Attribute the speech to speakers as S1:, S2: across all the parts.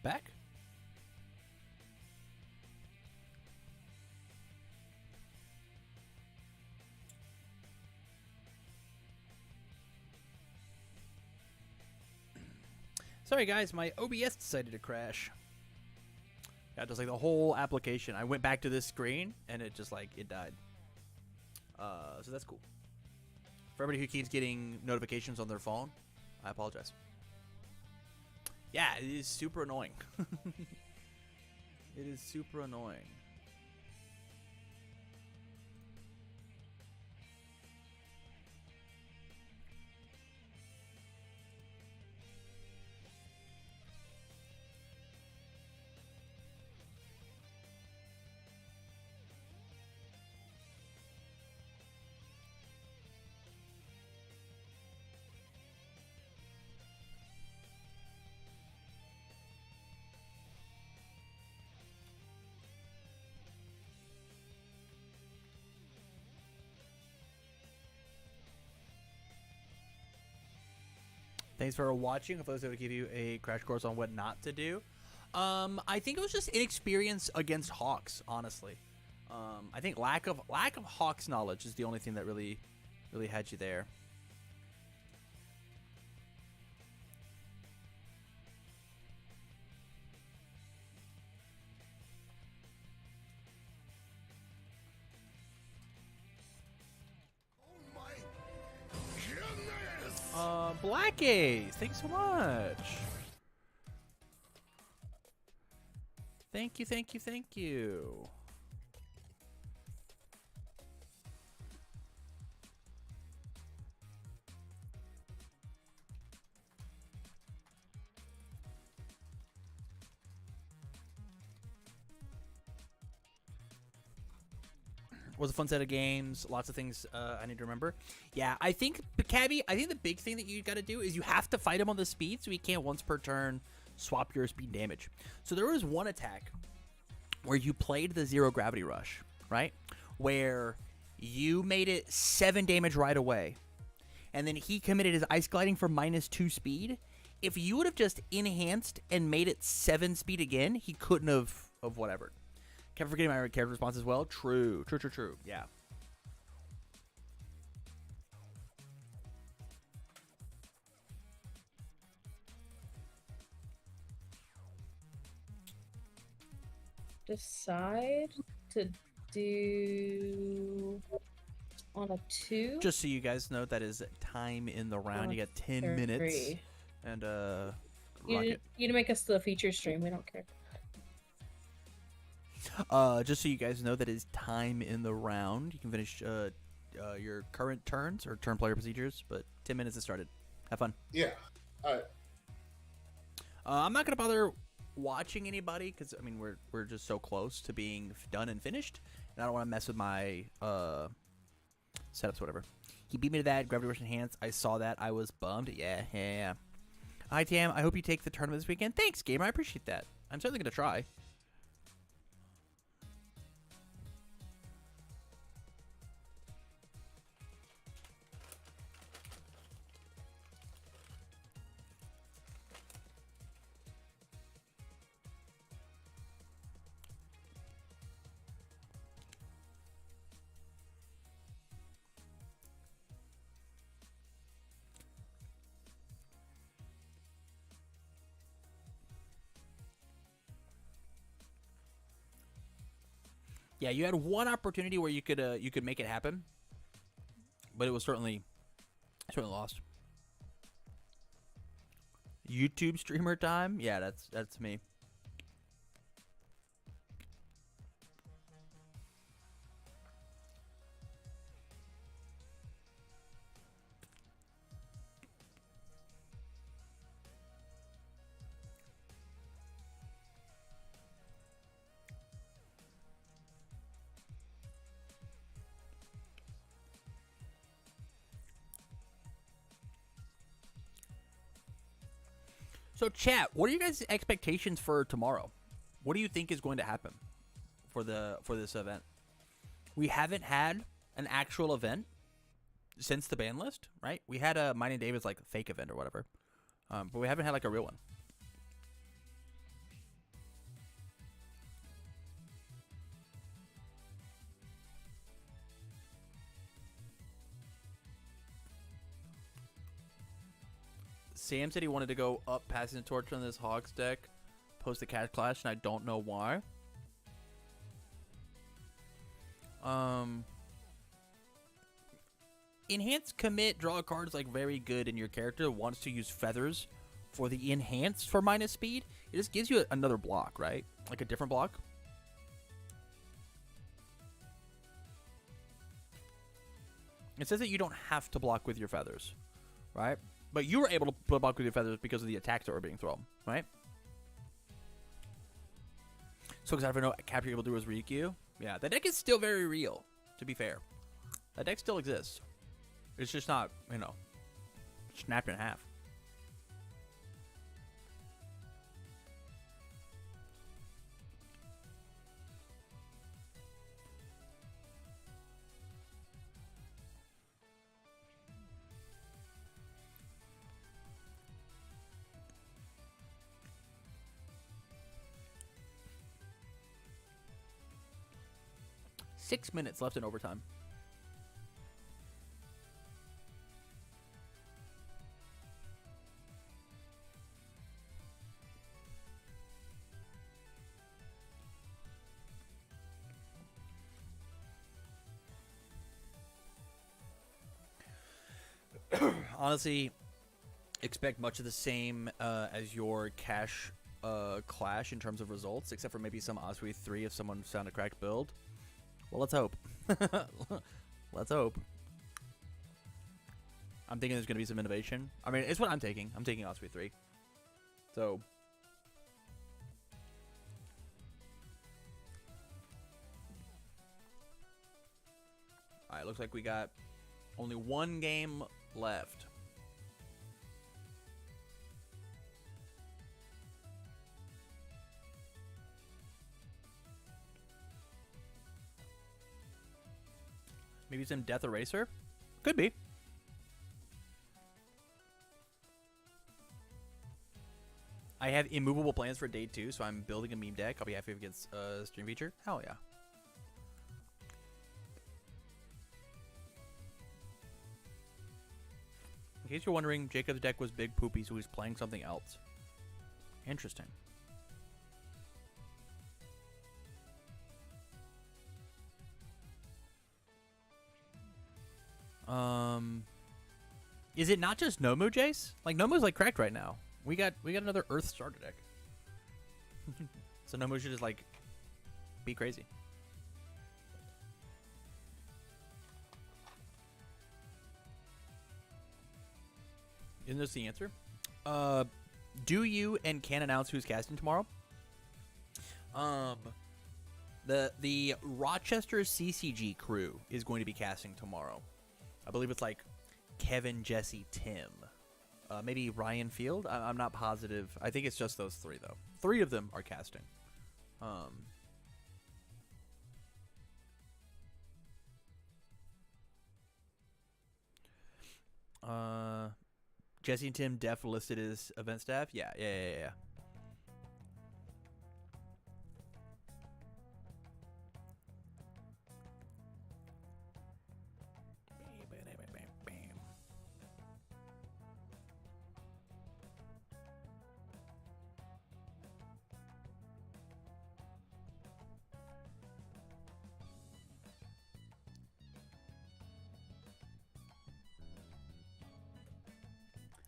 S1: back. Sorry guys, my OBS decided to crash. Yeah, just like the whole application. I went back to this screen and it just like it died. So that's cool. For everybody who keeps getting notifications on their phone, I apologize. Yeah, it is super annoying. It is super annoying. Thanks for watching. Hopefully, I was able to give you a crash course on what not to do. I think it was just inexperience against Hawks, honestly. I think lack of Hawks knowledge is the only thing that really had you there. Black Ace, thanks so much. Thank you, thank you, thank you. Was a fun set of games. Lots of things I need to remember. Yeah, I think, Cabby, I think the big thing that you got to do is you have to fight him on the speed, so he can't once per turn swap your speed damage. So there was one attack where you played the zero gravity rush, right? Where you made it 7 damage right away, and then he committed his ice gliding for -2 speed. If you would have just enhanced and made it 7 speed again, he couldn't have whatever. Kept forgetting my character response as well. True. Yeah.
S2: Decide to do on a 2.
S1: Just so you guys know, that is time in the round. You got 10 minutes. And
S2: you didn't make us the feature stream. We don't care.
S1: Just so you guys know, that is time in the round. You can finish your current turns or turn player procedures, but 10 minutes has started. Have fun.
S3: Yeah. All right.
S1: I'm not gonna bother watching anybody because I mean we're just so close to being done and finished, and I don't want to mess with my setups, whatever. He beat me to that. Gravity Rush Enhanced. I saw that. I was bummed. Yeah. Hi Tam. I hope you take the tournament this weekend. Thanks, gamer. I appreciate that. I'm certainly gonna try. Yeah, you had one opportunity where you could make it happen, but it was certainly lost. YouTube streamer time? Yeah, that's me. So chat, what are you guys' expectations for tomorrow? What do you think is going to happen for this event? We haven't had an actual event since the ban list, right? We had a Mining David's like fake event or whatever, but we haven't had like a real one. Sam said he wanted to go up passing the torch on this Hogs deck, post the Cash Clash, and I don't know why. Enhanced commit, draw a card is like very good, and your character wants to use feathers for the enhanced for minus speed. It just gives you another block, right? Like a different block. It says that you don't have to block with your feathers, right? But you were able to block with your feathers because of the attacks that were being thrown, right? So excited for no capture able to do as Riku. Yeah, that deck is still very real, to be fair. That deck still exists. It's just not, you know, snapped in half. Six minutes left in overtime. Honestly, expect much of the same as your Cash Clash in terms of results, except for maybe some Osprey 3 if someone found a cracked build. Well, let's hope. Let's hope. I'm thinking there's going to be some innovation. I mean, it's what I'm taking. I'm taking Osprey 3. So... Alright, looks like we got only one game left. Maybe some Death Eraser? Could be. I have immovable plans for day 2, so I'm building a meme deck. I'll be happy if it gets a stream feature. Hell yeah. In case you're wondering, Jacob's deck was Big Poopy, so he's playing something else. Interesting. Is it not just Nomu, Jace? Like, Nomu's like cracked right now. We got another Earth starter deck. So Nomu should just like be crazy. Isn't this the answer? Do you and can announce who's casting tomorrow? The Rochester CCG crew is going to be casting tomorrow. I believe it's like Kevin, Jesse, Tim. Maybe Ryan Field? I'm not positive. I think it's just those three, though. 3 of them are casting. Jesse and Tim def listed as event staff? Yeah.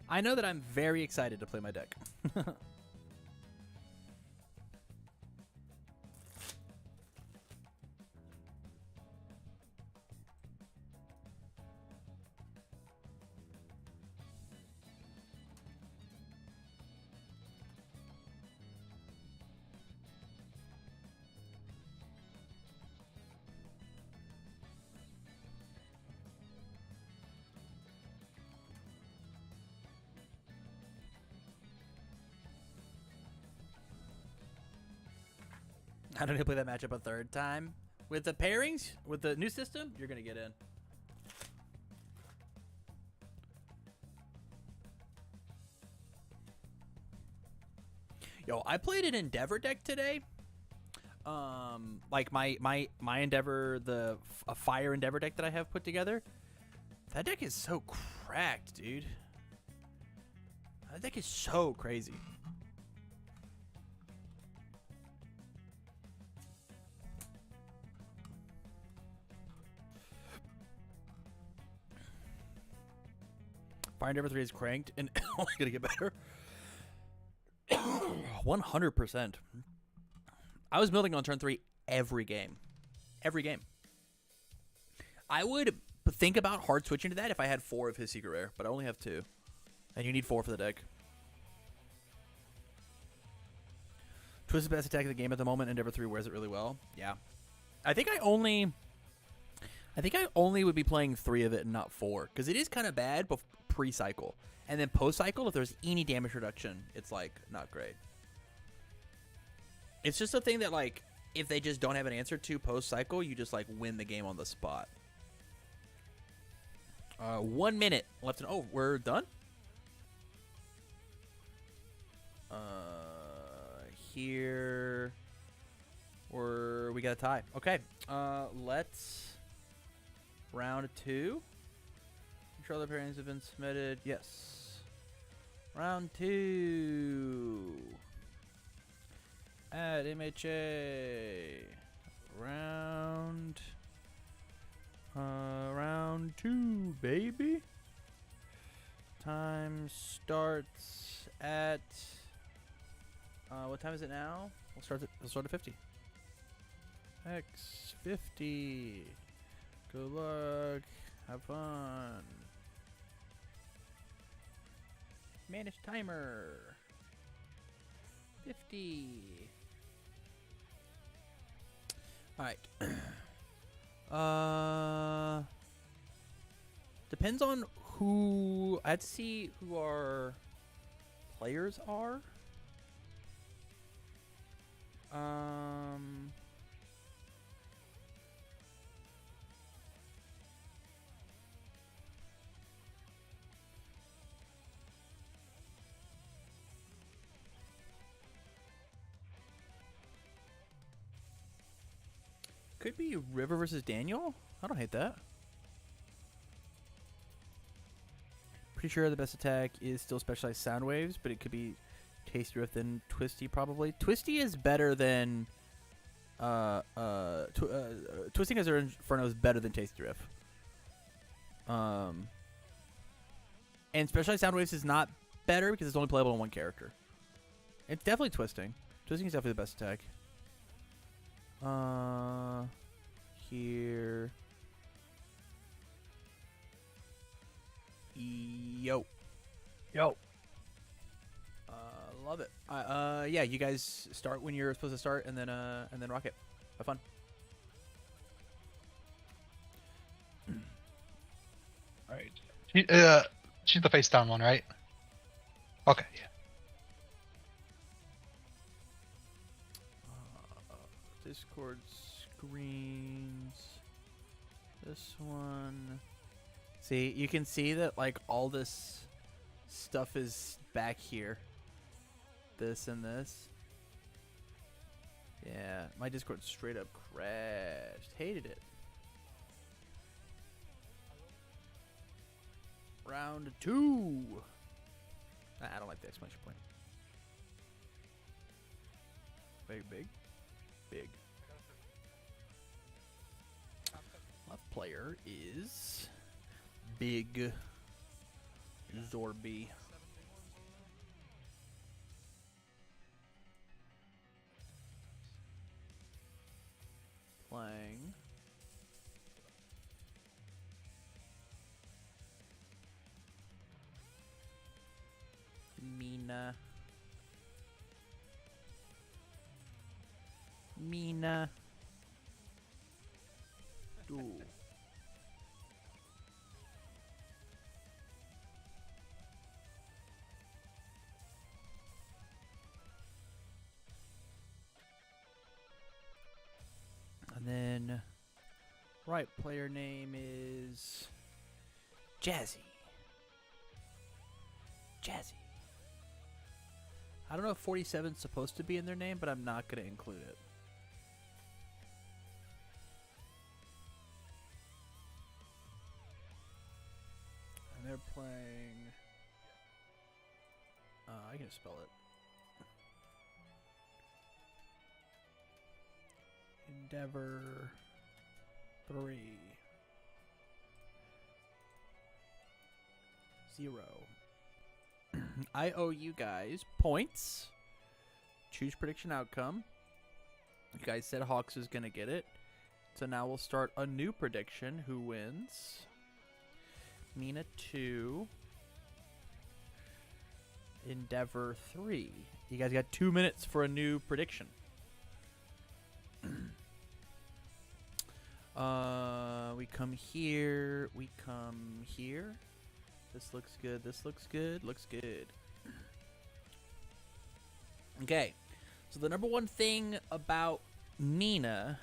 S1: I know that I'm very excited to play my deck. I don't need to play that matchup a third time. With the pairings, with the new system, you're going to get in. Yo, I played an Endeavor deck today. Like my Endeavor, a Fire Endeavor deck that I have put together. That deck is so cracked, dude. That deck is so crazy. Fire Endeavor 3 is cranked and only gonna get better. 100%. I was building on turn 3 every game. Every game. I would think about hard switching to that if I had 4 of his secret rare, but I only have 2. And you need 4 for the deck. Twist is the best attack of the game at the moment. Endeavor 3 wears it really well. Yeah. I think I only would be playing 3 of it and not 4. Because it is kind of bad pre-cycle. And then post-cycle, if there's any damage reduction, it's, like, not great. It's just a thing that, like, if they just don't have an answer to post-cycle, you just, like, win the game on the spot. 1 minute left. Oh, we're done? Here... we got a tie. Okay. Let's... Round 2. Controller pairings have been submitted. Yes. Round 2. Add MHA. Round 2, baby. Time starts at what time is it now? We'll start at 50. X50. Good luck. Have fun. Manage timer. 50. Alright. Depends on who... I have to see who our players are. Could be River versus Daniel. I don't hate that. Pretty sure the best attack is still specialized sound waves, but it could be Tasty Riff than Twisty probably. Twisty is better than Twisting as their Inferno is better than Tasty Riff. And specialized sound waves is not better because it's only playable on one character. It's definitely Twisting. Twisting is definitely the best attack. Here. Yo. Love it. Yeah, you guys start when you're supposed to start, and then rock it. Have fun.
S3: All right. She's the face down one, right? Okay. Yeah.
S1: Discord screens. This one. See, you can see that like all this stuff is back here. This and this. Yeah, my Discord straight up crashed. Hated it. Round 2. I don't like the exclamation point. Big. Left player is Big Zorby. Playing Mina. Ooh. And then right player name is Jazzy. I don't know if 47 is supposed to be in their name, but I'm not going to include it. And they're playing me spell it. Endeavor 3 0. I owe you guys points. Choose prediction outcome. You guys said Hawks is gonna get it, so now we'll start a new prediction. Who wins? Mina 2. Endeavor 3. You guys got 2 minutes for a new prediction. We come here. We come here. This looks good. This looks good. Looks good. Okay. So the number one thing about Nina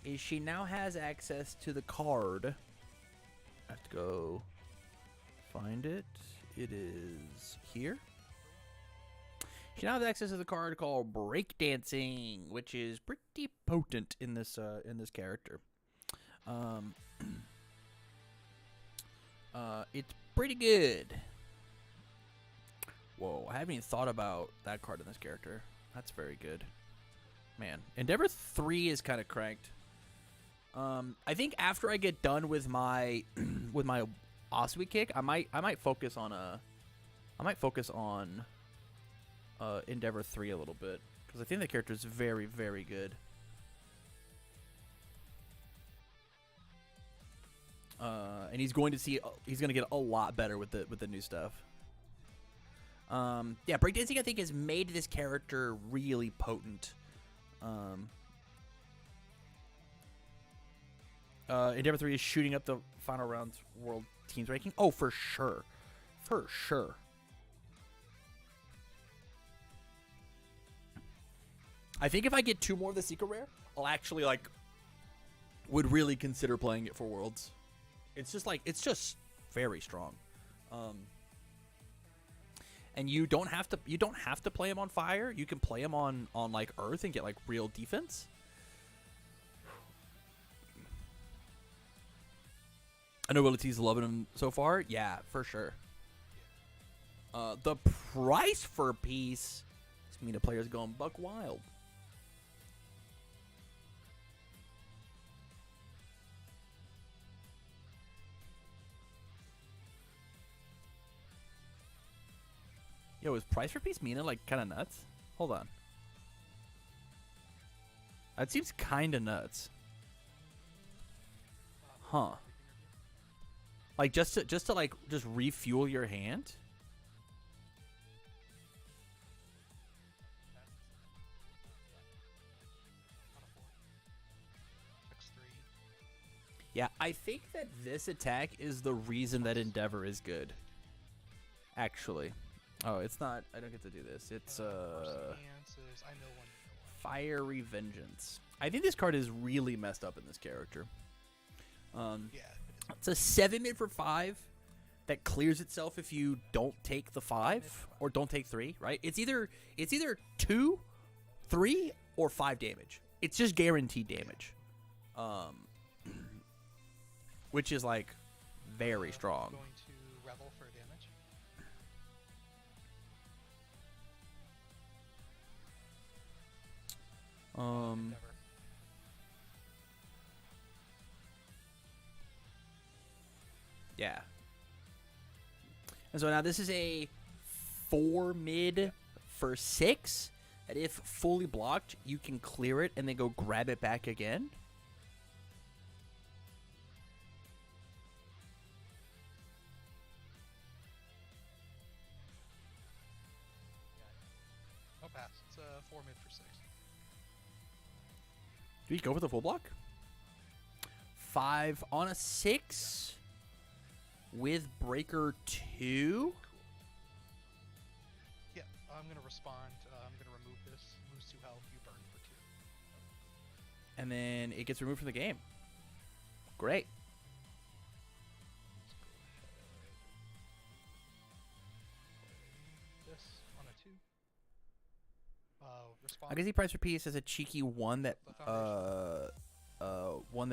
S1: is she now has access to the card. I have to go find it. It is here. She now has access to the card called Breakdancing, which is pretty potent in this character. It's pretty good. Whoa, I haven't even thought about that card in this character. That's very good. Man, Endeavor 3 is kind of cranked. I think after I get done with my Osui kick, I might focus on Endeavor 3 a little bit, because I think the character is very, very good. And he's going to get a lot better with the new stuff. Yeah, breakdancing I think has made this character really potent. Endeavor 3 is shooting up the final rounds world teams ranking. Oh, for sure. For sure. I think if I get 2 more of the secret rare, I'll actually would really consider playing it for worlds. It's just very strong. And you don't have to play him on fire. You can play him on earth and get real defense. I know Willie's loving him so far. Yeah, for sure. The price for a piece. This mean the player's going buck wild. Yo, is price for piece Mina kind of nuts? Hold on. That seems kind of nuts. Huh. Just to refuel your hand? Yeah, I think that this attack is the reason that Endeavor is good. Actually. Oh, it's not. I don't get to do this. It's Fiery Vengeance. I think this card is really messed up in this character. Yeah. It's a 7-mid for 5 that clears itself if you don't take the 5 or don't take 3, right? It's either 2, 3, or 5 damage. It's just guaranteed damage. Which is very strong.
S3: Going to Rebel for damage.
S1: Yeah. And so now this is a 4-mid for 6. And if fully blocked, you can clear it and then go grab it back again.
S3: No pass. It's a 4-mid for 6.
S1: Do we go for the full block? 5 on a 6 with breaker 2.
S3: Yeah, I'm gonna respond. I'm gonna remove this. Lose 2 health. You burn for 2.
S1: And then it gets removed from the game. Great.
S3: This on a 2. Respond.
S1: I can see price per piece as a cheeky one that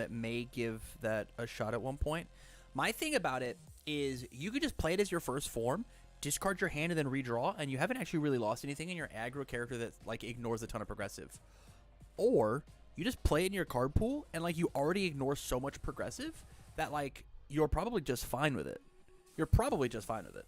S1: may give that a shot at one point. My thing about it is you could just play it as your first form, discard your hand and then redraw, and you haven't actually really lost anything in your aggro character that like ignores a ton of progressive. Or you just play it in your card pool and like you already ignore so much progressive that like you're probably just fine with it. You're probably just fine with it.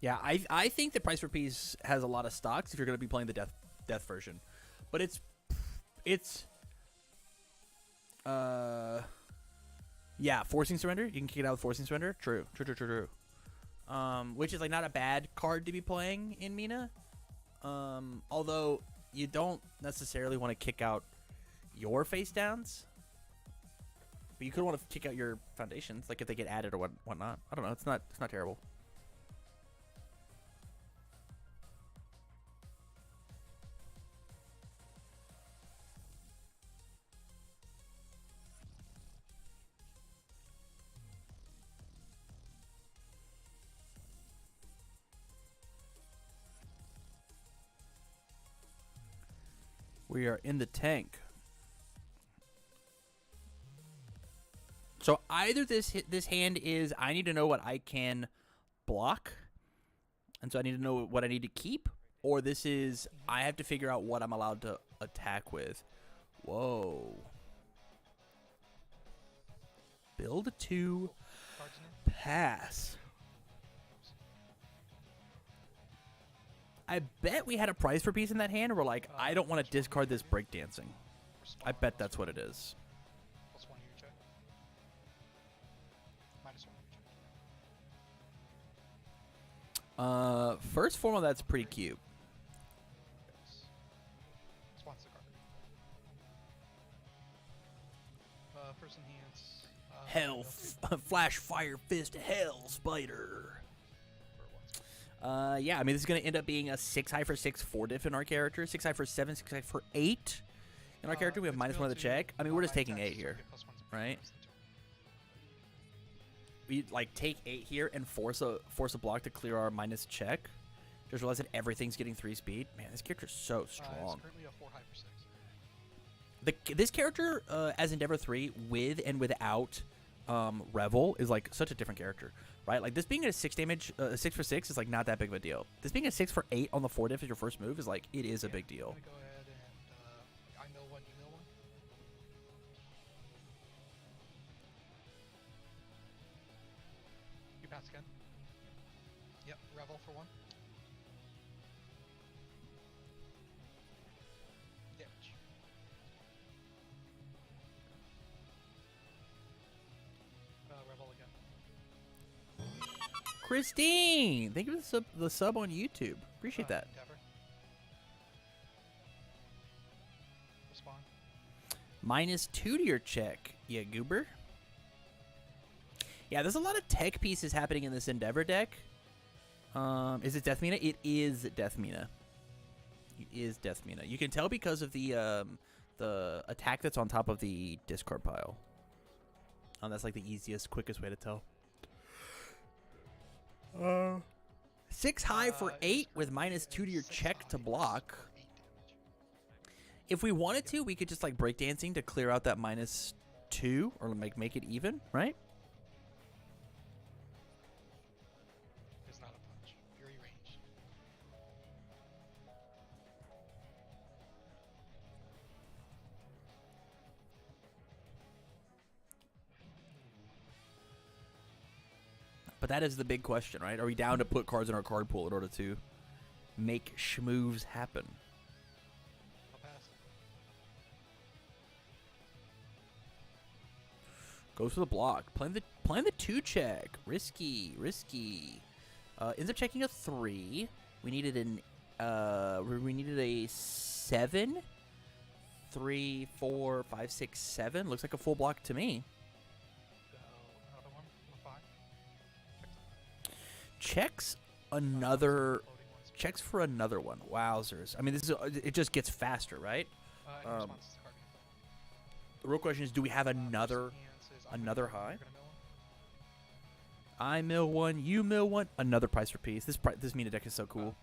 S1: Yeah, I think the price per piece has a lot of stocks if you're going to be playing the death version, but it's yeah, forcing surrender. You can kick it out with forcing surrender. True. Which is like not a bad card to be playing in Mina. Although you don't necessarily want to kick out your face downs, but you could want to kick out your foundations, like if they get added or whatnot. I don't know. It's not terrible. We are in the tank. So either this hand is I need to know what I can block, and so I need to know what I need to keep, or this is I have to figure out what I'm allowed to attack with. Whoa. Build a 2. Pass. I bet we had a price per piece in that hand, and we're like, I don't want to discard this breakdancing. I bet that's what it is.
S3: +1 your check. -1 your check.
S1: First form of that's pretty cute.
S3: Sponsor card. First enhance.
S1: Hell, flash, fire, fist, hell, spider. Yeah, I mean, this is going to end up being a 6 high for 6 4 diff in our character, 6 high for 7, 6 high for 8 in our character. We have -1 of the check. I mean, we're just taking 8 here, right? We like take 8 here and force a block to clear our minus check. Just realize that everything's getting 3 speed. Man, this character's so strong.
S3: It's currently a 4 high for 6.
S1: This character, as Endeavor 3, with and without Revel, is like such a different character, right? Like this being a 6 damage, 6 for 6 is like not that big of a deal. This being a 6 for 8 on the 4 diff as your first move is like it is a big deal.
S3: I'm gonna go ahead and I mill 1, you mill 1. You pass again. Yep, Revel for 1. Damage. Revel again.
S1: Christine, thank you for the sub on YouTube. Appreciate that.
S3: Endeavor. Respond.
S1: -2 to your check, yeah, goober. Yeah, there's a lot of tech pieces happening in this Endeavor deck. Is it Death Mina? It is Death Mina. It is Death Mina. You can tell because of the attack that's on top of the discard pile. That's like the easiest, quickest way to tell. 6 high for 8 with -2 to your check to block. If we wanted to, we could just like breakdancing to clear out that -2 or make it even, right?
S3: It's not a punch. Fury range.
S1: But that is the big question, right? Are we down to put cards in our card pool in order to make schmoves happen?
S3: I'll pass.
S1: Goes for the block. Playing the 2 check. Risky. Ends up checking a 3. We needed a 7. 3, 4, 5, 6, 7. Looks like a full block to me.
S3: Go another one. A 5.
S1: Checks another. Checks for another one. Wowzers. I mean, it just gets faster, right?
S3: In response to card.
S1: The real question is, do we have another high? I mill 1, you mill 1, another price per piece. This Mina deck is so cool.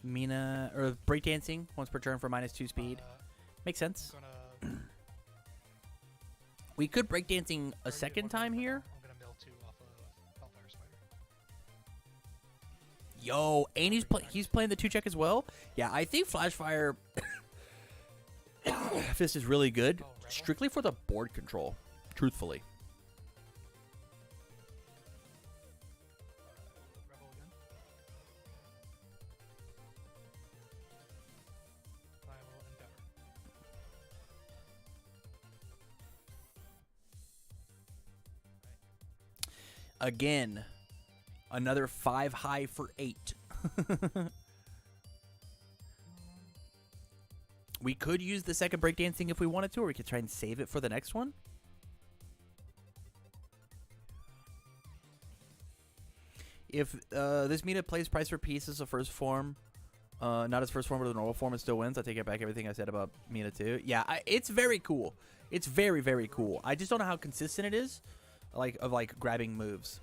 S1: Mina or breakdancing once per turn for -2 speed. Makes sense.
S3: I'm gonna,
S1: We could breakdancing a second time here.
S3: I'm gonna mill 2 off of Hellfire Spider.
S1: Yo, and he's playing the 2-check as well. Yeah, I think Flashfire Fist is really good, strictly for the board control. Truthfully.
S3: Rebel again. I will endeavor.
S1: Again, another 5 high for 8. We could use the second breakdancing if we wanted to, or we could try and save it for the next one. If this Mina plays Price for Peace as a first form, not as first form, but a normal form, and still wins, I take it back everything I said about Mina too. Yeah, it's very cool. It's very, very cool. I just don't know how consistent it is, like grabbing moves.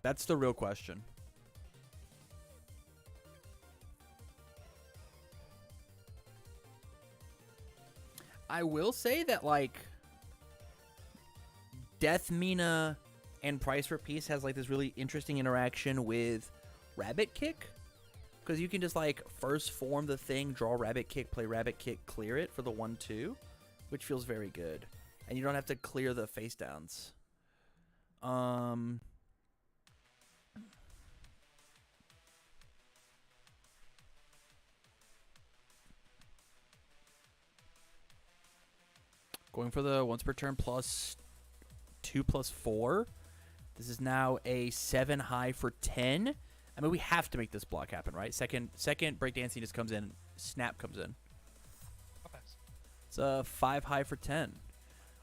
S1: That's the real question. I will say that, like, Death Mina and Price for Peace has, like, this really interesting interaction with Rabbit Kick. Because you can just, like, first form the thing, draw Rabbit Kick, play Rabbit Kick, clear it for the 1-2, which feels very good. And you don't have to clear the face downs. Going for the once per turn plus 2 plus 4. This is now a 7 high for 10. I mean, we have to make this block happen, right? Second breakdancing just comes in. Snap comes in. It's a 5 high for 10.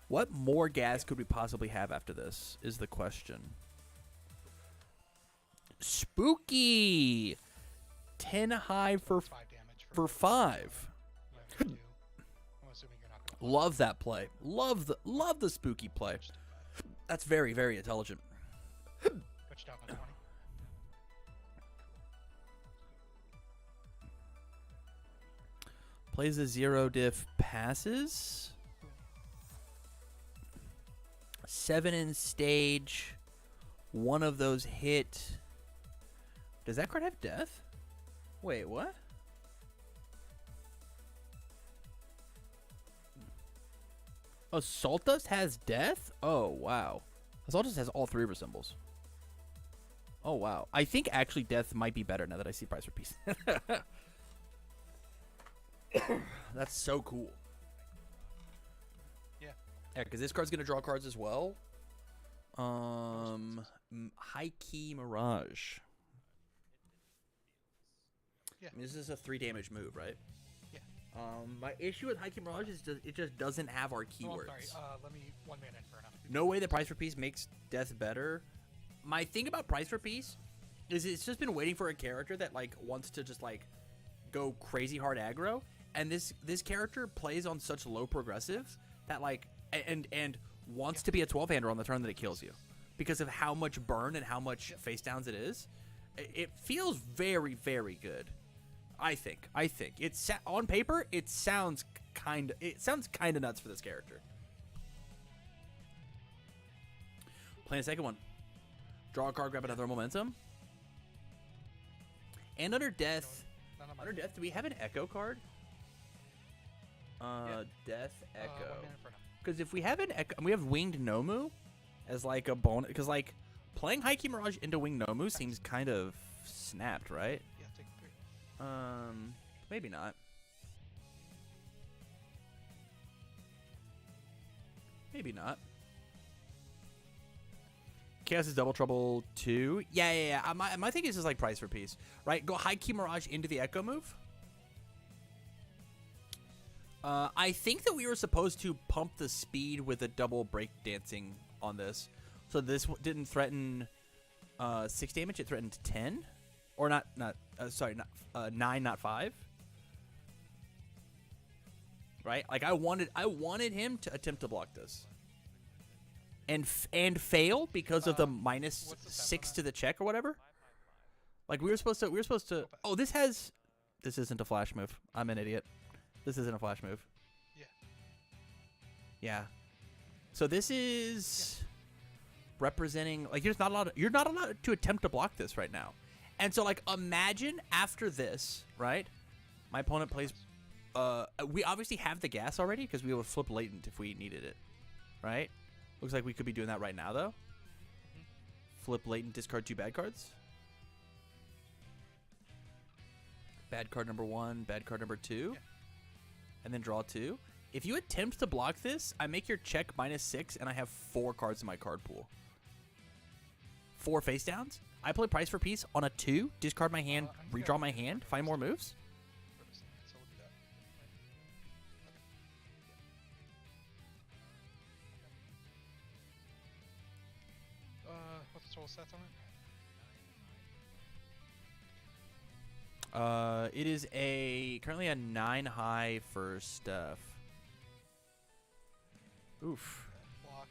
S1: What more gas could we possibly have after this is the question. Spooky! 10 high for
S3: 5 damage
S1: for 5.
S3: I'm assuming you're not gonna
S1: Love that play. Love the spooky play. That's very, very intelligent.
S3: switch down by 20.
S1: Plays a 0 diff passes. 7 in stage. One of those hit. Does that card have death? Wait, what? Assaultus has death? Oh, wow. Assaultus has all 3 of her symbols. Oh, wow. I think actually death might be better now that I see Price for Peace. That's so cool.
S3: Yeah.
S1: Yeah, because this card's going to draw cards as well. High Key Mirage.
S3: Yeah.
S1: I mean, this is a 3 damage move, right?
S3: Yeah.
S1: My issue with High Key Mirage is it just doesn't have our keywords.
S3: Oh, I'm sorry. Let me 1 mana Inferno.
S1: No way that Price for Peace makes death better. My thing about Price for Peace is it's just been waiting for a character that like wants to just like go crazy hard aggro, and this character plays on such low progressives that like and wants to be a 12-hander on the turn that it kills you because of how much burn and how much face downs it is. It feels very, very good. I think it's on paper. It sounds kind of nuts for this character. Playing a second one. Draw a card, grab another momentum. And under death, do we have an echo card? Death echo.
S3: 1 mana Inferno.
S1: Because if we have an echo, we have winged Nomu as like a bonus. Because like playing High Key Mirage into winged Nomu seems kind of snapped, right?
S3: Yeah, take 3.
S1: Maybe not. Maybe not. Chaos is Double Trouble 2. Yeah. My thing is just like Price for Peace, right? Go High Key Mirage into the Echo move. I think that we were supposed to pump the speed with a double breakdancing on this, so this didn't threaten 6 damage. It threatened 10, or not 9, not 5. Right? Like I wanted him to attempt to block this. And fail because of the -6 to the check or whatever. Like we were supposed to. Oh, this isn't a flash move. I'm an idiot. This isn't a flash move.
S3: Yeah.
S1: Yeah. So this is representing like you're not allowed to attempt to block this right now. And so like imagine after this, right? My opponent plays we obviously have the gas already because we would flip latent if we needed it. Right? Looks like we could be doing that right now though. Flip latent, discard 2 bad cards. Bad card number 1, bad card number 2.
S3: Yeah.
S1: And then draw 2. If you attempt to block this, I make your check -6 and I have 4 cards in my card pool. 4 face downs. I play Price for Peace on a 2, discard my hand, redraw my hand, find more moves.
S3: So we'll do that. What's the total stats on it?
S1: It is currently a 9 high for stuff. Oof.
S3: Block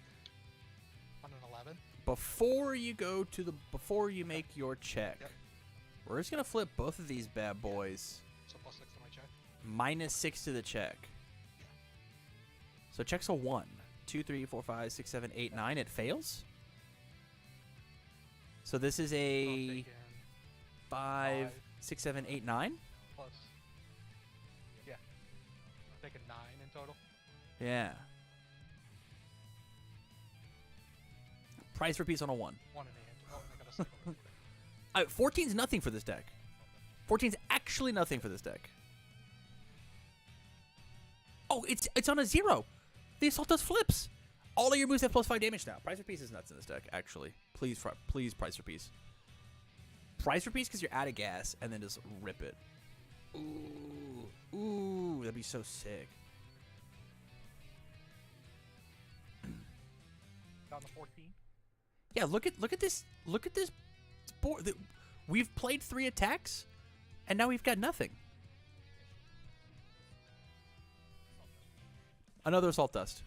S3: on an 11.
S1: Before you make your check,
S3: Yep.
S1: we're just gonna flip both of these bad boys.
S3: So +6 to my check.
S1: -6 to the check. So check's a 1. 2, 3, 4, 5, 6, 7, 8, 9. It fails. So this is
S3: So I'm
S1: a
S3: taking
S1: 5, 6, 7, 8, 9.
S3: plus. Yeah. I'm taking 9 in total.
S1: Yeah. Price for Peace on a 1.
S3: 1 in hand. Oh, I got a cycle.
S1: 14's nothing for this deck. 14's actually nothing for this deck. Oh, it's on a 0. The Assault does flips. All of your moves have +5 damage now. Price for Peace is nuts in this deck, actually. Please Price for Peace. Price for Peace because you're out of gas, and then just rip it. Ooh, that'd be so sick.
S3: Down to 14.
S1: Yeah, look at this board. We've played 3 attacks, and now we've got nothing. Another Assault Dust.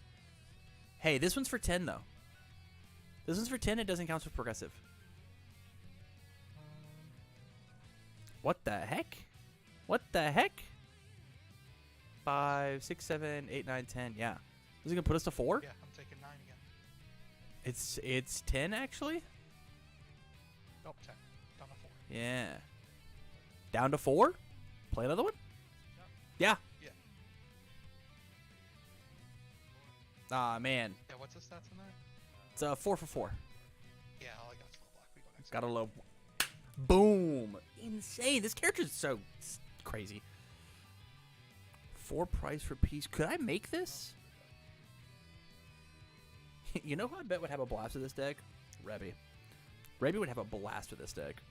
S1: Hey, this one's for 10 though. This one's for 10. It doesn't count for progressive. What the heck? What the heck? 5, 6, 7, 8, 9, 10. Yeah. Is it gonna put us to 4?
S3: Yeah, I'm taking 9 again.
S1: It's 10 actually.
S3: Nope, 10. Down to 4.
S1: Yeah. Down to 4? Play another one? Yeah.
S3: Yeah.
S1: Ah, man.
S3: Yeah, what's the stats in there?
S1: It's 4 for 4.
S3: Yeah, all I got is low block. We go next.
S1: Got a low. Boom. Insane. This character's so crazy. 4 Price for Peace. Could I make this? You know who I bet would have a blast with this deck? Rebby. Rebby would have a blast with this deck.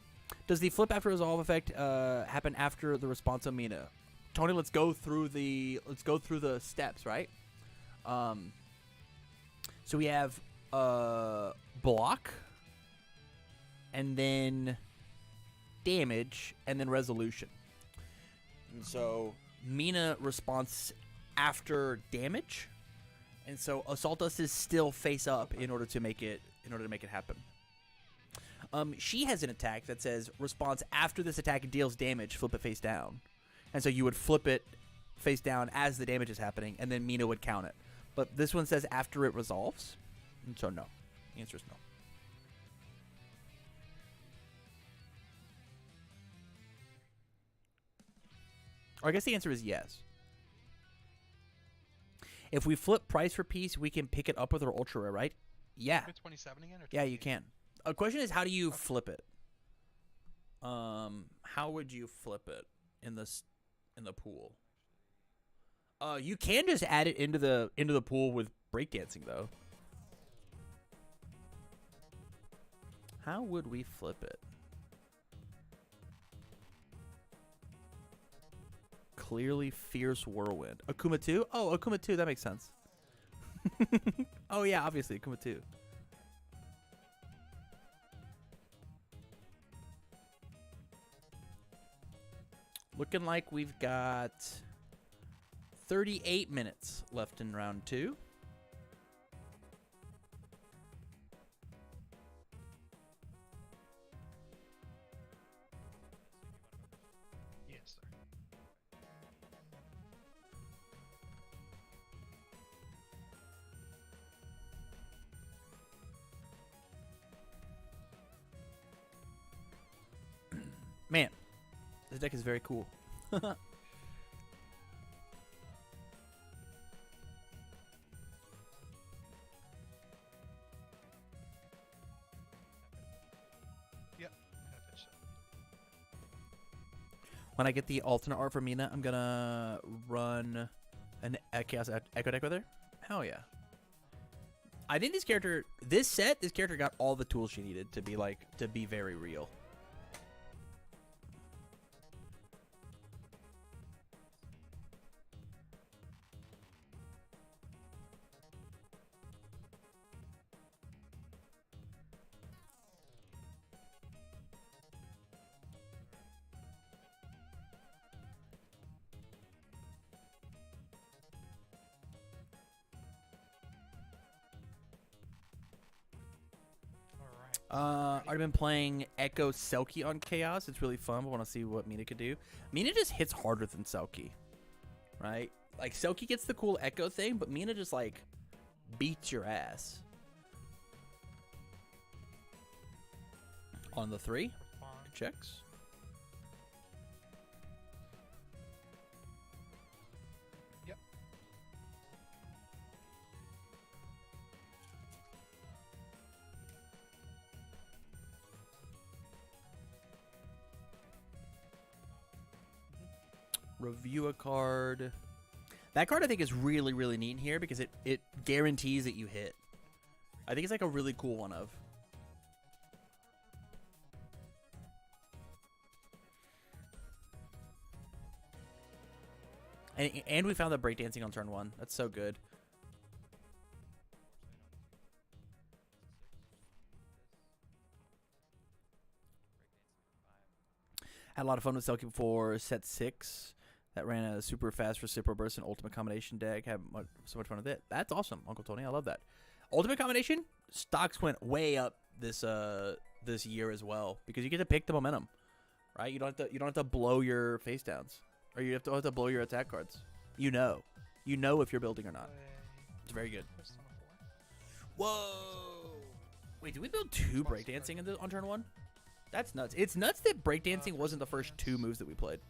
S1: Does the flip after resolve effect happen after the response of Mina? Tony, let's go through the steps, right? So we have block, and then damage, and then resolution. And so Mina responds after damage, and so Assault Dust is still face up in order to make it happen. She has an attack that says response after this attack deals damage, flip it face down, and so you would flip it face down as the damage is happening, and then Mina would count it. But this one says after it resolves, and so no. The answer is no. Or I guess the answer is yes. If we flip Price for Peace, we can pick it up with our Ultra Rare, right? Yeah.
S3: 27 again? Or
S1: Yeah, you
S3: 28?
S1: can. The question is, how do you flip it? How would you flip it in the pool? You can just add it into the pool with breakdancing though. How would we flip it? Clearly Fierce Whirlwind. Akuma 2? Oh, Akuma 2, that makes sense. Oh yeah, obviously Akuma 2. Looking like we've got 38 minutes left in round 2. This deck is very cool.
S3: Yep.
S1: When I get the alternate art for Mina, I'm gonna run a Chaos Echo deck with her. Hell yeah. I think this character got all the tools she needed to be very real. I've been playing Echo Selkie on Chaos. It's really fun. I want to see what Mina could do. Mina just hits harder than Selkie, right? Like, Selkie gets the cool Echo thing, but Mina just, like, beats your ass. On the 3. Checks.
S3: Yep.
S1: Review a card. That card I think is really, really neat in here because it guarantees that you hit. I think it's like a really cool one of. And we found the breakdancing on turn 1. That's so good. Had a lot of fun with Selkie before set 6. That ran a super fast reciprocal burst and ultimate combination deck. Had so much fun with it. That's awesome, Uncle Tony. I love that. Ultimate combination stocks went way up this year as well because you get to pick the momentum, right? You don't have to blow your face downs, or you don't have to blow your attack cards. You know if you're building or not. It's very good. Whoa! Wait, did we build 2 breakdancing on turn 1? That's nuts. It's nuts that breakdancing wasn't the first 2 moves that we played.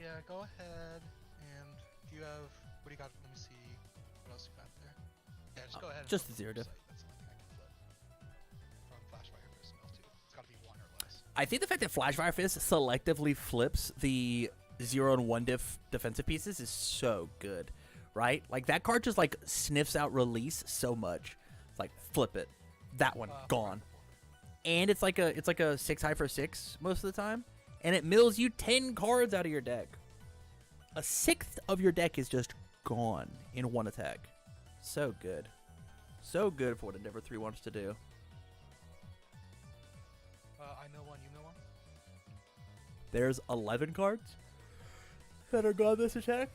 S3: Yeah, go ahead. And do you have, what do you got? Let me see what else you got there. Yeah, just go ahead. And
S1: just
S3: flip
S1: the 0 diff.
S3: That's the only thing I can flip. From Flashfire Fist Mill too. It's got to be 1 or less.
S1: I think the fact that Flashfire Fist selectively flips the 0 and 1 diff defensive pieces is so good, right? Like, that card just like sniffs out release so much. It's like, flip it. That one gone. And it's like a 6 high for 6 most of the time, and it mills you 10 cards out of your deck. A 1/6 of your deck is just gone in 1 attack. So good. So good for what Endeavor 3 wants to do.
S3: I mill 1, you mill 1?
S1: There's 11 cards that are gone this attack.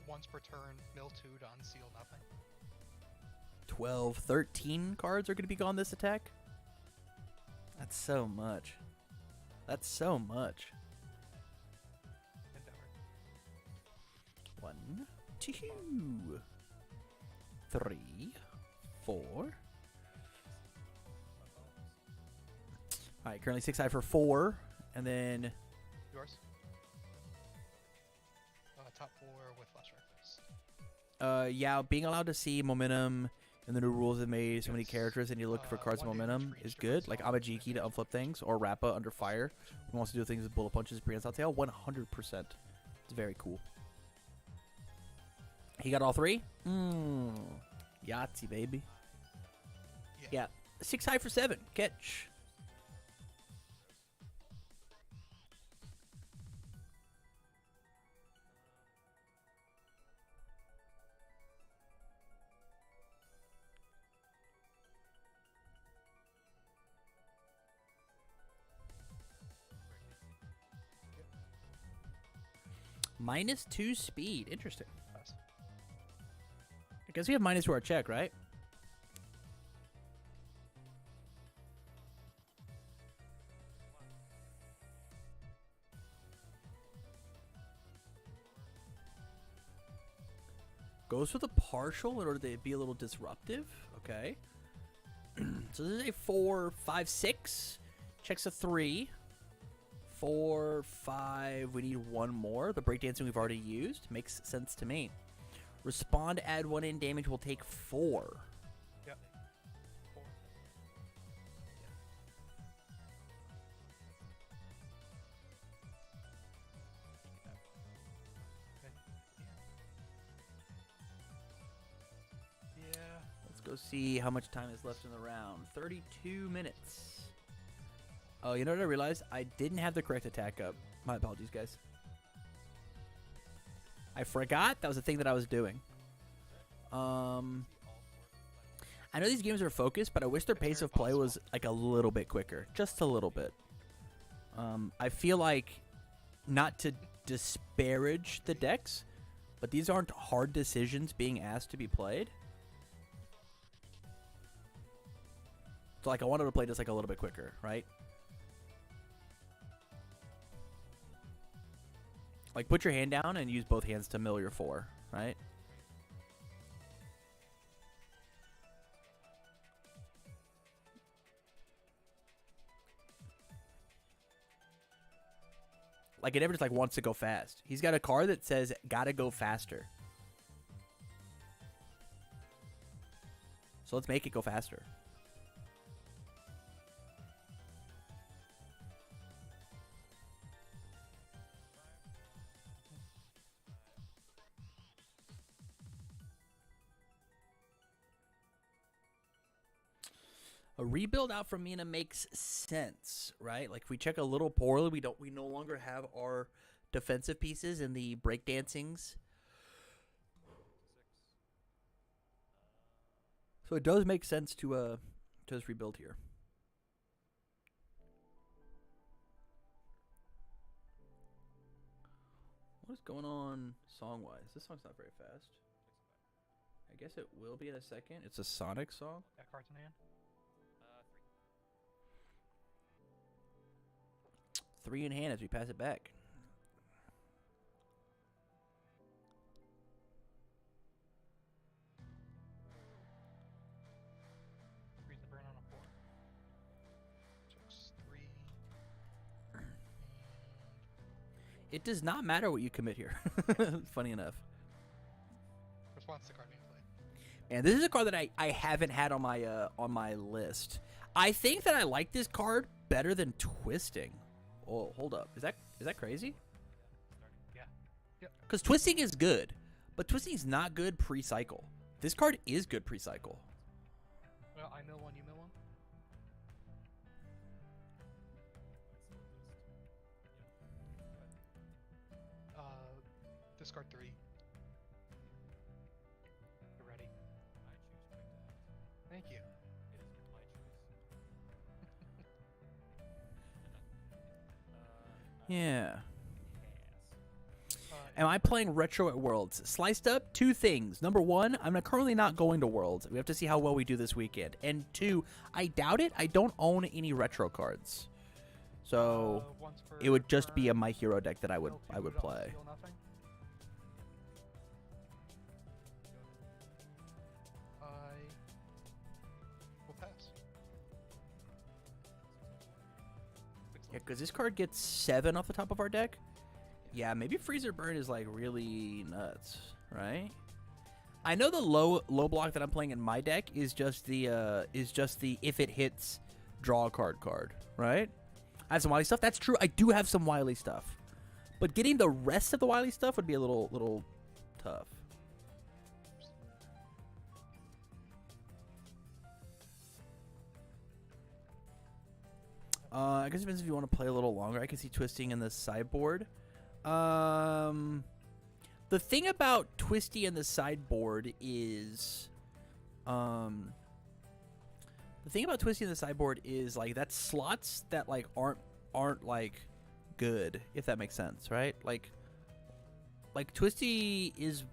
S3: Once per turn, mill 2 to unseal nothing.
S1: 12, 13 cards are going to be gone this attack. That's so much. That's so much.
S3: Endeavor.
S1: 1, 2, 3, 4. Alright, currently 6 high for 4. And then
S3: Yours? Top 4 with Flashfire Fist.
S1: yeah, being allowed to see momentum and the new rules that made so many characters and you look for cards of momentum is good. Like Amajiki to unflip things, or Rappa under fire who wants to do things with bullet punches, prehensile tail. 100%. It's very cool. He got all 3? Yahtzee, baby. Yeah. 6 high for 7. Catch. -2 speed. Interesting.
S3: Nice.
S1: I guess we have -2 our check, right? Goes for the partial in order to be a little disruptive. Okay. So this is a 4, 5, 6. Checks a 3. 4, 5. We need one more. The breakdancing we've already used. Makes sense to me. Respond, add 1 in damage. Will take 4.
S3: Yep. 4. Yeah.
S1: Let's go see how much time is left in the round. 32 minutes. Oh, you know what I realized? I didn't have the correct attack up. My apologies, guys. I forgot that was the thing that I was doing. I know these games are focused, but I wish their pace of play was like a little bit quicker. Just a little bit. I feel like, not to disparage the decks, but these aren't hard decisions being asked to be played. So like I wanted to play this like a little bit quicker, right? Like put your hand down and use both hands to mill your 4, right? Like it never just like wants to go fast. He's got a card that says gotta go faster. So let's make it go faster. A rebuild out from Mina makes sense, right? Like if we check a little poorly, we no longer have our defensive pieces in the breakdancings. So it does make sense to just rebuild here. What is going on song-wise? This song's not very fast. I guess it will be in a second. It's a Sonic song.
S3: That card's in hand.
S1: 3 in hand as we pass it back.
S3: Freeze the burn on a 4. Checks 3.
S1: It does not matter what you commit here. Funny enough.
S3: Response to card being played.
S1: And this is a card that I haven't had on my list. I think that I like this card better than Twisting. Oh, hold up. Is that crazy?
S3: Yeah. Yep.
S1: Because Twisting is good, but Twisting is not good pre-cycle. This card is good pre-cycle.
S3: Well, I mill 1, you mill 1. Discard 3. You're ready. Thank you.
S1: Yeah. Am I playing retro at Worlds? Sliced up, 2 things. Number 1, I'm currently not going to Worlds. We have to see how well we do this weekend. And 2, I doubt it. I don't own any retro cards. So it would just be a My Hero deck that I would play. Yeah, because this card gets 7 off the top of our deck. Yeah, maybe Freezer Burn is like really nuts, right? I know the low block that I'm playing in my deck is just the if it hits draw a card, right? I have some Wily stuff. That's true. I do have some Wily stuff, but getting the rest of the Wily stuff would be a little tough. I guess it depends if you want to play a little longer. I can see Twisting in the sideboard. The thing about Twisty in the sideboard is, like that's slots that like aren't like good, if that makes sense, right? Like Twisty is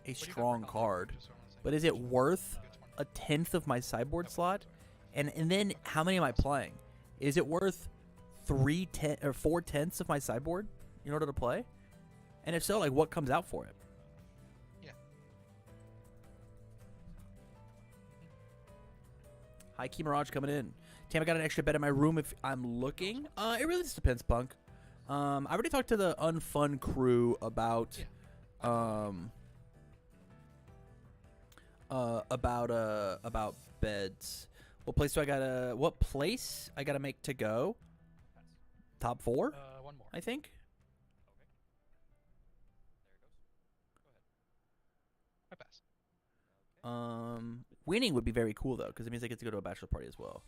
S1: a strong card, but is it worth a 10th of my sideboard slot? And then how many am I playing? Is it worth 4/10 of my sideboard in order to play? And if so, like what comes out for it? High key Mirage coming in. Damn, I got an extra bed in my room if I'm looking. It really just depends, Punk. I already talked to the Unfun crew about, about beds. What place I gotta make to go? Top 4?
S3: One more.
S1: I think.
S3: I pass.
S1: Winning would be very cool though, because it means I get to go to a bachelor party as well.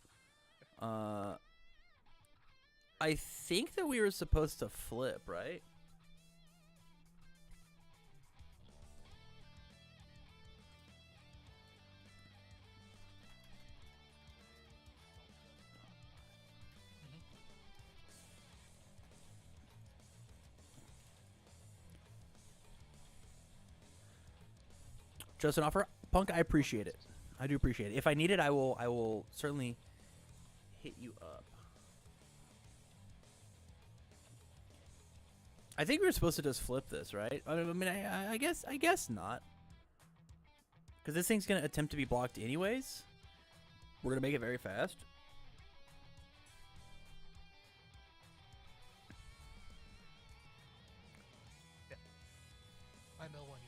S1: I think that we were supposed to flip, right? Just an offer, Punk. I appreciate it. I do appreciate it. If I need it, I will certainly hit you up. I think we were supposed to just flip this, right? I mean, I guess not, because this thing's gonna attempt to be blocked anyways. We're gonna make it very fast.
S3: Yeah. I mill one.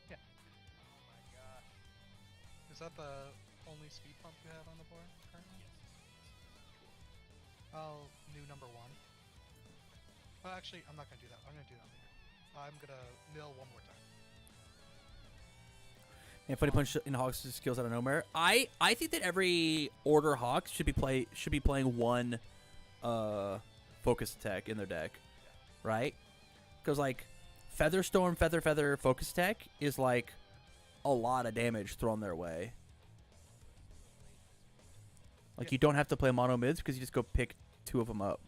S3: Yeah. Oh my gosh. Is that the only speed pump you have on the board currently? Yes. I'll new number 1. Well, actually, I'm not gonna do that. I'm gonna do that later. I'm gonna mill one more time.
S1: And funny punch in Hawks skills out of nowhere. I think that every order Hawks should be playing one focus attack in their deck, right? Because like Featherstorm, Feather, focus attack is like a lot of damage thrown their way. Like you don't have to play mono mids because you just go pick 2 of them up.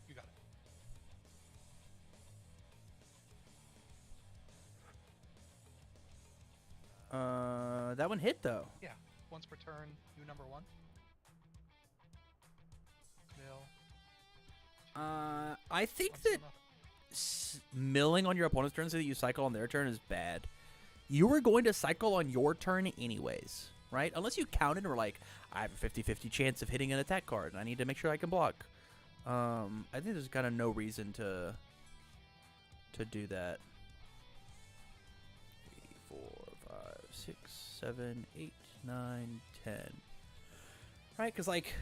S3: You got it.
S1: That one hit though.
S3: Yeah. Once per turn, new number 1. Mill.
S1: I think
S3: Once
S1: that
S3: another.
S1: milling on your opponent's turn so that you cycle on their turn is bad. You were going to cycle on your turn anyways, right? Unless you counted and were like, I have a 50-50 chance of hitting an attack card, and I need to make sure I can block. I think there's kind of no reason to do that. 3, 4, 5, 6, 7, 8, 9, 10. Right? Because, like,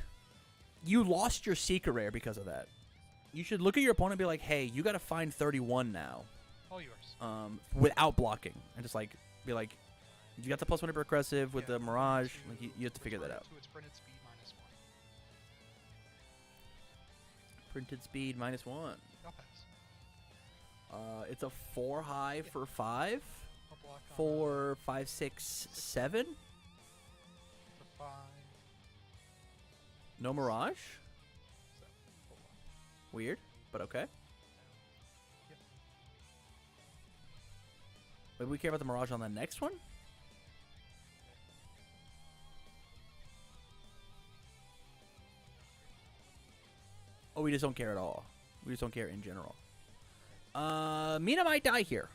S1: you lost your Secret Rare because of that. You should look at your opponent and be like, hey, you got to find 31 now.
S3: All yours.
S1: Without blocking. And just, like, be like, you got the +1 progressive with the Mirage. Like, you have to figure that out.
S3: Its printed speed -1.
S1: Printed speed -1.
S3: I'll pass.
S1: It's a 4 high for 5.
S3: I'll block on
S1: 4, 5, 6, 7.
S3: for 5.
S1: No Mirage?
S3: So, hold on.
S1: Weird, but okay.
S3: Yep.
S1: Maybe we care about the Mirage on the next one? Oh, we just don't care at all. We just don't care in general. Mina might die here.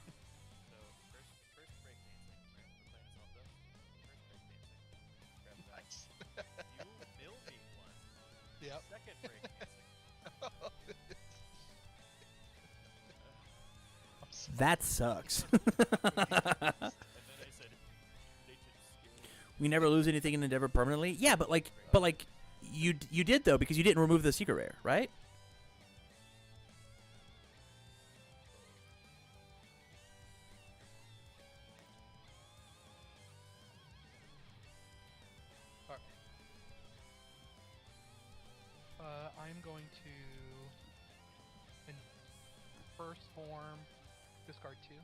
S3: Nice.
S4: You mill me one.
S3: Yep.
S4: Second break dancing.
S1: That sucks.
S4: And then I said, they should skill.
S1: We never lose anything in Endeavor permanently. Yeah, but like you did though because you didn't remove the secret rare, right?
S3: I'm going to, in first form, discard 2.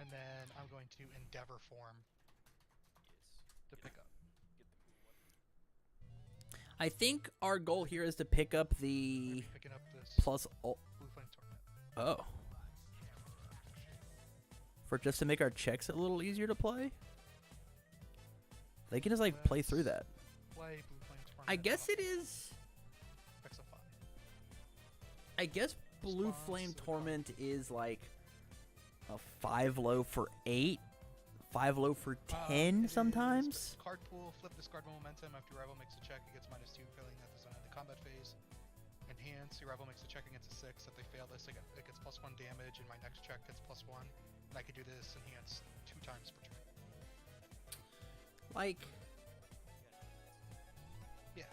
S3: And then I'm going to endeavor form to pick up.
S1: I think our goal here is to pick up the
S3: Picking up this
S1: plus.
S3: Blue Flame Torment.
S1: Oh. For just to make our checks a little easier to play? They can just like play through that.
S3: Play Blue Flame Torment.
S1: I guess it is I guess Blue
S3: Response
S1: Flame
S3: to the
S1: Torment is like a 5 low for 8, 5 low for 10
S3: It is
S1: sometimes.
S3: card pool, flip discard momentum. After your rival makes a check, it gets -2, failing that does not end the combat phase. Enhance, your rival makes a check against a 6. If they fail this, it gets +1 damage, and my next check gets +1. And I can do this enhance 2 times per turn.
S1: Like,
S3: Yeah.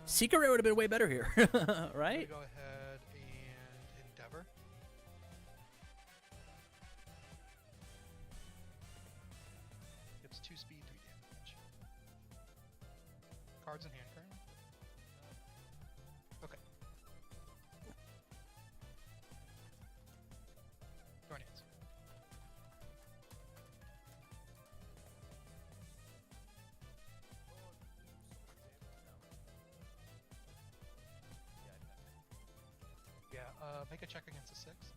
S1: Secret Rare would have been way better here,
S3: I'm gonna
S1: right?
S3: go ahead and Endeavor. It's 2 speed, 3 damage. Cards in hand currently? Okay. Guardians. Yeah, make a check against a 6.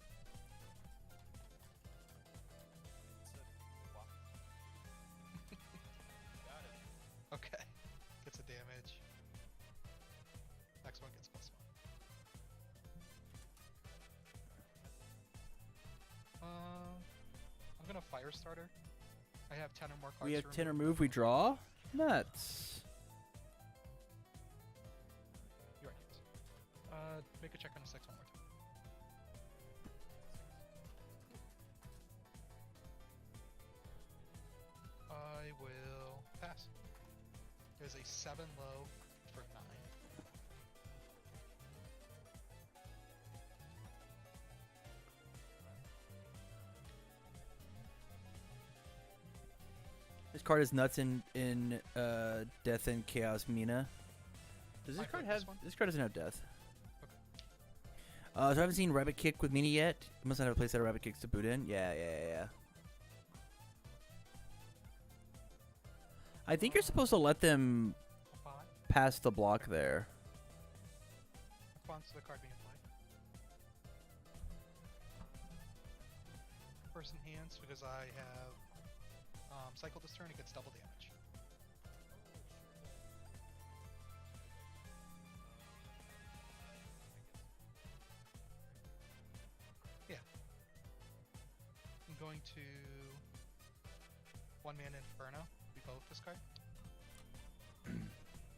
S3: Okay. Gets a damage. Next one gets +1. I'm gonna Firestarter. I have 10 or more cards.
S1: We have
S3: to
S1: 10 or
S3: remove.
S1: move, we draw. Nuts.
S3: You're right. Make a check on a 6 one more time. I will pass. There's a 7 low for 9.
S1: This card is nuts in Death and Chaos Mina. Does this
S3: I
S1: card
S3: heard
S1: have?
S3: this one.
S1: This card doesn't have Death.
S3: Okay.
S1: So I haven't seen Rabbit Kick with Mina yet. You must not have a playset of Rabbit Kicks to boot in. Yeah. I think you're supposed to let them
S3: 5.
S1: pass the block there.
S3: Response to the card being played. First enhance because I have cycle this turn, it gets double damage. Yeah. I'm going to 1-mana Inferno. We both this card.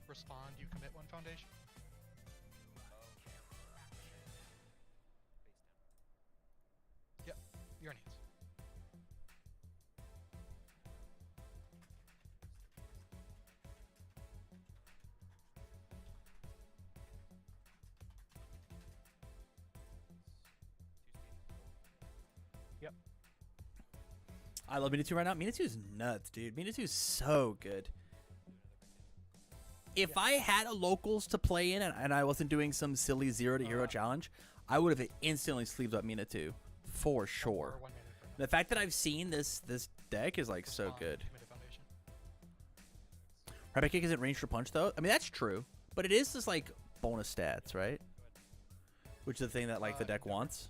S3: Respond, you commit 1 foundation. Yep, you're in hands. Yep.
S1: I love Mina 2 right now. Mina 2 is nuts, dude. Mina 2 is so good. If I had a locals to play in and I wasn't doing some silly 0 to hero challenge, I would have instantly sleeved up Mina 2. For sure.
S3: Or 1 mana Inferno.
S1: The fact that I've seen this deck is like so
S3: Respond,
S1: good.
S3: commit a foundation.
S1: Rabbit Kick isn't ranged for punch though. I mean that's true, but it is just like bonus stats, right? Which is the thing that like the deck
S3: Endeavor.
S1: wants.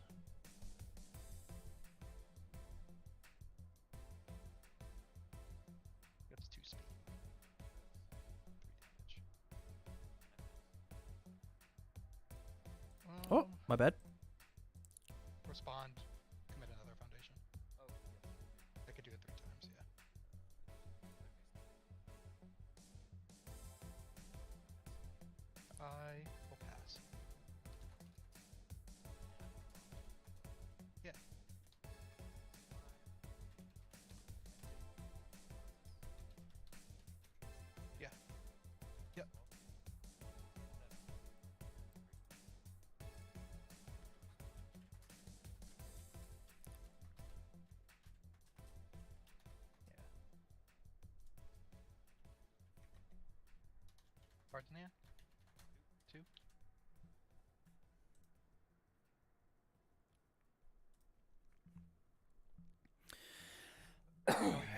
S3: Gets 2 speed. 3 damage.
S1: Oh, my bad.
S3: Respond, commit another foundation. I could do it 3 times, yeah. I will pass. Yeah. Yeah. Yep. Yeah. Cards in hand? 2.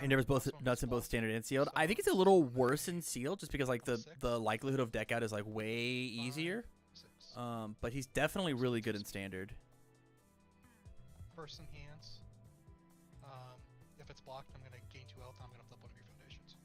S1: And there was both nuts in both standard and sealed. I think it's a little worse in sealed just because like the likelihood of deck out is like way easier.
S3: 6.
S1: But he's definitely really good in standard.
S3: First enhance. If it's blocked, I'm gonna gain 2 health. I'm gonna flip one of your foundations.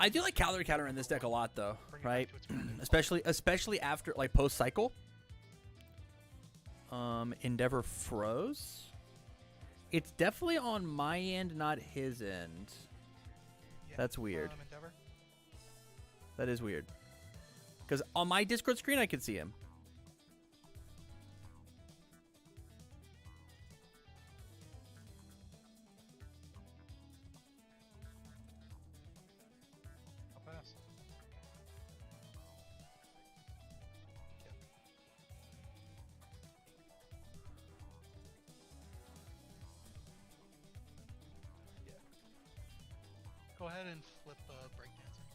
S1: I do like calorie counter in this deck a lot, though,
S3: Bring it back
S1: right?
S3: to its original
S1: especially after like post cycle. Endeavor froze. It's definitely on my end, not his end.
S3: Yeah,
S1: That's weird.
S3: Endeavor.
S1: That is weird. Because on my Discord screen, I can see him.
S3: I'll pass. Yep. Yeah. Go ahead and flip breakdancing.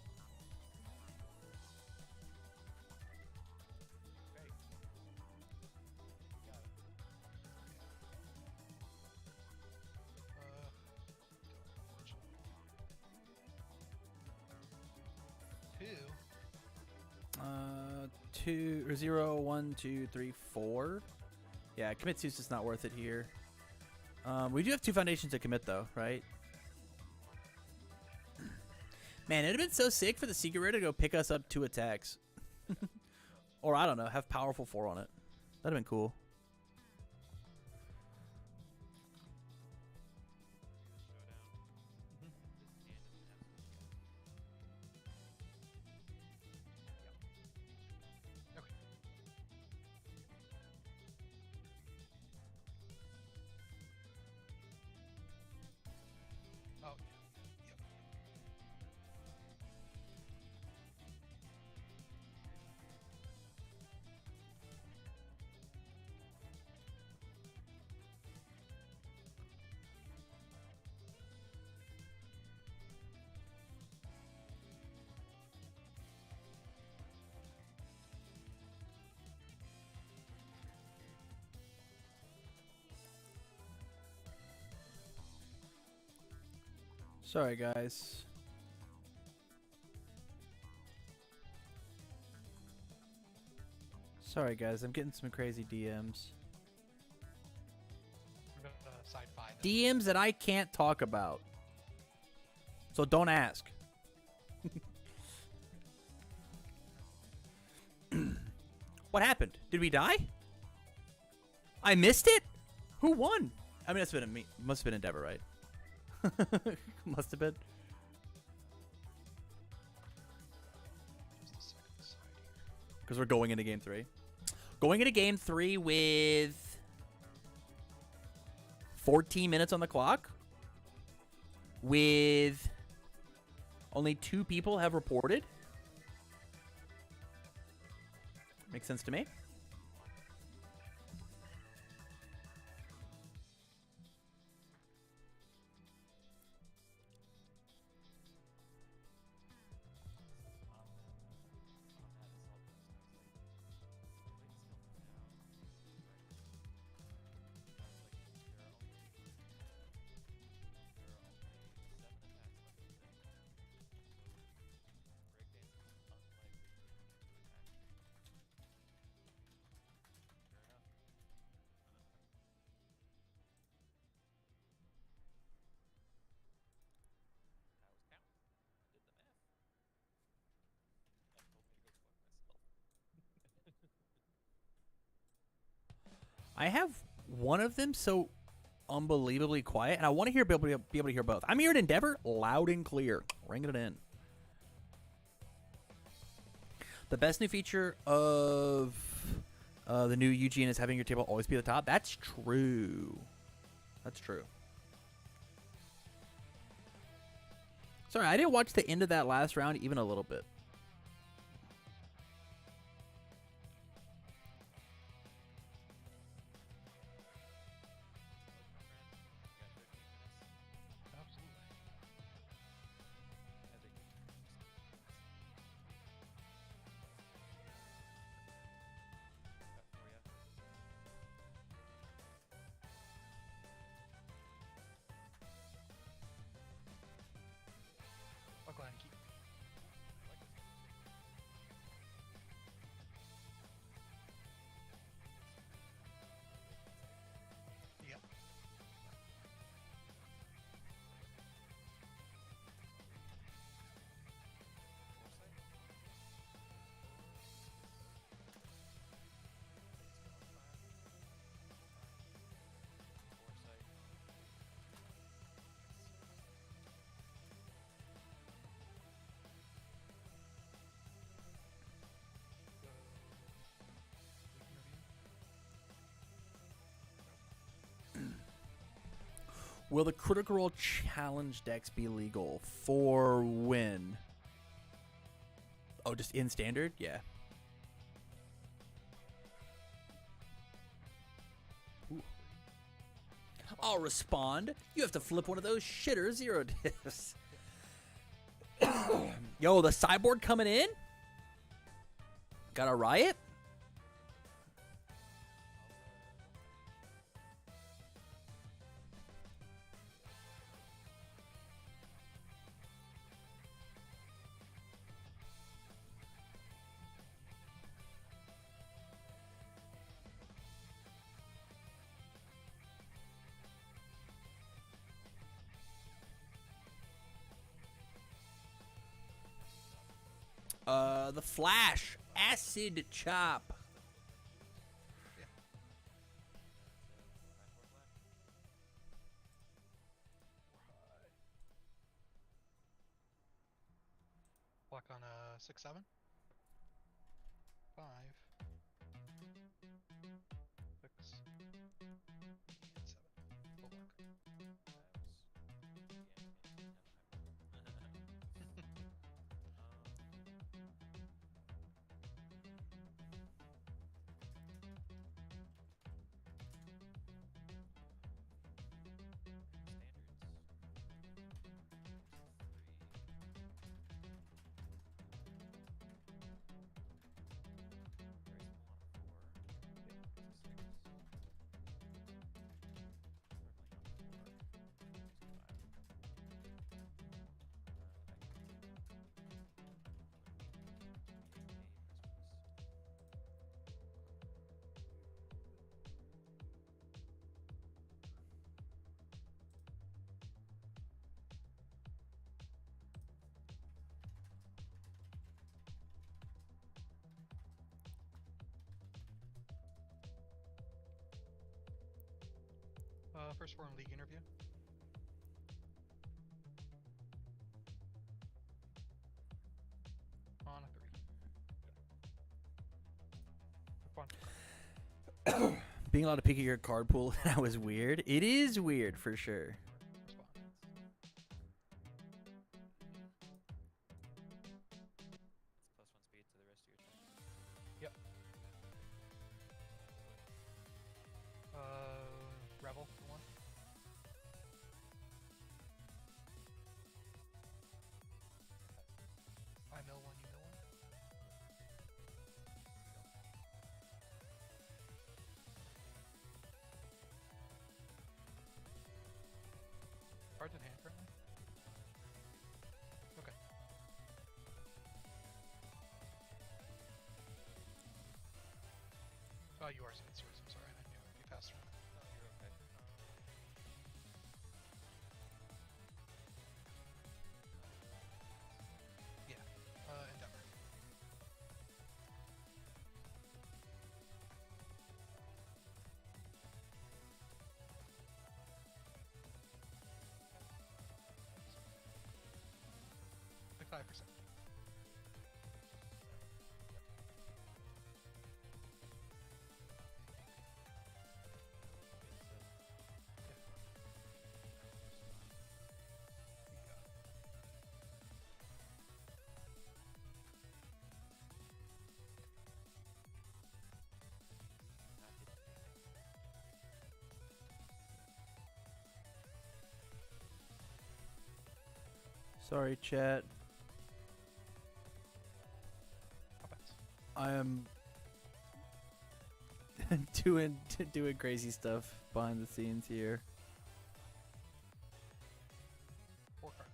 S3: Great. You got it. Two.
S1: 0, 1, 2, 3, 4. Yeah, commit Zeus is not worth it here. We do have 2 foundations to commit, though, right? Man, it'd have been so sick for the Secret Rare to go pick us up 2 attacks. Or, I don't know, have powerful 4 on it. That'd have been cool.
S3: Okay. Oh, yep.
S1: Sorry, guys. Sorry, guys. I'm getting some crazy DMs.
S3: We're gonna side 5.
S1: DMs that I can't talk about. So don't ask. What happened? Did we die? I missed it? Who won? I mean, that's been me. Must have been Endeavor, right? Must have been.
S3: Just a second side here.
S1: Because we're going into game 3. Going into game 3 with 14 minutes on the clock. With only 2 people have reported. Makes sense to me. I have one of them so unbelievably quiet, and I want to be able to hear both. I'm hearing Endeavor loud and clear, ringing it in. The best new feature of the new UGN is having your table always be at the top. That's true. That's true. Sorry, I didn't watch the end of that last round even a little bit.
S3: Absolutely. I'll go ahead and keep.
S1: Will the Critical Role challenge decks be legal for when? Oh, just in standard? Yeah. Ooh. I'll respond. You have to flip one of those shitter 0 diffs. Yo, the sideboard coming in? Got a riot? The Flash. Acid Chop.
S3: Block on 6/7. 5. 6. 7. Full block. First forum league interview. On a 3. Fun.
S1: Being allowed to pick at your card pool, that was weird. It is weird for sure.
S3: Respond.
S4: It's +1 speed to the rest of your turn.
S3: Yep. Revel for 1. I mill 1, you mill 1. Cards in hand currently? Okay. Oh, you are Spinsters, I'm sorry, I knew it would be faster.
S4: No, you're okay.
S3: Yeah, Endeavor. Like 5%.
S1: Sorry, chat. I am doing crazy stuff behind the scenes here.
S3: 4 cards.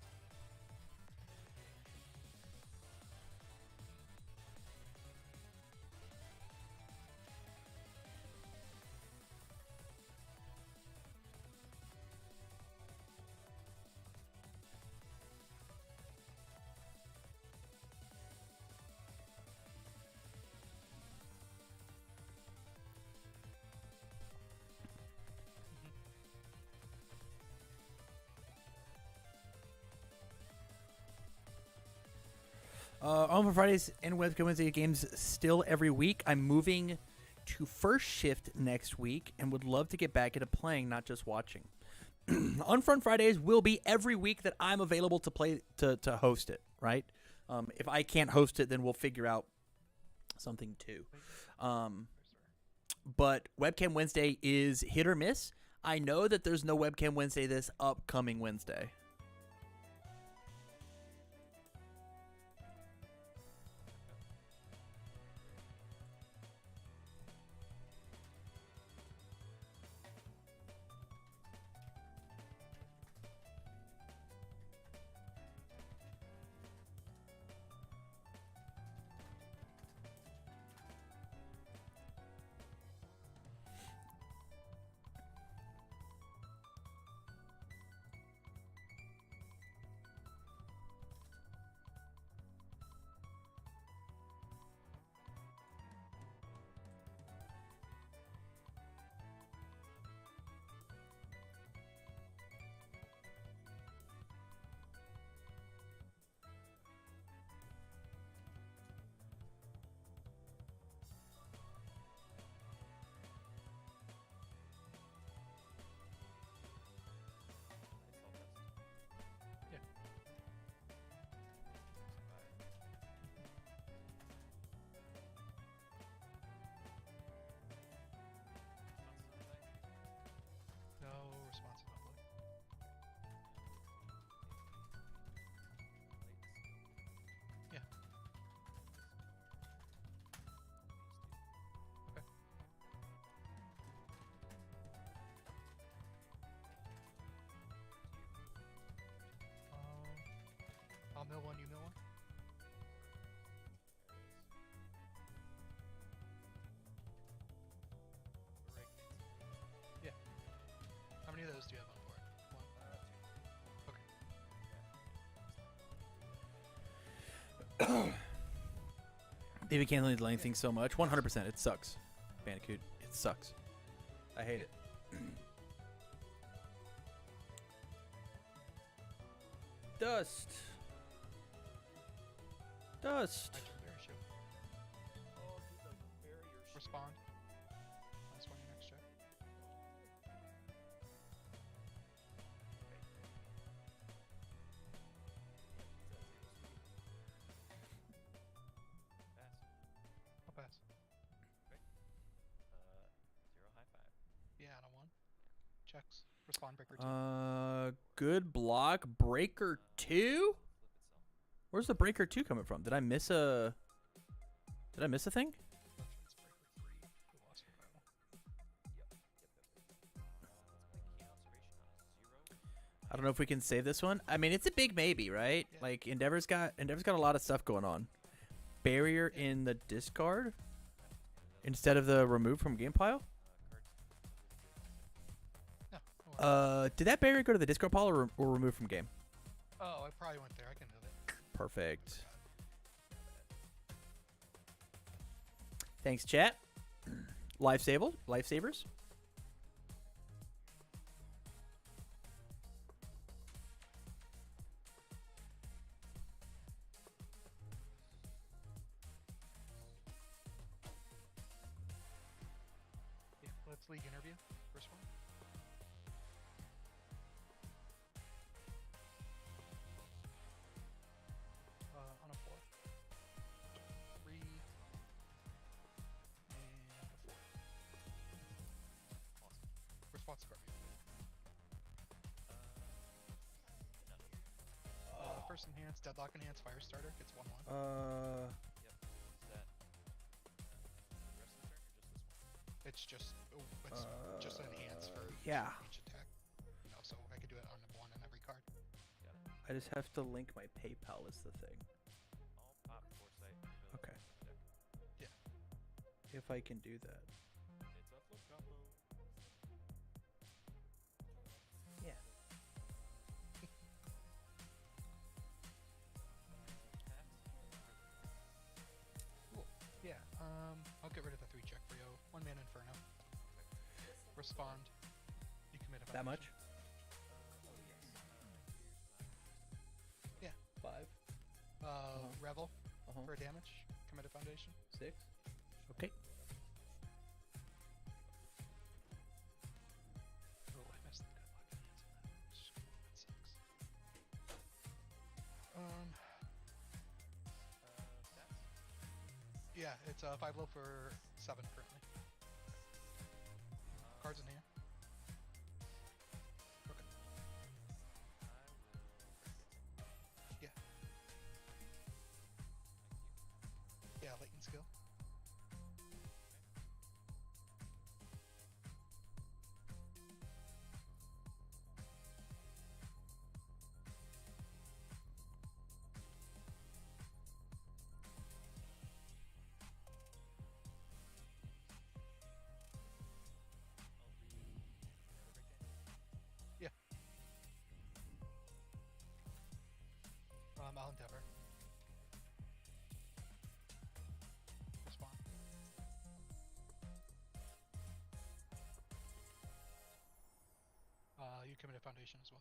S1: On Fridays and Webcam Wednesday games still every week. I'm moving to first shift next week and would love to get back into playing, not just watching. Unfront Fridays will be every week that I'm available to play to host it. Right. If I can't host it, then we'll figure out something too. But Webcam Wednesday is hit or miss. I know that there's no Webcam Wednesday this upcoming Wednesday.
S3: No responsive upload. Yeah. Okay. I'll mill one, you mill one. Yeah. How many of those do you have on board? One? Okay.
S1: David Cantley delaying things so much. 100%. It sucks. Bandicoot. It sucks. I hate it. Dust. Dust.
S3: I can bear shoot. Respond. Last one, your next check. I'll pass.
S4: Zero high five.
S3: Yeah, on a one. Checks. Respond breaker two.
S1: Good block. Breaker 2? Where's the breaker 2 coming from? Did I miss a thing?
S3: It's breaker three. We lost survival.
S1: I don't know if we can save this one. I mean, it's a big maybe, right?
S3: Yeah.
S1: Like Endeavor's got a lot of stuff going on. Barrier in the discard instead of the remove from game pile.
S3: No, no worries.
S1: Did that barrier go to the discard pile or remove from game?
S3: Oh, I probably went there. I can move it.
S1: Perfect. Thanks, chat. Lifesavers.
S3: Yeah, let's league interview. First one. On a 4. 3. And a 4. Awesome. Response Scorpion. First enhance, deadlock enhance, fire starter gets 1/1.
S4: Yep. Is that rest of the turn or just this one?
S3: It's just an enhance for
S1: yeah.
S3: each attack. You know, so I could do it on 1 on every card.
S4: Got it.
S1: I just have to link my PayPal is the thing.
S4: I'll pop foresight.
S1: Okay.
S3: Yeah.
S1: If I can do that.
S4: It's a flip combo.
S1: Yeah.
S3: Cool. Yeah. I'll get rid of the 3 check for you. 1 mana Inferno. Respond. You commit a
S1: That much?
S3: foundation. Yeah.
S1: 5,
S3: Revel for damage. Commit a foundation.
S1: 6. Okay.
S3: Oh, I missed the deadlock enhance on Yeah, it's 5 low for 7 currently. Cards in hand. Okay. Yeah. Yeah, latent skill. Yeah. I'll endeavor. Respond. You committed foundation as well.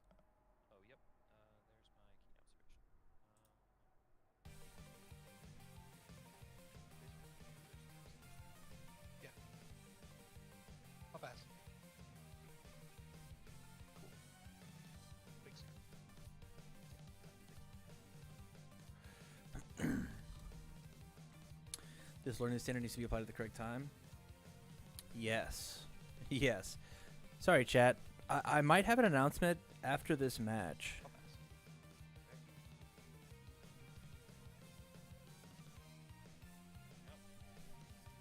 S4: Oh, yep. There's my keen observation.
S3: Yeah. I'll pass. Cool. Big scare.
S1: This learning standard needs to be applied at the correct time. Yes. Yes. Sorry, chat. I might have an announcement after this match.
S3: I'll pass.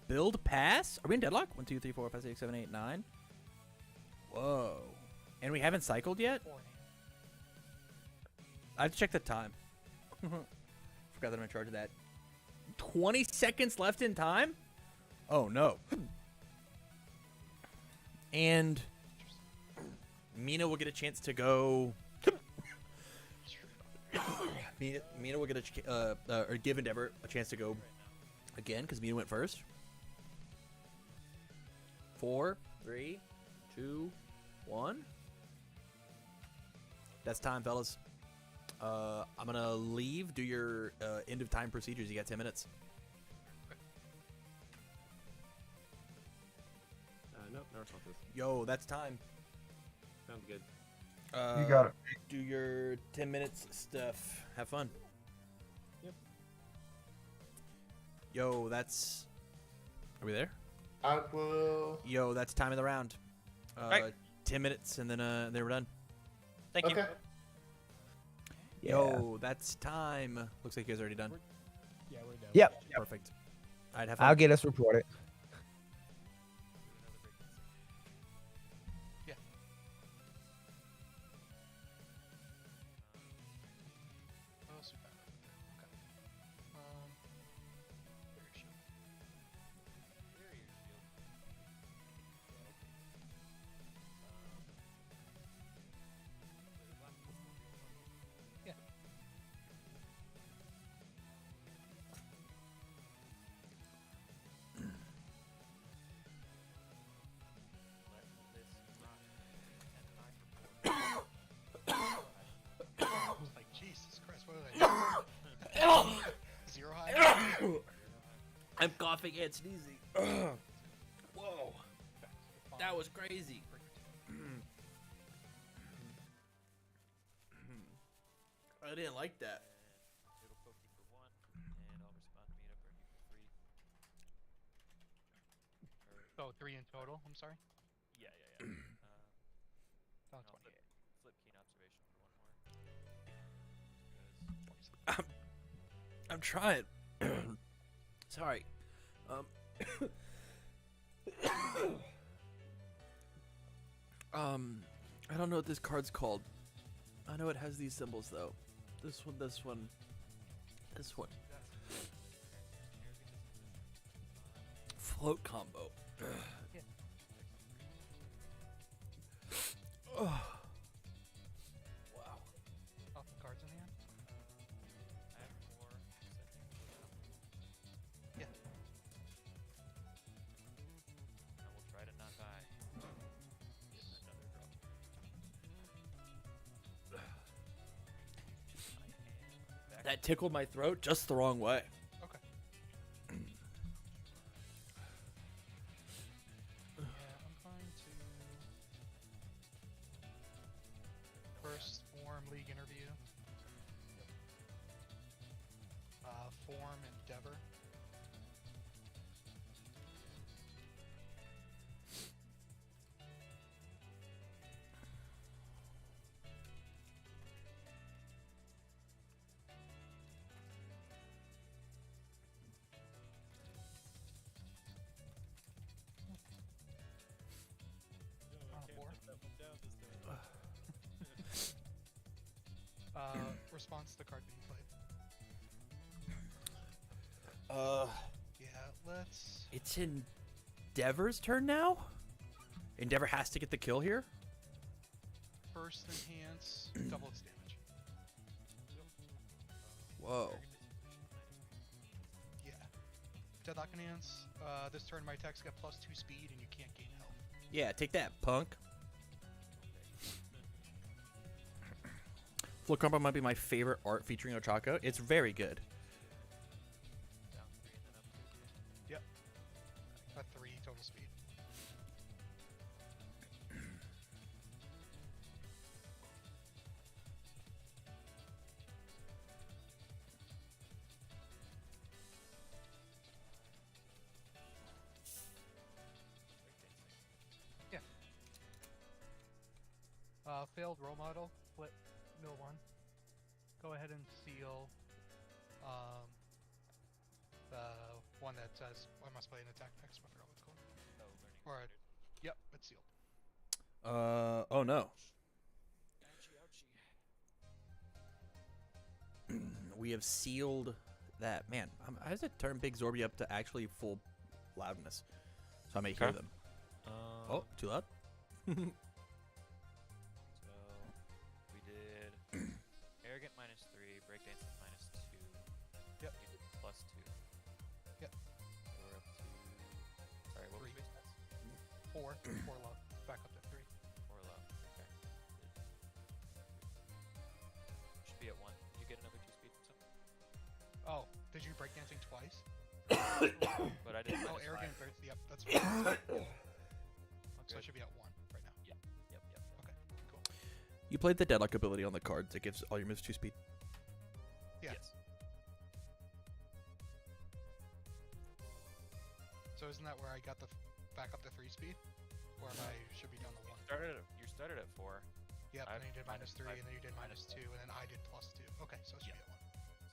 S1: Build pass? Are we in deadlock? 1, 2, 3, 4, 5, 6, 7, 8, 9. Whoa. And we haven't cycled yet?
S3: 4 in hand.
S1: I have to check the time. Forgot that I'm in charge of that. 20 seconds left in time? Oh, no. And Mina will get a chance to go. Mina will get or give Endeavor a chance to go again because Mina went first. 4, 3, 2, 1. That's time, fellas. I'm gonna leave. Do your end of time procedures. You got 10 minutes.
S5: Nope, no responses.
S1: Yo, that's time.
S5: Sounds good.
S6: You got it.
S1: Do your 10 minutes stuff. Have fun.
S5: Yep.
S1: Yo, that's. Are we there?
S6: I will.
S1: Yo, that's time of the round.
S7: Right.
S1: 10 minutes and then we're done.
S7: Thank you.
S6: Okay.
S1: Yo, that's time. Looks like you guys are already done.
S8: Yeah, we're done.
S9: Yep.
S1: Perfect. I'd have fun.
S9: I'll get us reported.
S3: Yeah. Oh, super. Okay. Barrier shield.
S4: Barrier shield.
S3: Yeah.
S4: Let this rock. And high report.
S3: Like, Jesus Christ, what did I do? 0 high?
S1: I'm coughing and sneezing. Whoa. That was crazy. I didn't like that.
S4: It'll poke you for 1, and I'll respond to Mina, burn you for 3. Or,
S3: Oh, 3 in total. I'm sorry.
S4: yeah.
S3: Oh,
S4: And I'll
S3: 28.
S4: flip keen observation for 1 more.
S1: I'm trying. Sorry. I don't know what this card's called. I know it has these symbols though. This one, this one, this one. Float combo.
S3: Yeah.
S1: Oh. Wow.
S3: Oh, cards in hand?
S4: I have 4 settings.
S3: Yeah.
S4: I will try to not die. Another draw. My hand back.
S1: That tickled my throat just the wrong way.
S3: Okay. Yeah, I'm going to first form league interview. Form endeavor. response to the card being played. Yeah, let's.
S1: It's Endeavor's turn now. Endeavor has to get the kill here.
S3: First enhance, double its damage.
S1: Whoa.
S3: Yeah. Deadlock enhance. This turn my attacks get +2 speed and you can't gain health.
S1: Yeah, take that, punk. Flow Combo might be my favorite art featuring Ochako. It's very good.
S4: Down 3 and then up 2.
S3: Yep. At 3 total speed. Yeah. Failed role model, flip mill 1. Go ahead and seal the one that says I must play an attack next. I forgot what it's called.
S4: Oh, learning.
S3: Or yep, it's sealed.
S1: Oh no.
S4: Ouchie, ouchie.
S1: We have sealed that. Man, I have to turn Big Zorby up to actually full loudness, so I may hear
S4: Okay.
S1: them. Oh, too loud?
S4: So we did arrogant -3, breakdancing -2.
S3: Yep.
S4: You did +2.
S3: Yep.
S4: So we're up to. Sorry, what was
S3: 3.
S4: base stats?
S3: 4 low, back up to 3.
S4: 4 low. Okay. Should be at 1. Did you get another 2 speed from something?
S3: Oh, did you break dancing twice?
S4: But I did.
S3: Oh,
S4: -5.
S3: arrogant. Yep, that's fine. So it
S4: Good.
S3: should be at 1 right now.
S4: Yep.
S3: Okay, cool.
S1: You played the Deadlock ability on the cards. It gives all your moves 2 speed.
S3: Yeah.
S4: Yes.
S3: So isn't that where I got the back up to 3 speed? Or am I should be down to 1?
S4: You started at 4.
S3: Yep,
S4: I
S3: and then you did
S4: minus
S3: -3,
S4: five-
S3: and then you did
S4: minus
S3: -2, and then I did +2. Okay, so it should
S4: Yeah.
S3: be at 1.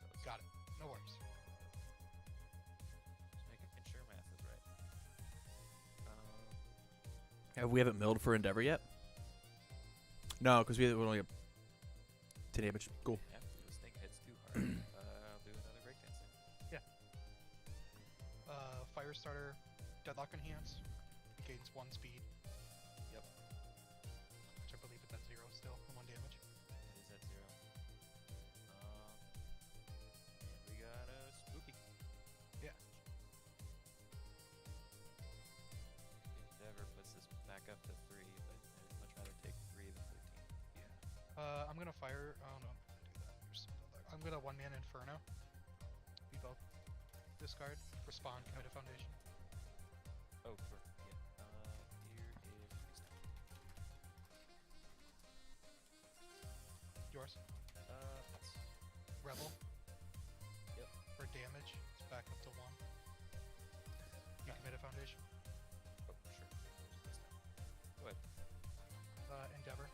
S4: So it's
S3: Got it. No worries.
S4: Just making sure math is right.
S1: We haven't milled for Endeavor yet? No, because we only have 10 damage. Cool.
S4: After this thing hits too hard, I'll do another breakdancing.
S3: Fire starter, deadlock enhance, gains 1 speed.
S4: Yep.
S3: Which I believe it's at 0 still, and 1 damage.
S4: It is at 0. And we got a spooky.
S3: Yeah.
S4: Endeavor puts this back up to 3, but I'd much rather take 3 than 13.
S3: I'm gonna fire. Oh no, I'm gonna do that. There's some other- I'm gonna 1-man Inferno. We both discard, respond, commit a foundation.
S4: Oh, here is freeze time.
S3: Yours.
S4: Pass.
S3: Rebel.
S4: Yep.
S3: For damage, it's back up to 1. You commit a foundation.
S4: Oh, sure. Freeze time. Go ahead.
S3: Endeavor.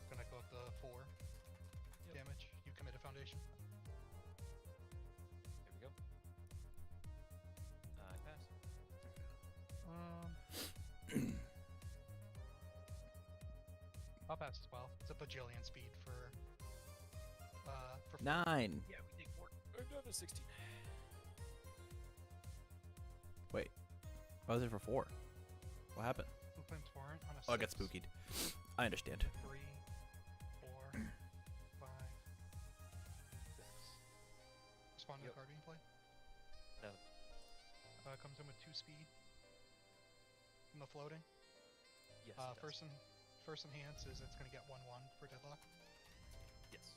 S3: Gonna go up to 4
S4: Yep.
S3: damage. You commit a foundation.
S4: There we go. I pass.
S3: I'll pass as well. It's a bajillion speed for
S1: 9.
S4: Yeah, we take 4. Another 16.
S1: Wait. Why was it for 4? What happened?
S3: Open torrent on a
S1: Oh, I got
S3: 6.
S1: spookied. I understand.
S3: 3, 4, 5, 6. Respond to
S4: Yep.
S3: the card being played.
S4: No.
S3: Comes in with 2 speed. From the floating.
S4: Yes. it does.
S3: First enhance is it's gonna get 1/1 for deadlock.
S4: Yes.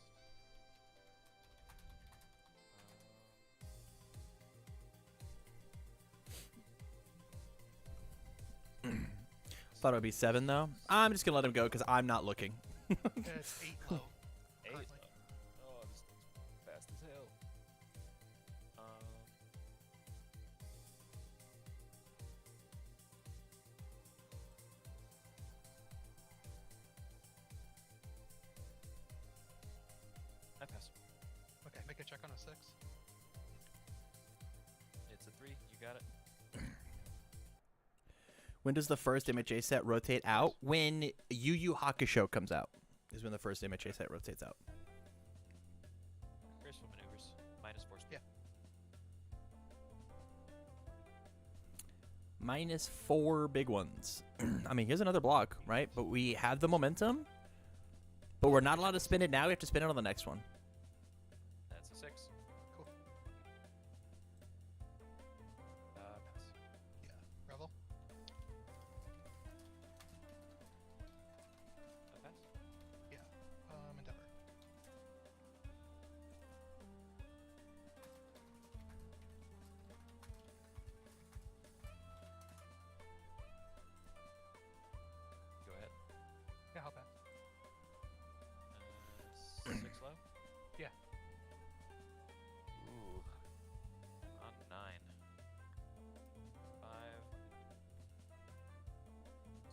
S1: Thought it would be 7 though. I'm just gonna let him go because I'm not looking.
S3: It's 8 low.
S4: 8.
S3: Currently.
S4: Oh, this thing's fast as hell. I pass.
S3: Okay, make a check on a 6.
S4: It's a 3. You got it.
S1: When does the first MHA set rotate out? When Yu Yu Hakusho comes out is when the first MHA set rotates out.
S4: Graceful maneuvers. -4 speed.
S1: -4 big ones. I mean, here's another block, right? But we have the momentum, but we're not allowed to spin it now. We have to spin it on the next one.
S4: That's a 6.
S3: Cool.
S4: Pass.
S3: Yeah. Revel.
S4: Pass.
S3: Yeah. Endeavor.
S4: Go ahead.
S3: Yeah, I'll pass.
S4: 6 low.
S3: Yeah.
S4: Ooh. On 9. 5.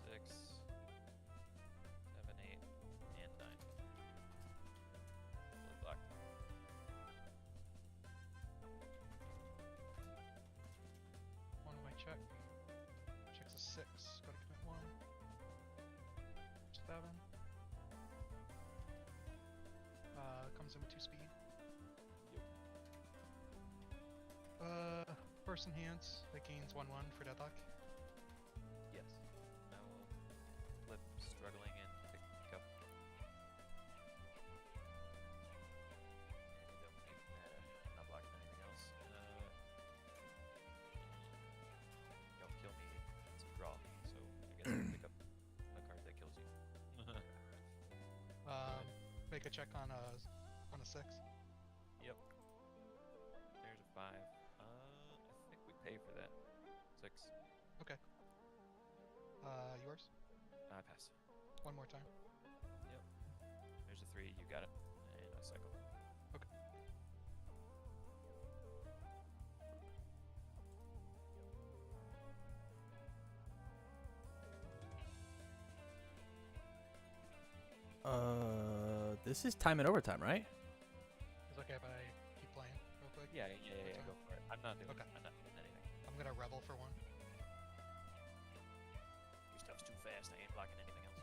S4: 6. 7, 8, and 9. Fully blocked.
S3: One way check. Checks a 6. Go to commit 1. 7. Comes in with 2 speed. First enhance. That gains 1/1 for deadlock.
S4: Yes. I will flip struggling and pick up. Don't make matter. I'm not blocking anything else. Y'all kill me. It's a draw, so I guess I'll pick up a card that kills you.
S3: Make a check on a 6.
S4: Yep. There's a 5. I think we pay for that. 6.
S3: Okay. Yours?
S4: I pass.
S3: One more time.
S4: Yep. There's a 3. You got it. And I cycle.
S3: Okay.
S1: This is time and overtime, right?
S3: It's okay if I keep playing real quick.
S4: Yeah, go for it. I'm not doing
S3: Okay.
S4: I'm not doing anything.
S3: I'm gonna rebel for 1.
S4: Your stuff's too fast. I ain't blocking anything else.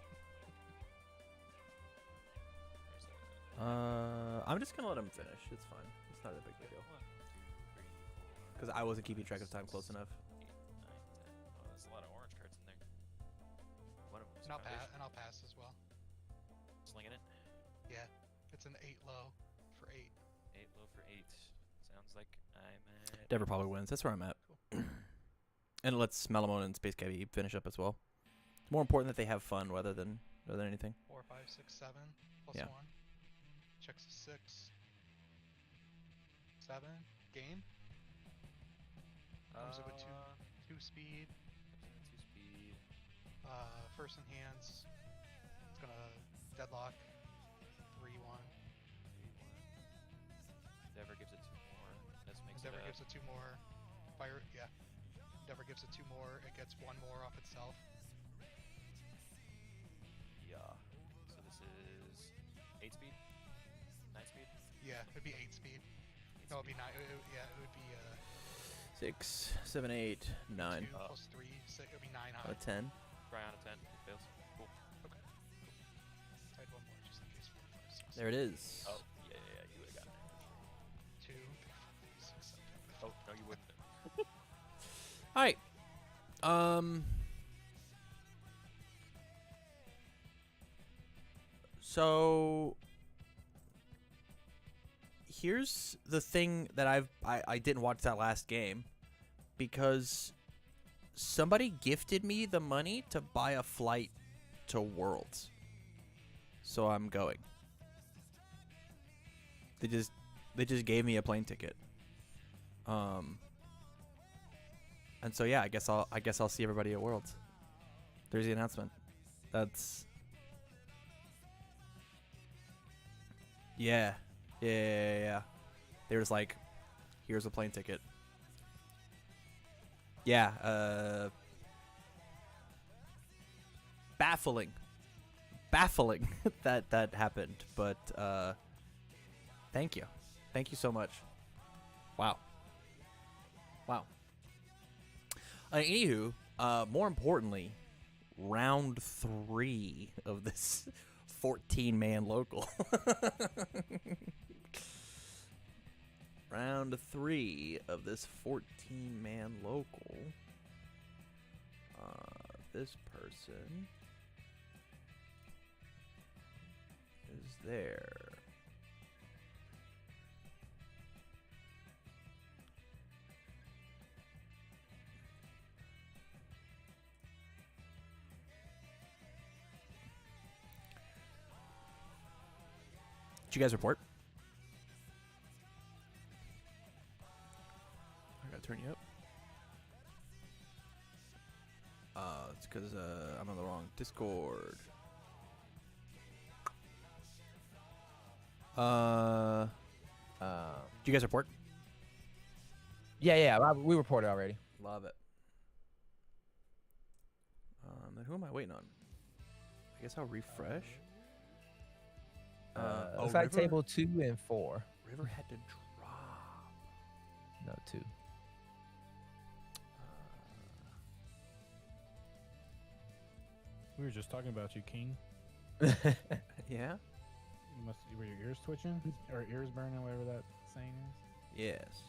S4: There's a
S1: I'm just gonna let him finish. It's fine. It's not a big deal.
S4: 1, 2, 3, 4.
S1: Because I wasn't keeping track of time close enough.
S4: 8, 9, 10. Oh, that's a lot of orange cards in there. One of them's
S3: And I'll pass.
S4: Foundation.
S3: And I'll pass as well.
S4: Slinging it.
S3: Yeah. It's an 8 low for 8.
S4: 8 low for 8. Sounds like I'm at.
S1: Denver probably wins. That's where I'm at. And it lets Melamone and Space Cabbie finish up as well. It's more important that they have fun rather than anything.
S3: 4, 5, 6, 7. Plus
S1: Yeah.
S3: 1. Checks a 6. 7. Game. Comes in with 2 speed.
S4: Comes in 2 speed.
S3: First enhance. It's gonna deadlock. 3/1.
S4: 3, 1. Endeavor gives it 2 more. This makes
S3: Endeavor
S4: it
S3: gives it 2 more. Fire. Yeah. Endeavor gives it 2 more. It gets 1 more off itself.
S4: Yeah. So this is 8 speed? 9 speed?
S3: Yeah, it'd be 8 speed. No, it'd be 9. Yeah, it would be
S1: 6, 7, 8, 9.
S3: 2 plus 3. 6. It would be 9 high.
S1: Out of 10.
S4: Try on a 10. It fails. Cool.
S3: Okay. I had 1 more just in case. 4, 5, 6,
S1: There it is.
S4: Oh, yeah, you would have gotten it.
S3: 2, 3, 4, 5, 6, 7.
S4: Oh, no, you wouldn't.
S1: All right. So here's the thing that I didn't watch that last game because somebody gifted me the money to buy a flight to Worlds. So I'm going. They just gave me a plane ticket. And so yeah, I guess I'll see everybody at Worlds. There's the announcement. That's yeah. They were just like, here's a plane ticket. Yeah, baffling that happened, but thank you so much. Wow. Anywho, More importantly, round 3 of this 14-man local. Round 3 of this 14-man local. This person is there. Did you guys report? I gotta turn you up. It's because I'm on the wrong Discord. Did you guys report?
S8: Yeah, we reported already.
S1: Love it. Then who am I waiting on? I guess I'll refresh.
S8: Looks like
S1: River?
S8: table 2 and 4.
S1: River had to drop.
S8: No, 2.
S9: We were just talking about you, King.
S1: Yeah?
S9: Were your ears twitching? Or ears burning, whatever that saying is?
S1: Yes.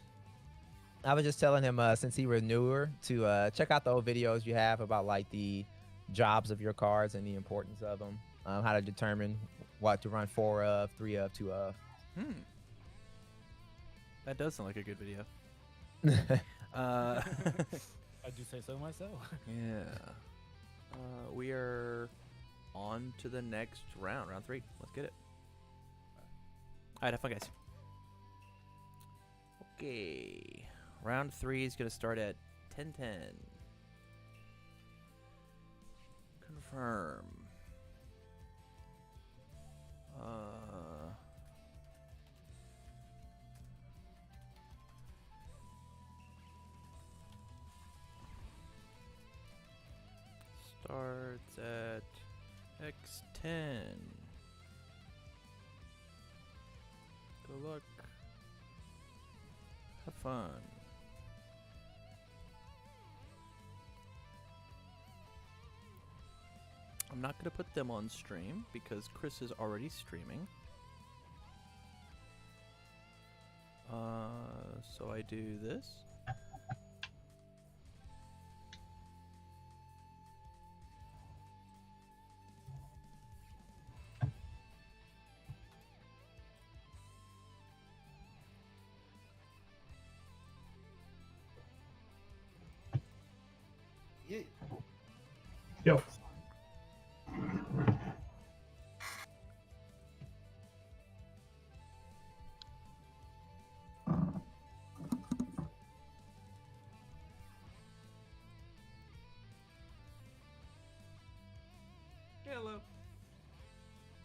S8: I was just telling him since he was newer to check out the old videos you have about like the jobs of your cards and the importance of them. How to determine what to run 4 of, 3 of, 2 of.
S1: That does sound like a good video.
S9: I do say so myself.
S1: Yeah. We are on to the next round. Round 3. Let's get it. Alright, have fun, guys. Okay. Round 3 is going to start at 10:10. Confirm. Starts at X10. Good luck. Have fun. I'm not going to put them on stream because Chris is already streaming. So I do this.
S6: Yo.
S5: Hello.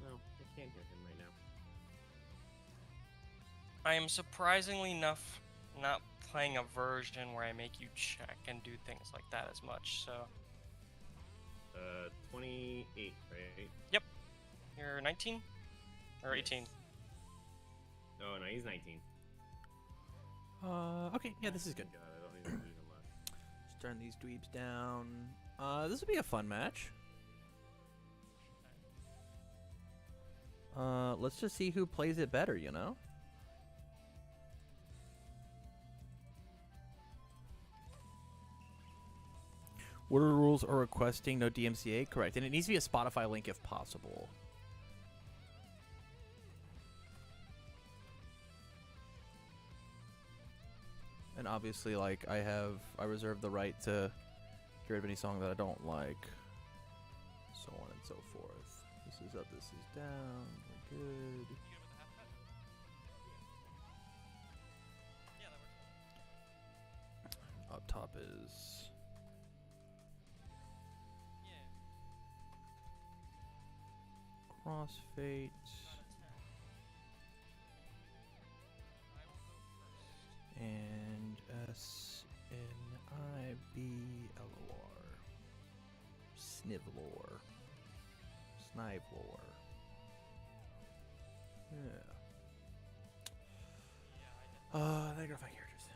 S5: No, I can't hear him right now.
S7: I am surprisingly enough not playing a version where I make you check and do things like that as much, so.
S5: 28, right?
S7: Yep. You're 19? Or 18?
S5: Oh, no, he's 19.
S1: Okay, yeah, this is good.
S5: God, I don't need to use him less.
S1: Just turn these dweebs down. This will be a fun match. Let's just see who plays it better, you know? What are the rules are requesting no DMCA? Correct. And it needs to be a Spotify link if possible. And obviously, like, I reserve the right to get rid of any song that I don't like. So on and so forth. This is up, this is down. We're good. Up top is... Crossfade. And SNIBLOR. Snivlor. Snivlor. Yeah. I gotta find characters.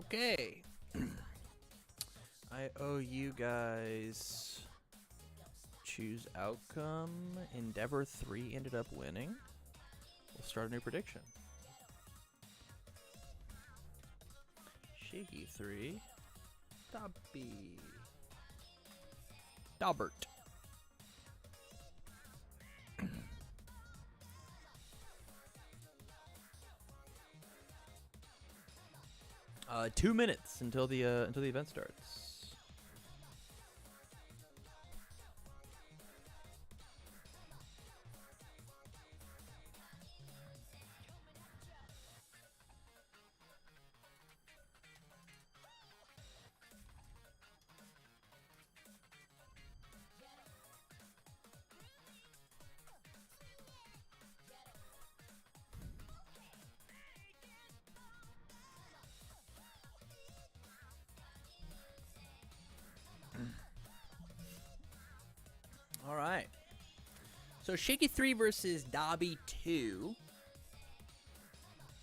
S1: Okay. I owe you guys choose outcome. Endeavor 3 ended up winning. We'll start a new prediction. Shiggy 3. Dobby. Dalbert. 2 minutes until the event starts. All right. So Shaky 3 versus Dobby 2.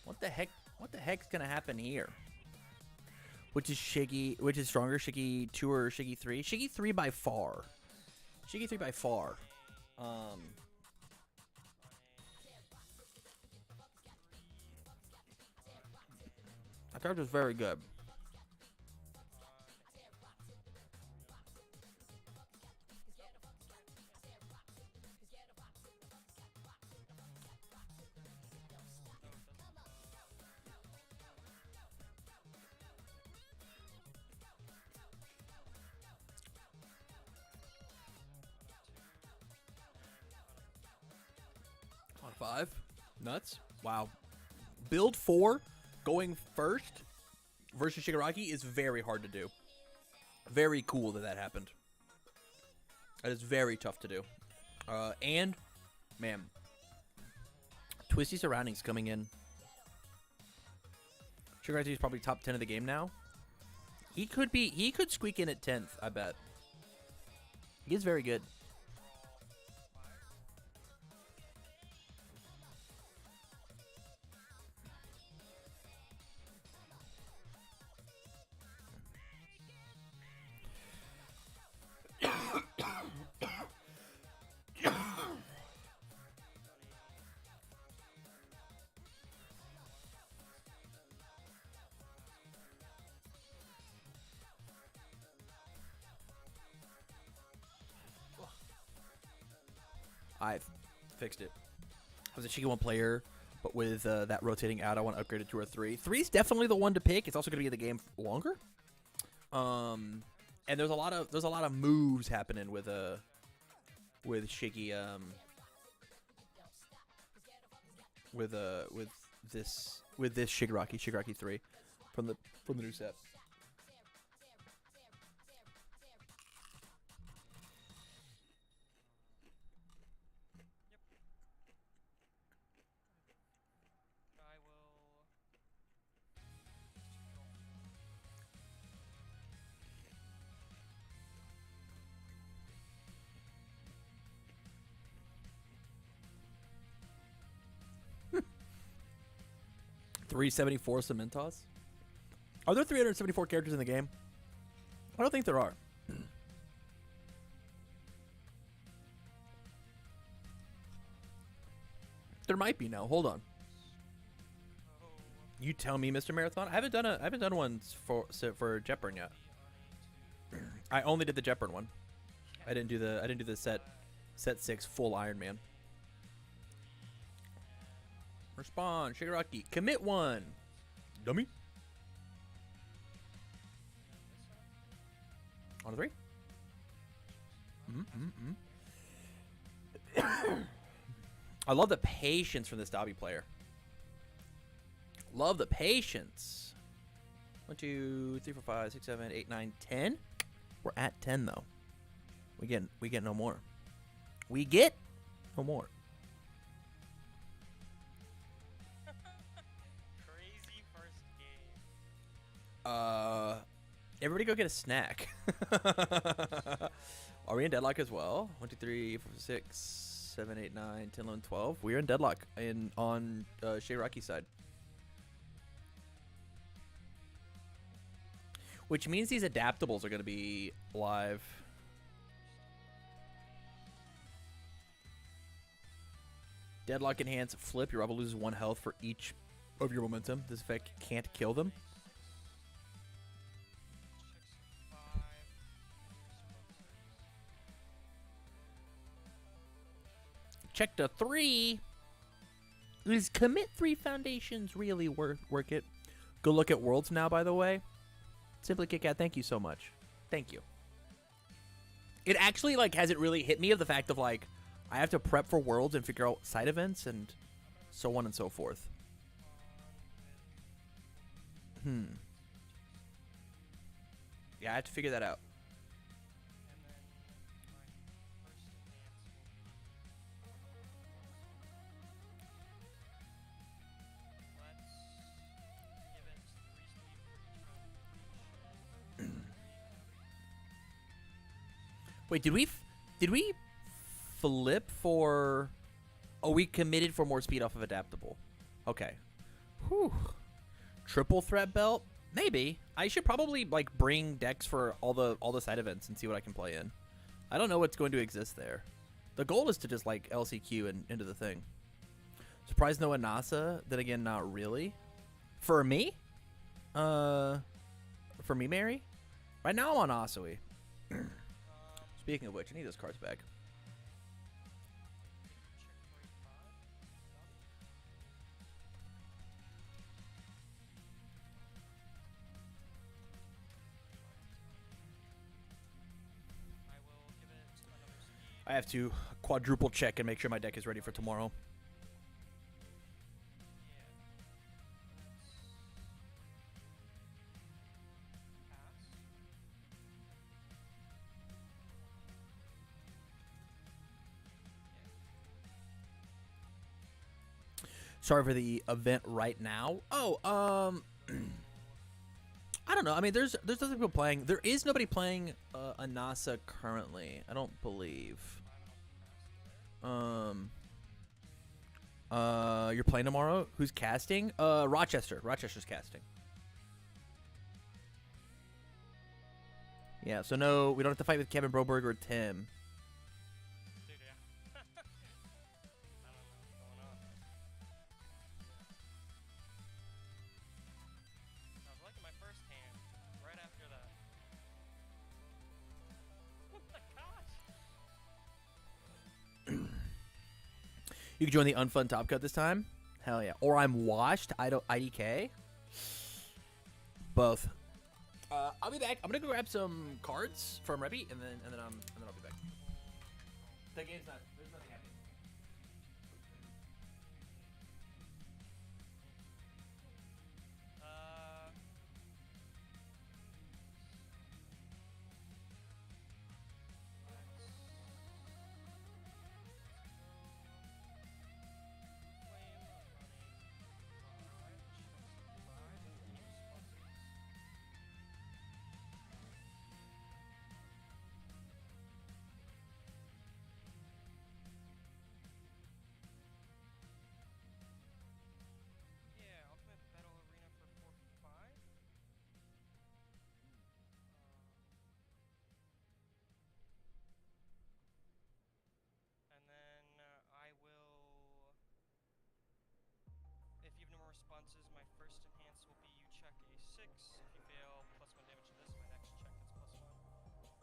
S1: What the heck's gonna happen here? Which is stronger, Shaky 2 or Shaky 3? Shaky 3 by far. Shaky 3 by far. That card was very good. On 5. Nuts. Wow. Build 4 going first versus Shigaraki is very hard to do. Very cool that happened. That is very tough to do. And, man, twisty surroundings coming in. Shigaraki is probably top 10 of the game now. He could squeak in at 10th, I bet. He is very good. I've fixed it. I was a Shiki 1 player, but with that rotating out, I want to upgrade it to a 3. 3 is definitely the one to pick. It's also going to be in the game longer. And there's a lot of moves happening with Shiki with this Shigaraki 3 from the new set.
S7: I will.
S1: 374 Cementos? Are there 374 characters in the game? I don't think there are. There might be now. Hold on. You tell me, Mr. Marathon. I haven't done one for Jetburn yet. I only did the Jetburn one. I didn't do the set 6 full Iron Man. Respond, Shigaraki. Commit 1. Dummy. On a 3. I love the patience from this Dobby player. Love the patience. 1, 2, 3, 4, 5, 6, 7, 8, 9, 10. We're at 10 though. We get no more. We get no more.
S7: Crazy first game.
S1: Everybody go get a snack. we in deadlock as well? 1, 2, 3, 4, 6, 7, 8, 9, 10, 11, 12. We are in deadlock on Shayraki's side. Which means these adaptables are going to be live. Deadlock enhance flip. Your rebel loses 1 health for each of your momentum. This effect can't kill them. Check to 3. Is commit 3 foundations really work it? Go look at worlds now, by the way. Simply Kit Kat, thank you so much. Thank you. It actually like hasn't really hit me of the fact of like I have to prep for worlds and figure out side events and so on and so forth. Yeah, I have to figure that out. Wait, did we flip for? Oh, we committed for more speed off of adaptable. Okay. Whew. Triple threat belt? Maybe. I should probably like bring decks for all the side events and see what I can play in. I don't know what's going to exist there. The goal is to just like LCQ and into the thing. Surprised no Anasa. Then again, not really. For me? For me, Mary? Right now I'm on Asui. Speaking of which, I need those cards back. I have to quadruple check and make sure my deck is ready for tomorrow. Sorry for the event right now. Oh, I don't know. I mean, there's other people playing. There is nobody playing Anasa currently. I don't believe. You're playing tomorrow? Who's casting? Rochester. Rochester's casting. Yeah, so no, we don't have to fight with Kevin Broberg or Tim.
S7: Dude, yeah. I don't know what's going on. I was liking my first hand right after that. Oh my gosh!
S1: You can join the unfun top cut this time. Hell yeah. Or I'm washed. I don't IDK. Both. I'll be back. I'm gonna go grab some cards from Rebby, and then I'll be back. The game's not. There's nothing happening.
S7: Yeah, Ultimate Battle Arena for 4-5. And then I will. If you have no more responses, my first enhance will be you check a 6. If you fail, +1 damage to this. My next check gets +1. Let that fail.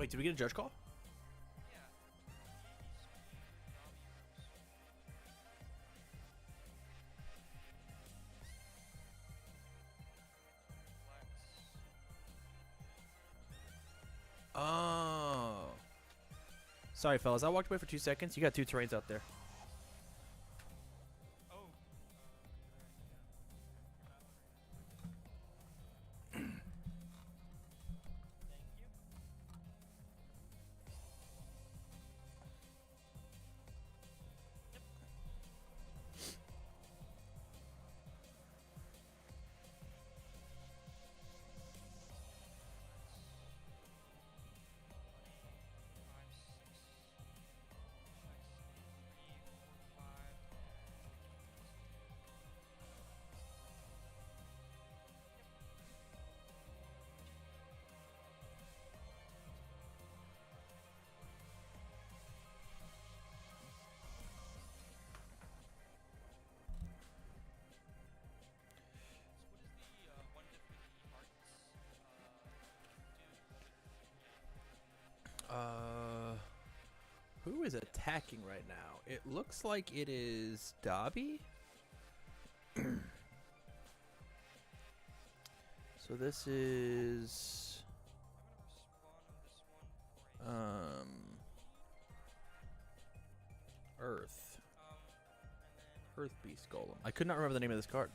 S1: Wait, did we get a judge call? Oh. Sorry, fellas. I walked away for 2 seconds. You got 2 terrains out there. Who is attacking right now? It looks like it is Dobby. So this is Earth. Earth Beast Golem. I could not remember the name of this card.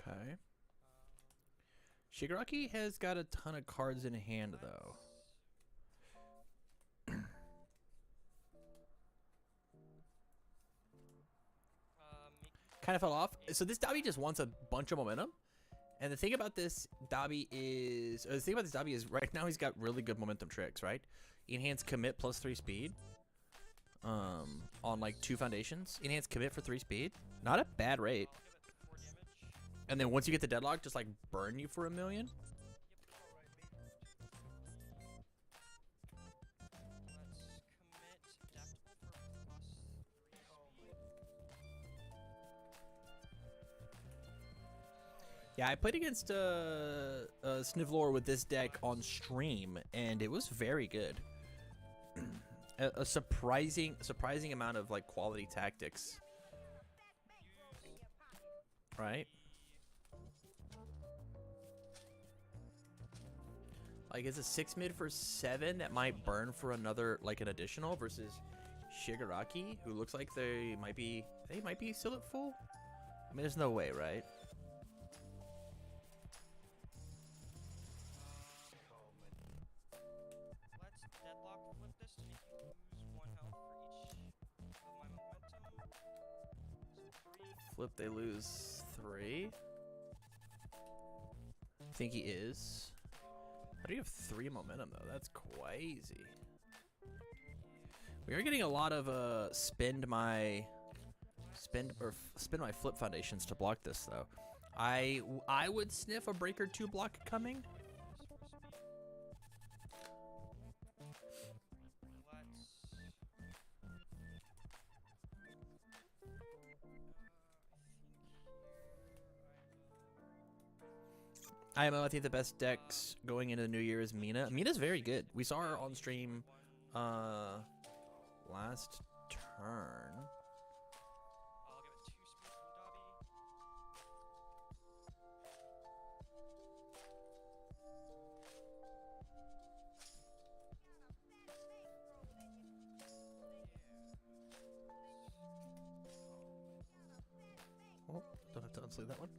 S1: Okay. Shigaraki has got a ton of cards in hand, though. Kind of fell off. So this Dobby just wants a bunch of momentum. And the thing about this Dobby is... right now he's got really good momentum tricks, right? Enhance Commit plus 3 speed. On like 2 foundations. Enhance Commit for 3 speed. Not a bad rate. And then once you get the deadlock, just like burn you for 1,000,000. Yeah, I played against Snivlor with this deck on stream, and it was very good. a surprising amount of like quality tactics, right? Like, it's a 6 mid for 7 that might burn for another, like an additional, versus Shigaraki, who looks like they might be still at full. I mean, there's no way, right?
S7: Let's deadlock flip this to make you lose 1 health for each of my momentum. So 3.
S1: Flip, they lose 3. I think he is. How do you have 3 momentum, though? That's crazy. We are getting a lot of spend my flip foundations to block this, though. I would sniff a breaker 2 block coming. I think the best decks going into the new year is Mina. Mina's very good. We saw her on stream last turn.
S7: I'll give it 2 speed from Dobby.
S1: Oh, don't have to unsleeve that one.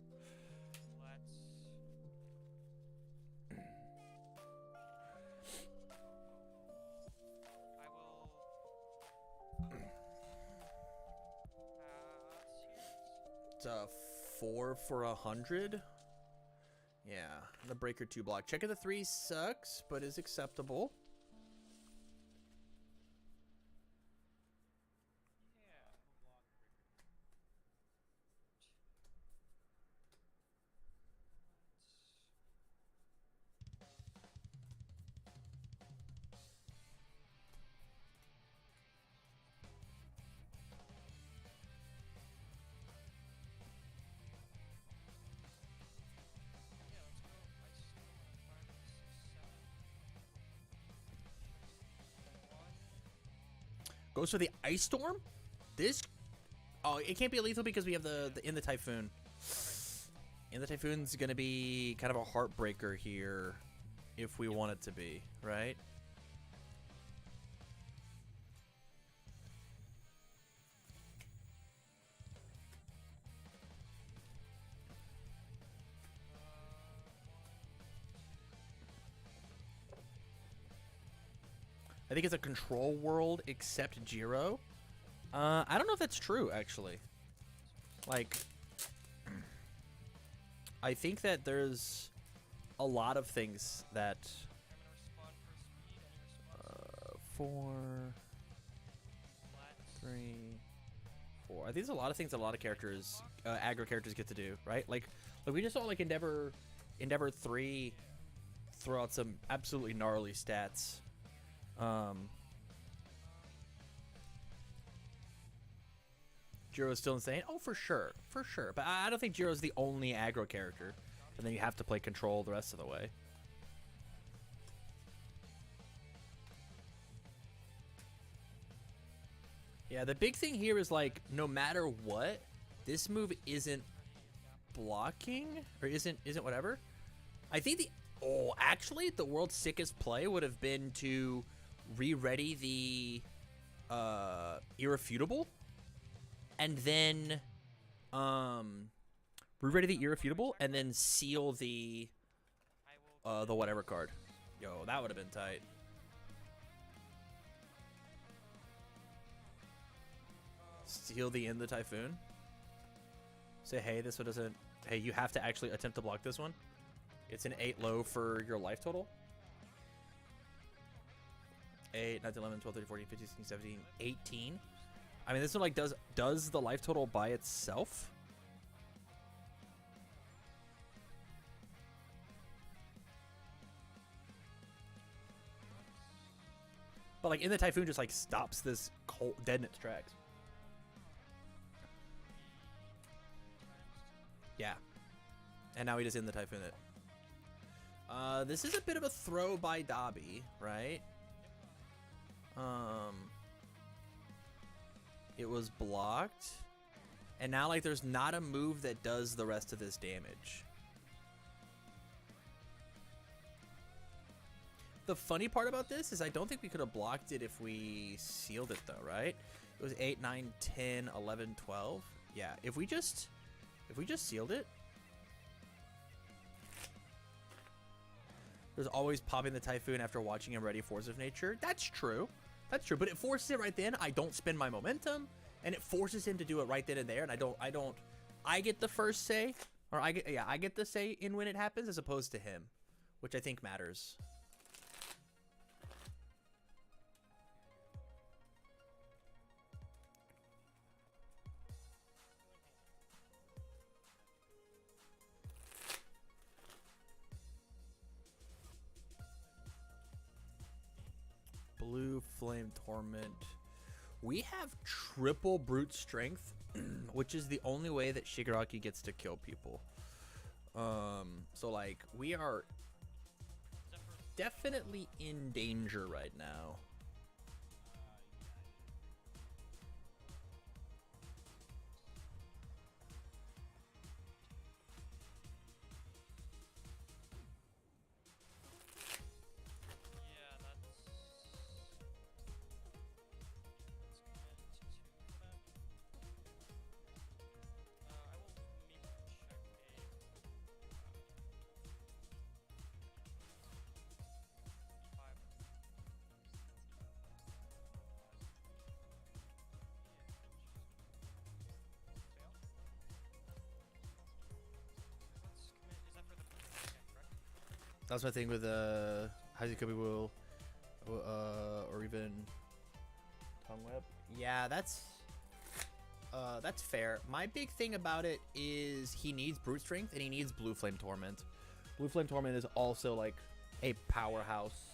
S1: It's a 4 for 100. Yeah, the breaker 2 block. Checking the 3 sucks, but is acceptable. Goes for the Ice Storm. This, oh, it can't be lethal because we have the in the Typhoon. In the Typhoon's gonna be kind of a heartbreaker here, if we want it to be, right? I think it's a control world except Jiro. I don't know if that's true, actually. Like, I think that there's a lot of things that... 4, 3, 4. I think there's a lot of things that a lot of characters, aggro characters get to do, right? Like we just saw like Endeavor 3 throw out some absolutely gnarly stats. Jiro's still insane. Oh, for sure. But I don't think Jiro's the only aggro character. And then you have to play control the rest of the way. Yeah, the big thing here is like, no matter what, this move isn't blocking or isn't whatever. I think actually the world's sickest play would have been to re-ready the Irrefutable and then re-ready the Irrefutable and then seal the whatever card. Yo, that would have been tight. Steal the in the Typhoon. Say, hey, this one doesn't. Hey, you have to actually attempt to block this one. It's an 8 low for your life total. 8, 9, 11, 12, 13, 14, 15, 16, 17, 18. I mean, this one like does the life total by itself. But like in the Typhoon just like stops this cold dead in its tracks. Yeah. And now he just in the Typhoon it. This is a bit of a throw by Dobby, right? It was blocked. And now like there's not a move that does the rest of this damage. The funny part about this is I don't think we could have blocked it if we sealed it though, right? It was 8, 9, 10, 11, 12. Yeah, if we just sealed it. There's always popping the Typhoon after watching him ready Force of Nature. That's true. That's true. But it forces it right then. I don't spend my momentum. And it forces him to do it right then and there. And I get the first say. Or I get the say in when it happens as opposed to him. Which I think matters. Blue Flame Torment. We have triple brute strength, which is the only way that Shigaraki gets to kill people. So like we are definitely in danger right now. That's my thing with Hazukobi will, or even Tongue Web. Yeah, that's fair. My big thing about it is he needs brute strength and he needs Blue Flame Torment. Blue Flame Torment is also like a powerhouse.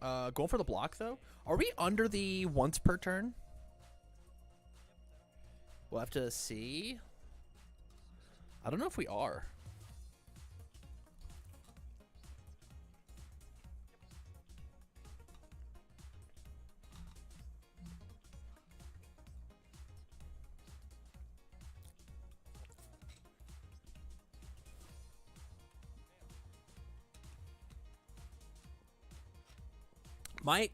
S1: Going for the block though. Are we under the once per turn? We'll have to see. I don't know if we are. My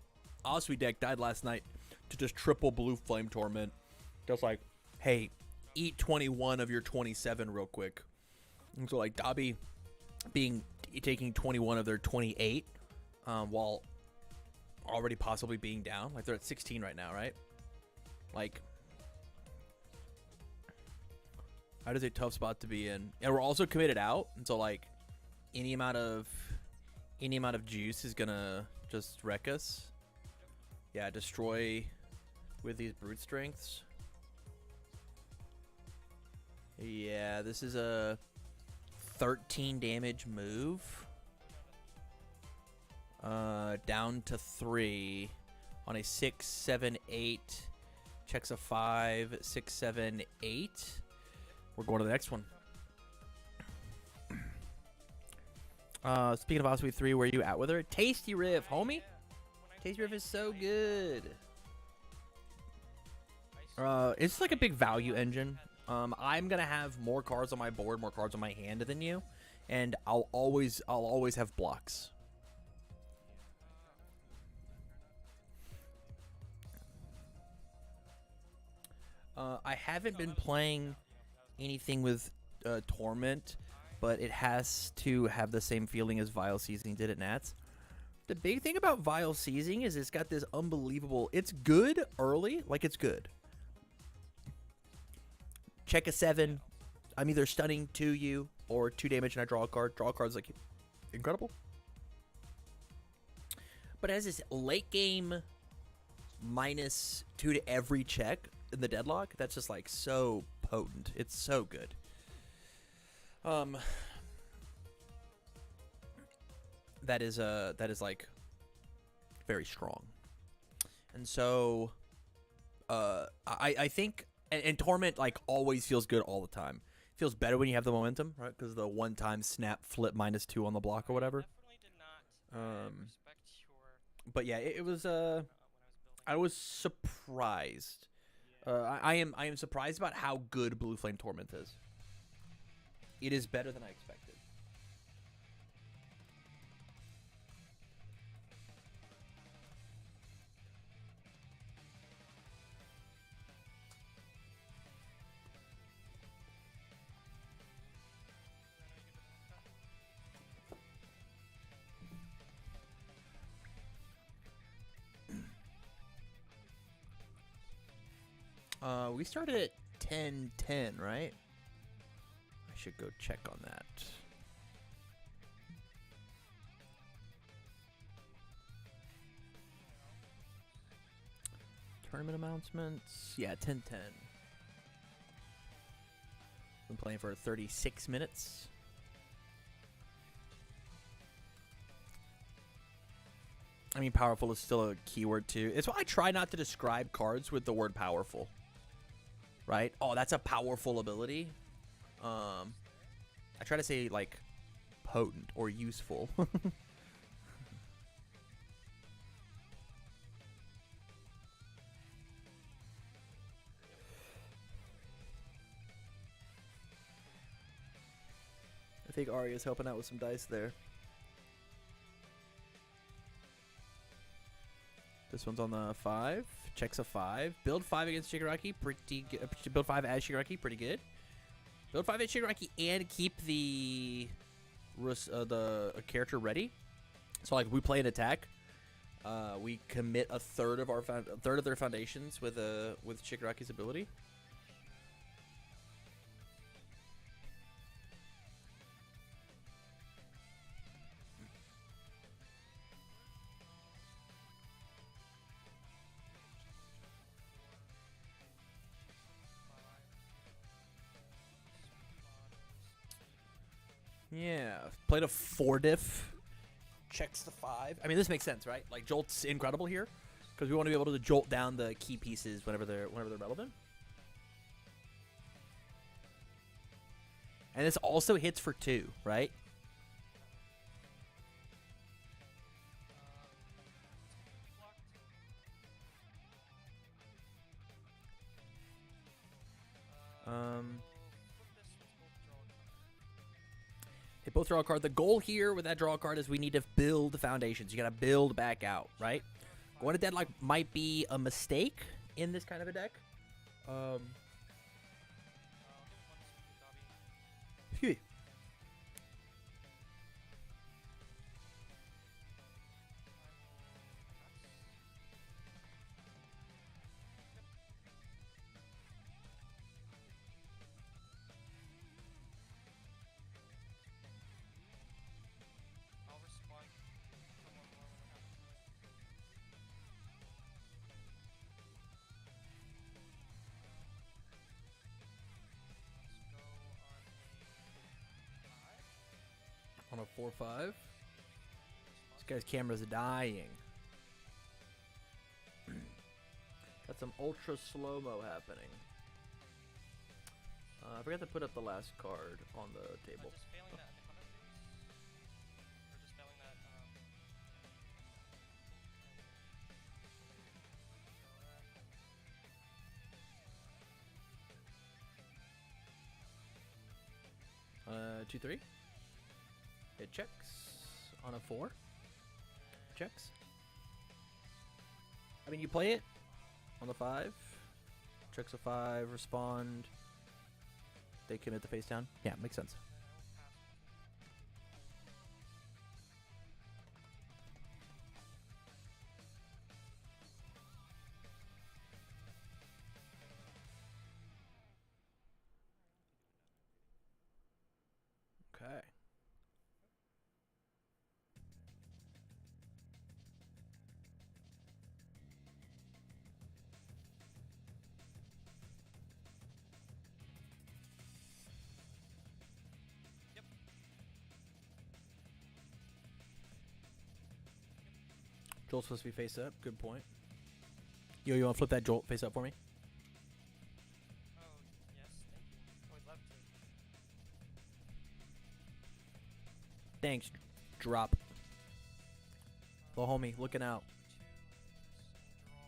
S1: Oswe deck died last night to just triple blue flame torment. Just like, hey, eat 21 of your 27 real quick. And so like Dobby taking 21 of their 28 while already possibly being down. Like they're at 16 right now, right? Like that is a tough spot to be in. And we're also committed out. And so like any amount of juice is gonna just wreck us. Yeah, destroy with these brute strengths. Yeah, this is a 13 damage move. Down to 3 on a 6, 7, 8. Checks a 5, 6, 7, 8. We're going to the next one. Speaking of Oswe 3, where are you at with her? Tasty Riff, homie. Tasty Riff is so good. It's like a big value engine. I'm gonna have more cards on my board, more cards on my hand than you, and I'll always have blocks. I haven't been playing anything with Torment, but it has to have the same feeling as Vile Seizing did at Nats. The big thing about Vile Seizing is it's got this unbelievable... It's good early, like it's good. Check a 7. I'm either stunning to you or 2 damage and I draw a card. Draw a card's like incredible. But as this late game -2 to every check in the deadlock, that's just like so potent. It's so good. That is like very strong. And so I think and Torment like always feels good all the time. Feels better when you have the momentum, right? Because the one-time snap flip -2 on the block or whatever. But yeah, it was I was surprised. I am surprised about how good Blue Flame Torment is. It is better than I expected. We started at 10:10, right? I should go check on that. Tournament announcements. Yeah, 10:10. Been playing for 36 minutes. I mean, powerful is still a keyword too. It's why I try not to describe cards with the word powerful. Right? Oh, that's a powerful ability. I try to say like potent or useful. I think Arya's helping out with some dice there. This one's on the 5. Checks a 5. Build 5 against Shigaraki. Pretty good. Build 5 as Shigaraki. Pretty good. Build 5 as Shigaraki and keep the character ready. So like we play an attack. We commit a third of their foundations with Shigaraki's ability. Yeah, played a 4 diff checks the 5. I mean, this makes sense, right? Like Jolt's incredible here because we want to be able to jolt down the key pieces whenever they're relevant. And this also hits for 2, right? They both draw a card. The goal here with that draw card is we need to build the foundations. You got to build back out, right? Going to deadlock might be a mistake in this kind of a deck. Phew.
S7: I'll respond for one more when I have to do it. Let's go on a 5.
S1: On a 4/5. This guy's camera's dying. Got some ultra slow-mo happening. I forgot to put up the last card on the table.
S7: Just failing that in the combat phase? Or just failing that,
S1: Uh, 2/3. It checks on a 4. Checks. I mean, you play it on the 5. Checks a 5. Respond. They commit the face down. Yeah, makes sense. Okay.
S7: Yep.
S1: Jolt's supposed to be face up. Good point. Yo, you want to flip that Jolt face up for me?
S7: Oh, yes, thank you. I would love to.
S1: Thanks. Drop. Little homie, looking out.
S7: 2, draw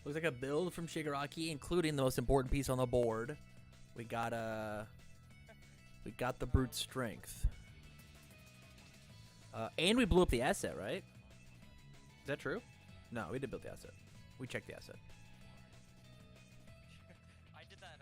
S7: 4.
S1: Looks like a build from Shigaraki, including the most important piece on the board. We got the brute strength. And we blew up the asset, right? Is that true? No, we didn't build the asset. We checked the asset.
S7: I did that,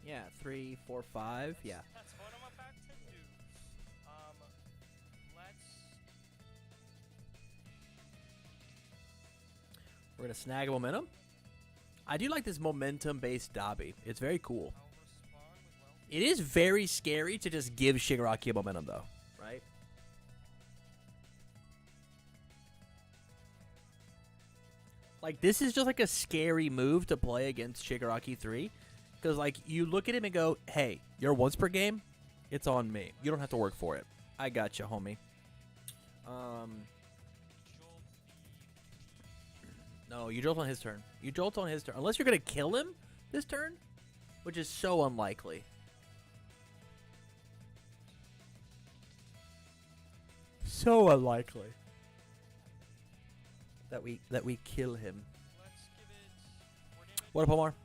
S1: Yeah, 3, 4, 5. Yeah.
S7: That's what I'm about to do. Let's...
S1: We're gonna snag a momentum. I do like this momentum-based Dabi. It's very cool.
S7: I'll respond with wealth.
S1: It is very scary to just give Shigaraki a momentum, though, right? Like, this is just like a scary move to play against Shigaraki 3. Because, like, you look at him and go, hey, you're once per game. It's on me. You don't have to work for it. I got you, homie. No, you jolt on his turn. You jolt on his turn. Unless you're going to kill him this turn, which is so unlikely. So unlikely. That we kill him.
S7: Let's give it 4 damage.
S1: What up, Omar?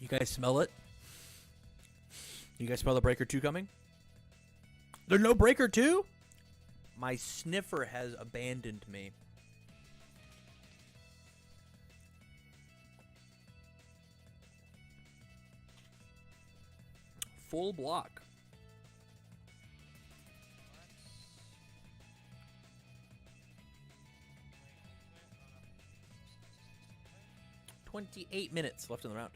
S1: guys smell it? You guys smell the Breaker 2 coming? There's no Breaker 2? My sniffer has abandoned me. Full block.
S7: What?
S1: 28 minutes left in the round.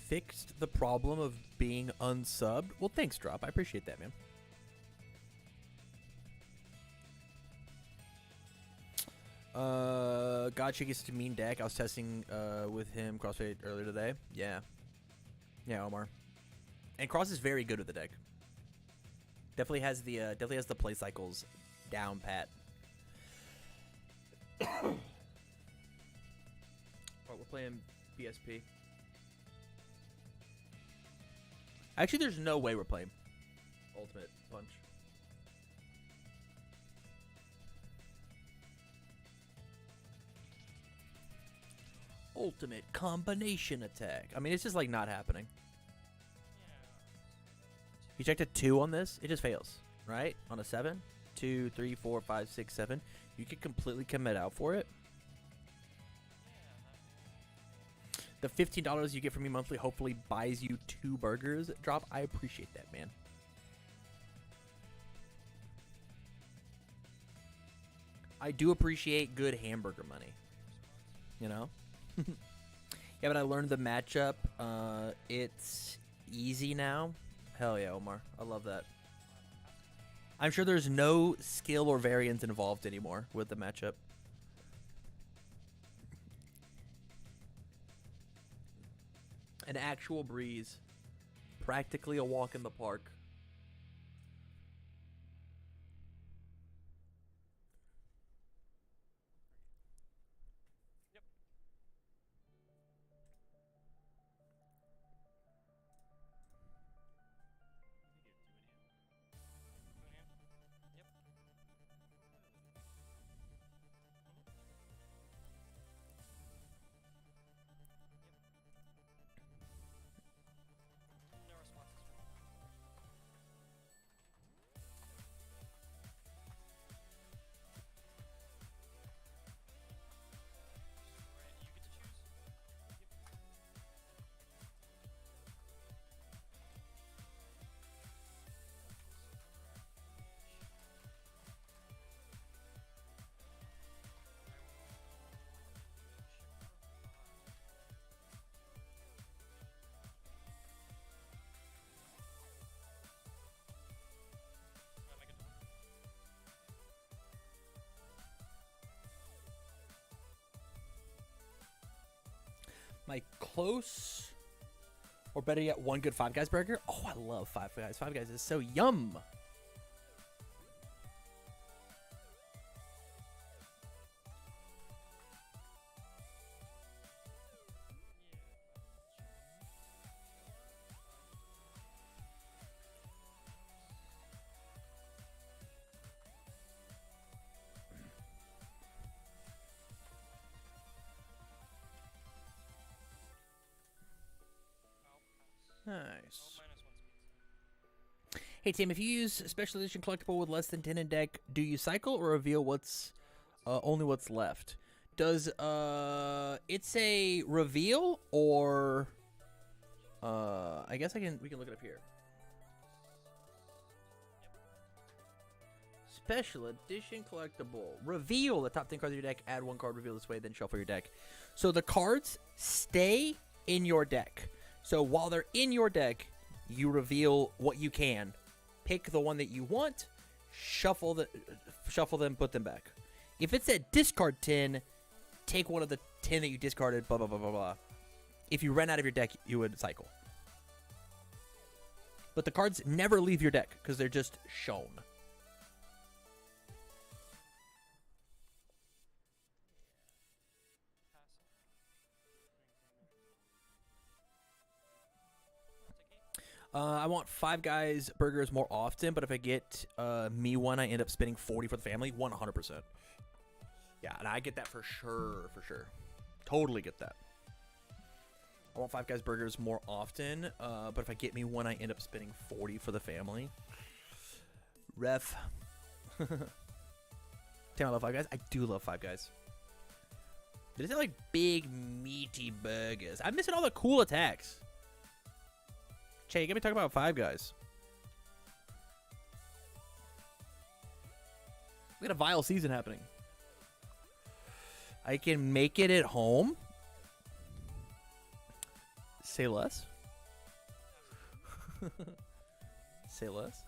S1: Fixed the problem of being unsubbed. Well, thanks, Drop. I appreciate that, man. Gotcha gets to mean deck. I was testing with him CrossFit earlier today. Yeah. Yeah, Omar. And Cross is very good with the deck. Definitely has the play cycles down pat. Oh, we're playing PSP. Actually, there's no way we're playing Ultimate Punch. Ultimate combination attack. I mean, it's just like not happening. You checked a 2 on this, it just fails, right? On a 7, 2, 3, 4, 5, 6, 7. You could completely commit out for it. The $15 you get from me monthly hopefully buys you 2 burgers. Drop. I appreciate that, man. I do appreciate good hamburger money. You know? Yeah, but I learned the matchup. It's easy now. Hell yeah, Omar. I love that. I'm sure there's no skill or variance involved anymore with the matchup. An actual breeze. Practically a walk in the park.
S7: No responses. Right, you get to choose.
S1: My close, or better yet, one good Five Guys burger. Oh, I love Five Guys. Five Guys is so yum. Nice. Hey Tim, if you use special edition collectible with less than 10 in deck, do you cycle or reveal what's only what's left? Does it's a reveal or I guess we can look it up here. Special edition collectible. Reveal the top 10 cards of your deck, add 1 card, reveal this way, then shuffle your deck. So the cards stay in your deck. So while they're in your deck, you reveal what you can. Pick the one that you want, shuffle them, put them back. If it's a discard 10, take one of the 10 that you discarded, blah, blah, blah, blah, blah. If you ran out of your deck, you would cycle. But the cards never leave your deck because they're just shown. I want Five Guys burgers more often, but if I get me one, I end up spending 40 for the family. 100%. Yeah, and I get that for sure, for sure. Totally get that. I want Five Guys burgers more often, but if I get me one, I end up spending 40 for the family. Ref. Damn, I love Five Guys. I do love Five Guys. They just have like big, meaty burgers. I'm missing all the cool attacks. Che, get me talking about Five Guys. We got a vile season happening. I can make it at home. Say less. Say less.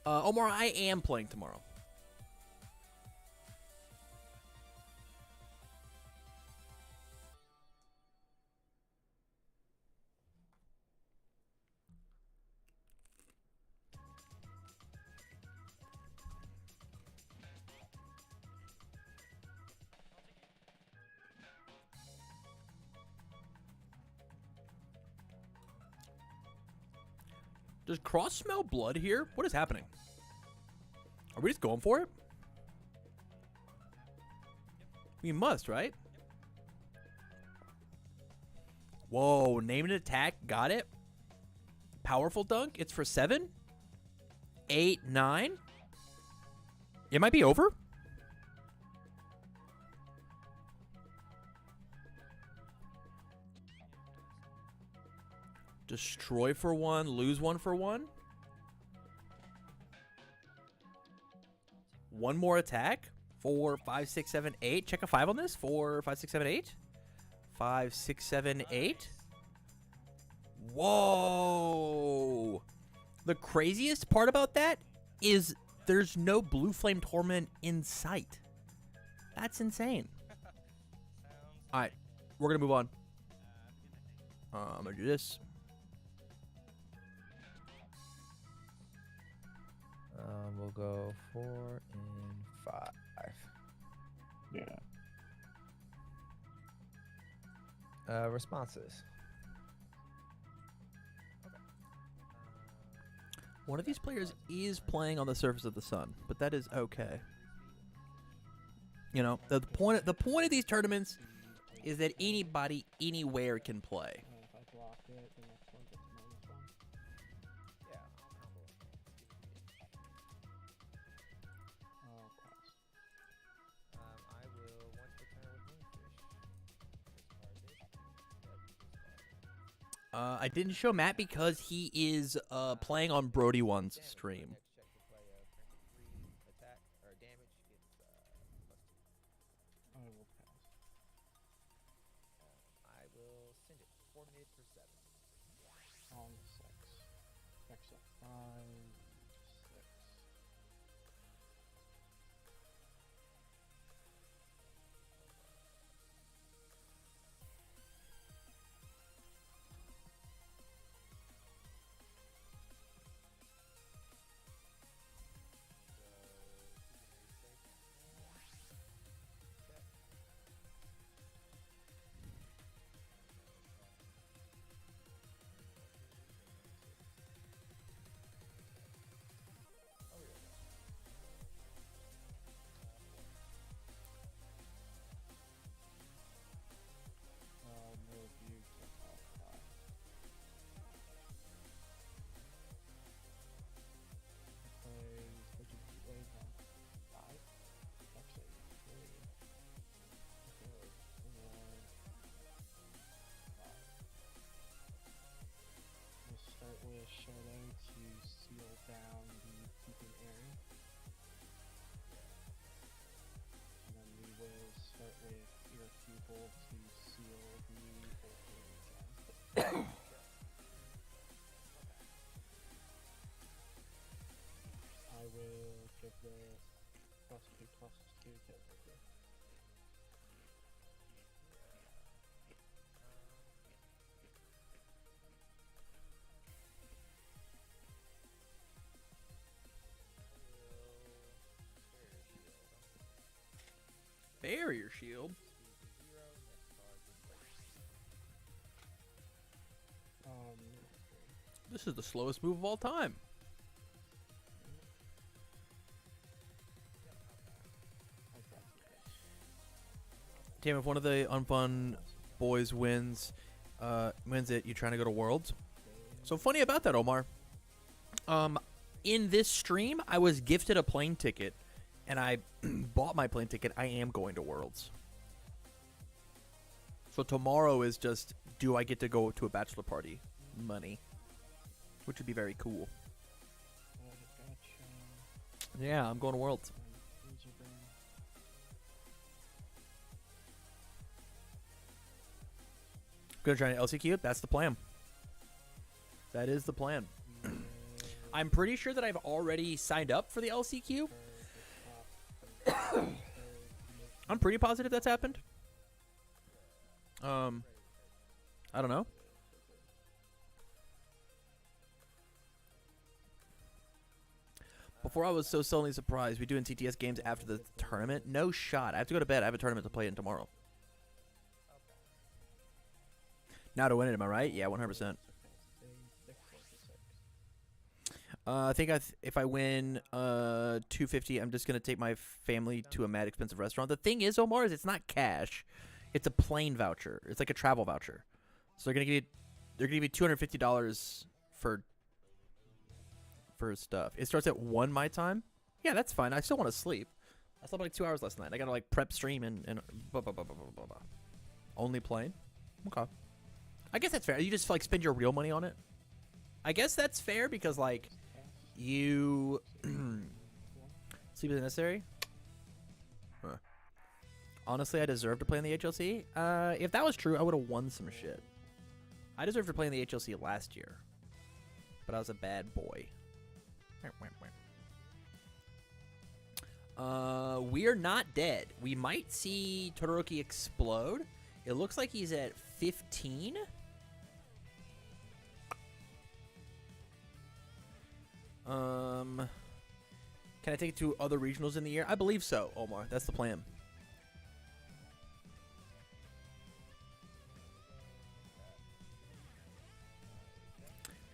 S1: Omar, I am playing tomorrow. Does Cross smell blood here? What is happening? Are we just going for it? We must, right? Whoa, name an attack. Got it. Powerful dunk. It's for 7, 8, 9. It might be over. Destroy for 1, lose 1 for 1. One more attack. 4, 5, 6, 7, 8. Check a 5 on this. 4, 5, 6, 7, 8. 5, 6, 7, 8. Whoa. The craziest part about that is there's no Blue Flame Torment in sight. That's insane. Alright. We're going to move on. I'm going to do this.
S8: We'll go 4 and 5.
S9: Yeah.
S8: Responses.
S1: One of these players is playing on the surface of the sun, but that is okay. You know, the point of these tournaments is that anybody anywhere can play.
S9: If I block it, the next one gets -1.
S8: Yeah.
S9: Oh, pass.
S8: I will once per turn with Moonfish.
S1: I didn't show Matt because he is playing on Brody One's stream.
S8: Next check to play a turn 3 attack or damage. It's +2.
S9: I will pass.
S8: I will send it 4 mid for 7.
S9: On 6. Next up, 5, 6. Move you to all 5. Plays, what you play on 5? Actually, 3. 4, 5. We'll start with Shadow to seal down the keeping area. And then we will start with Irrefutable to seal the opening again. I will give this +2/+2 to everything.
S1: Barrier shield. This is the slowest move of all time. Damn, if one of the unfun boys wins it, you trying to go to Worlds? So funny about that, Omar. In this stream, I was gifted a plane ticket, and I bought my plane ticket. I am going to Worlds. So tomorrow is just, do I get to go to a bachelor party? Money. Which would be very cool. Yeah, I'm going to Worlds. Gonna try an LCQ? That's the plan. That is the plan. I'm pretty sure that I've already signed up for the LCQ. I'm pretty positive that's happened. I don't know. Before I was so suddenly surprised. We doing TTS games after the tournament? No shot. I have to go to bed. I have a tournament to play in tomorrow. Now to win it, am I right? Yeah, 100%. I think if I win $250, I'm just gonna take my family to a mad expensive restaurant. The thing is, Omar, is it's not cash; it's a plane voucher. It's like a travel voucher. So they're gonna give you $250 for stuff. It starts at 1 my time. Yeah, that's fine. I still want to sleep. I slept like 2 hours last night. I gotta like prep stream and blah, blah, blah, blah, blah, blah. Only plane. Okay. I guess that's fair. You just like spend your real money on it. I guess that's fair because like. You sleep is necessary. Huh. Honestly, I deserve to play in the HLC. If that was true, I would have won some shit. I deserved to play in the HLC last year, but I was a bad boy. We're not dead. We might see Todoroki explode. It looks like he's at 15. Can I take it to other regionals in the year? I believe so, Omar. That's the plan.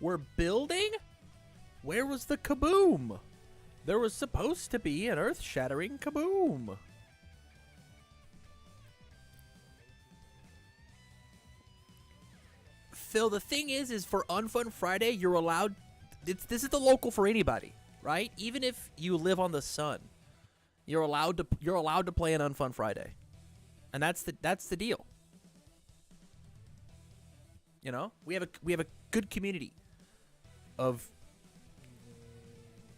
S1: We're building? Where was the kaboom? There was supposed to be an earth-shattering kaboom. Phil, the thing is for Unfun Friday, you're allowed... This is the local for anybody, right? Even if you live on the sun, you're allowed to play an Unfun Friday, and that's the deal. You know, we have a good community of.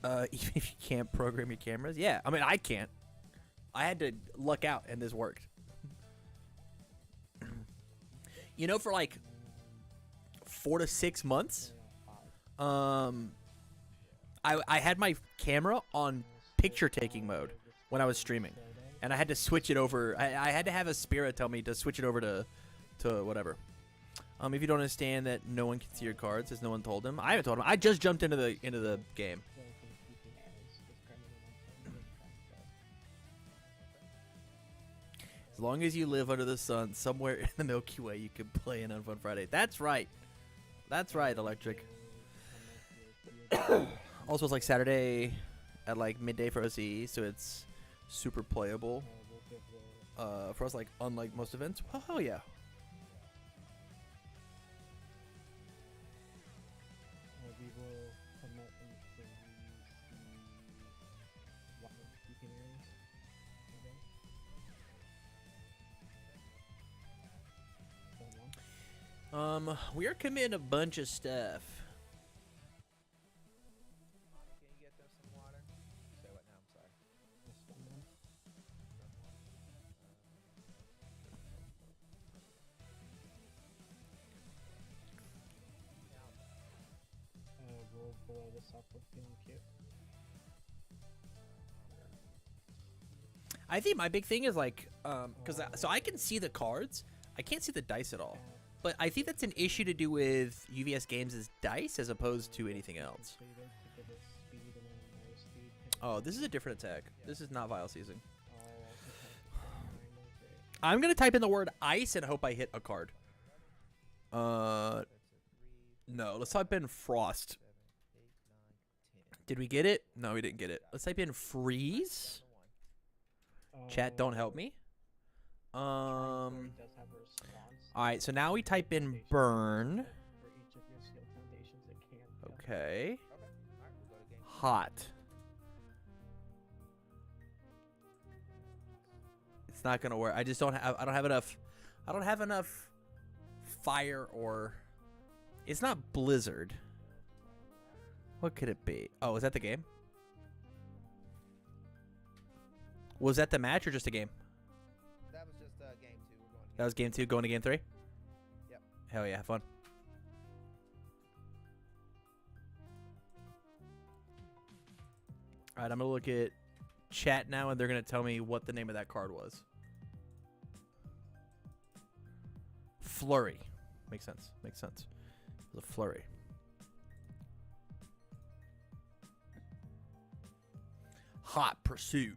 S1: Even if you can't program your cameras, yeah. I mean, I can't. I had to luck out, and this worked. You know, for like 4 to 6 months. I had my camera on picture taking mode when I was streaming, and I had to switch it over. I had to have a spirit tell me to switch it over to whatever. If you don't understand that no one can see your cards, as no one told him. I haven't told him. I just jumped into the game. As long as you live under the sun, somewhere in the Milky Way, you can play an Unfun Friday. That's right. That's right, Electric. Also, it's like Saturday at like midday for OCE, so it's super playable. For us, like unlike most events. Oh hell yeah! We are committing a bunch of stuff.
S8: Can you get them some water? Say what now? I'm sorry.
S9: We'll blow this up with feeling cute.
S1: I think my big thing is like, so I can see the cards, I can't see the dice at all. But I think that's an issue to do with UVS Games' dice as opposed to anything else. Oh, this is a different attack. This is not Vile Season. I'm going to type in the word ice and hope I hit a card. No, let's type in Frost.
S8: 7, 8, 9, 10.
S1: Did we get it? No, we didn't get it. Let's type in Freeze. Chat, don't help me. All right, so now we type in Burn.
S9: For each of your sealed foundations, it can.
S1: Okay.
S8: All right, we'll go to game.
S1: Hot. It's not gonna work. I just don't have. I don't have enough. I don't have enough fire or. It's not Blizzard. What could it be? Oh, is that the game? Was that the match or just a game?
S8: That was just game 2. We're going to
S1: That was game 2. Going to game 3.
S8: Yep.
S1: Hell yeah, have fun. All right, I'm gonna look at chat now, and they're gonna tell me what the name of that card was. Flurry. Makes sense. Makes sense. It was a flurry. Hot Pursuit.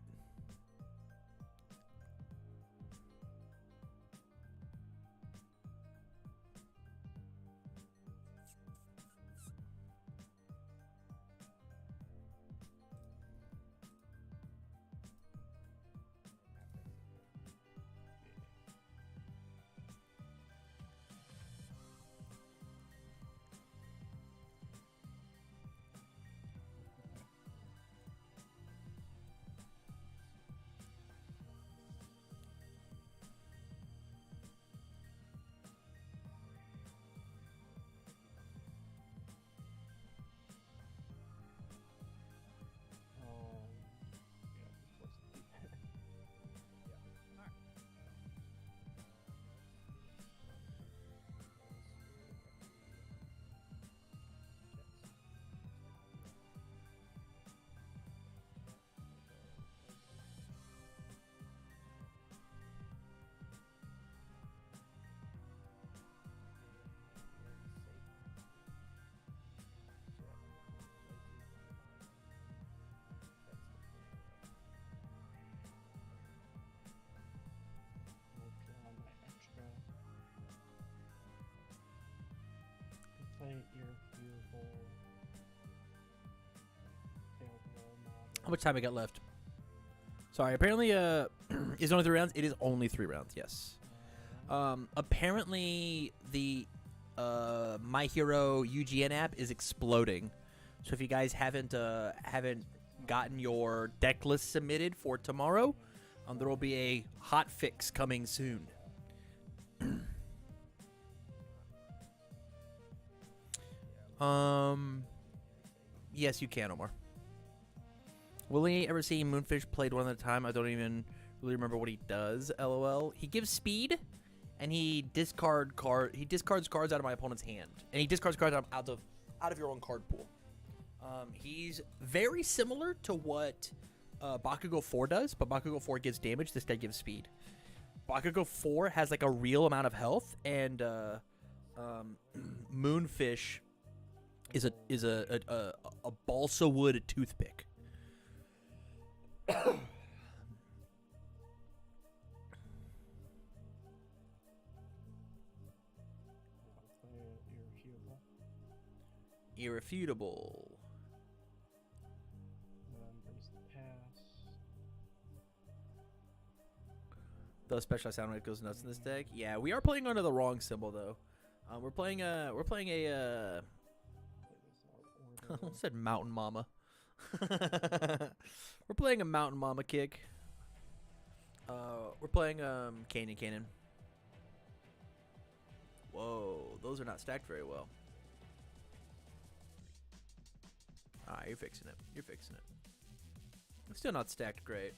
S1: How much time we got left? Sorry, apparently is it only 3 rounds? It is only 3 rounds, yes. Apparently the My Hero UGN app is exploding. So if you guys haven't gotten your deck list submitted for tomorrow, there will be a hot fix coming soon. Yes, you can, Omar. Will he ever see Moonfish played one at a time? I don't even really remember what he does. LOL. He gives speed, and he discards cards out of my opponent's hand, and he discards cards out of your own card pool. He's very similar to what Bakugo 4 does, but Bakugo 4 gives damage. This guy gives speed. Bakugo 4 has like a real amount of health, and Moonfish is a balsa wood toothpick. Irrefutable. The specialized sound rate goes nuts in this deck. Yeah, we are playing under the wrong symbol though. We're playing a I said Mountain Mama. We're playing a Mountain Mama kick. We're playing Canyon. Whoa, those are not stacked very well. Ah, you're fixing it. You're fixing it. It's still not stacked great.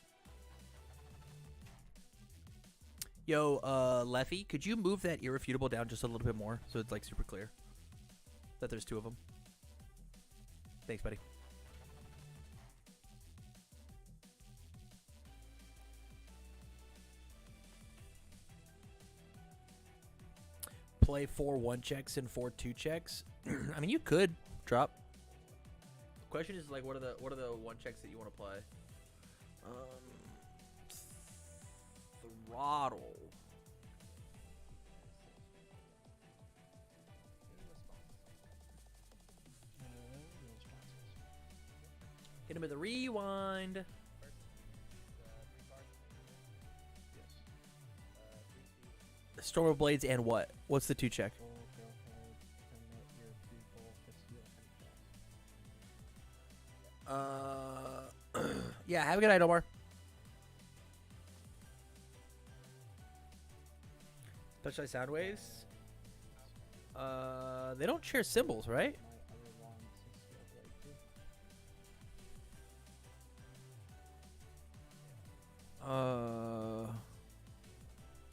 S1: Yo, Leffy, could you move that Irrefutable down just a little bit more so it's like super clear that there's 2 of them? Thanks, buddy. Play 4 1-checks and 4 2-checks. I mean, you could drop. The question is like, what are the 1-checks that you want to play? Throttle. Hit him with a rewind.
S9: Yes. 3 feet.
S1: Storm of Blades and what? What's the 2 check?
S9: Go ahead, permit your people to steal from us.
S1: Yeah, have a good night, Omar. Touchlight sound waves. They don't share symbols, right?
S9: My other ones is still blade too.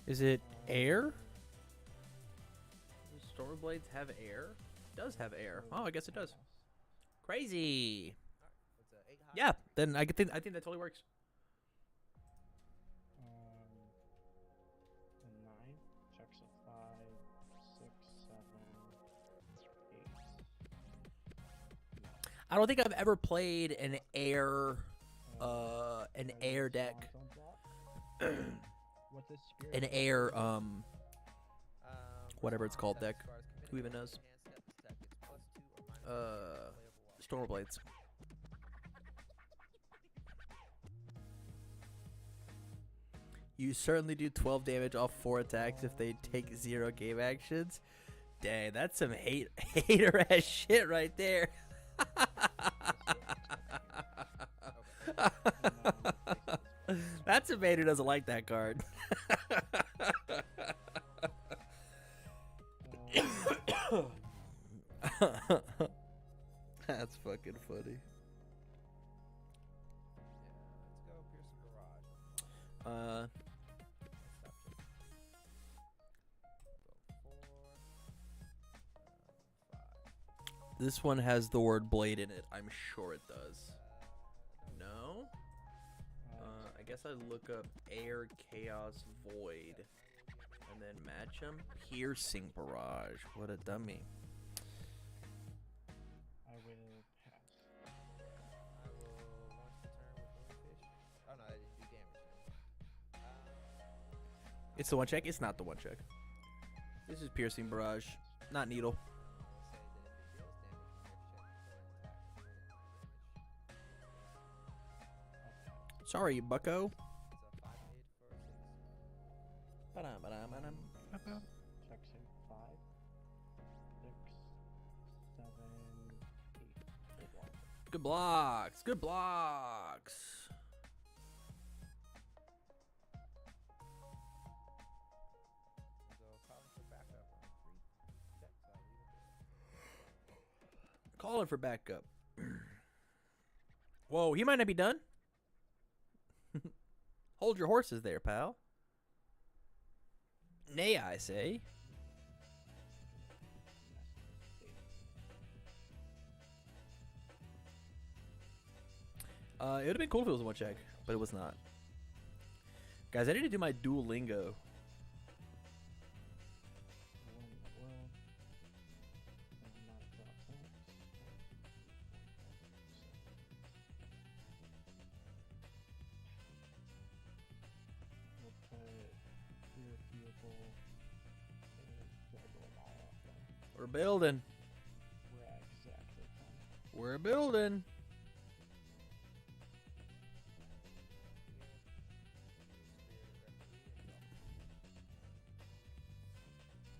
S1: Is it air? Do Storm Blades have air? It does have air. Oh, I guess it does. Crazy. Yeah, then I think that totally works.
S9: A 9 checks a 5, 6, 7, 8.
S1: I don't think I've ever played an air deck.
S9: What this spirit
S1: An air whatever it's called deck. Who even knows? Storm Blades. You certainly do 12 damage off 4 attacks if they take 0 game actions. Dang, that's some hater ass shit right there. That's a man who doesn't like that card. That's fucking funny. This one has the word blade in it. I'm sure it does. No? I guess I'd look up air, chaos, void, and then match them. Piercing barrage. What a dummy.
S9: I will pass.
S1: It's the 1 check? It's not the 1 check. This is piercing barrage, not needle. Sorry, bucko.
S9: Checks a 5, 6, 7, 8.
S1: Good blocks. Good blocks. Calling for backup. Whoa, he might not be done. Hold your horses there, pal. Nay, I say. It would have been cool if it was a 1 check, but it was not. Guys, I need to do my Duolingo. We're building. We're building.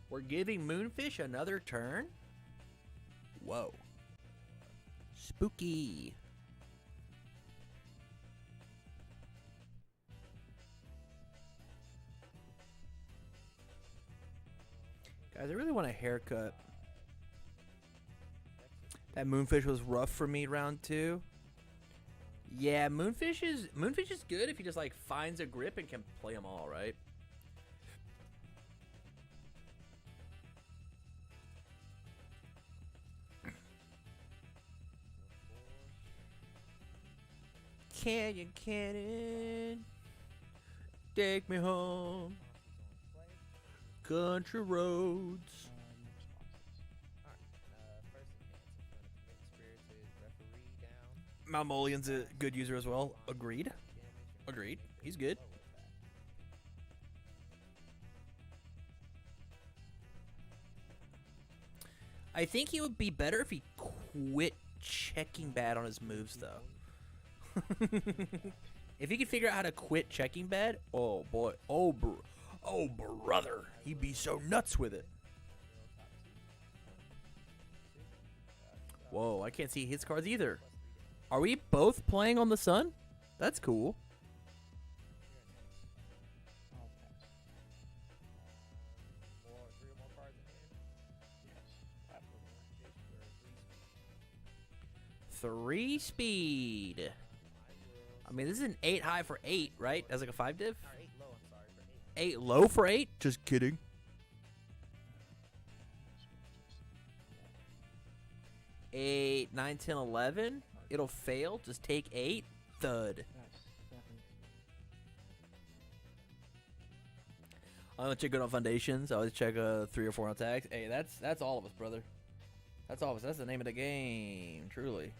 S1: We're giving Moonfish another turn? Whoa. Spooky. Guys, I really want a haircut. That Moonfish was rough for me round 2. Yeah, Moonfish is good if he just like finds a grip and can play them all, right? Canyon Cannon, take me home, country roads. Malmolian's a good user as well. Agreed. Agreed. He's good. I think he would be better if he quit checking bad on his moves, though. If he could figure out how to quit checking bed, oh boy, oh brother, he'd be so nuts with it. Whoa, I can't see his cards either. Are we both playing on the sun? That's cool.
S9: I'll pass.
S8: Three or more cards in hand.
S9: Yes. Absolutely.
S1: 3 speed. I mean, this is an 8 high for 8, right? As like a 5 div?
S8: Or 8 low, I'm sorry, for 8.
S1: 8 low for 8? Just kidding. 8, 9, 10, 11. It'll fail. Just take 8. Thud.
S9: That's 17.
S1: I don't check good on foundations. I always check 3 or 4 on attacks. Hey, that's all of us, brother. That's all of us. That's the name of the game, truly.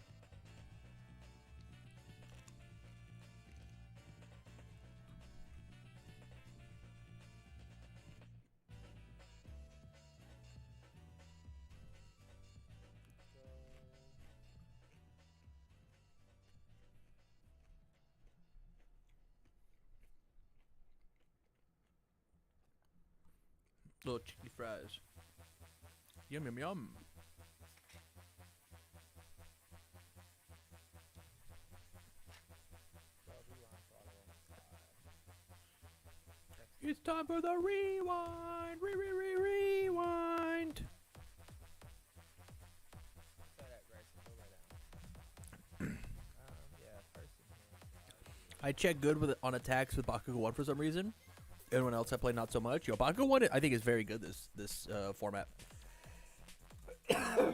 S1: Little chicken fries. Yum, yum, yum. It's time for the rewind. Rewind. I check good with on attacks with Bakugo 1 for some reason. Everyone else I play not so much. Yo, Bakugo 1 I think is very good this format.
S8: Yeah, we'll give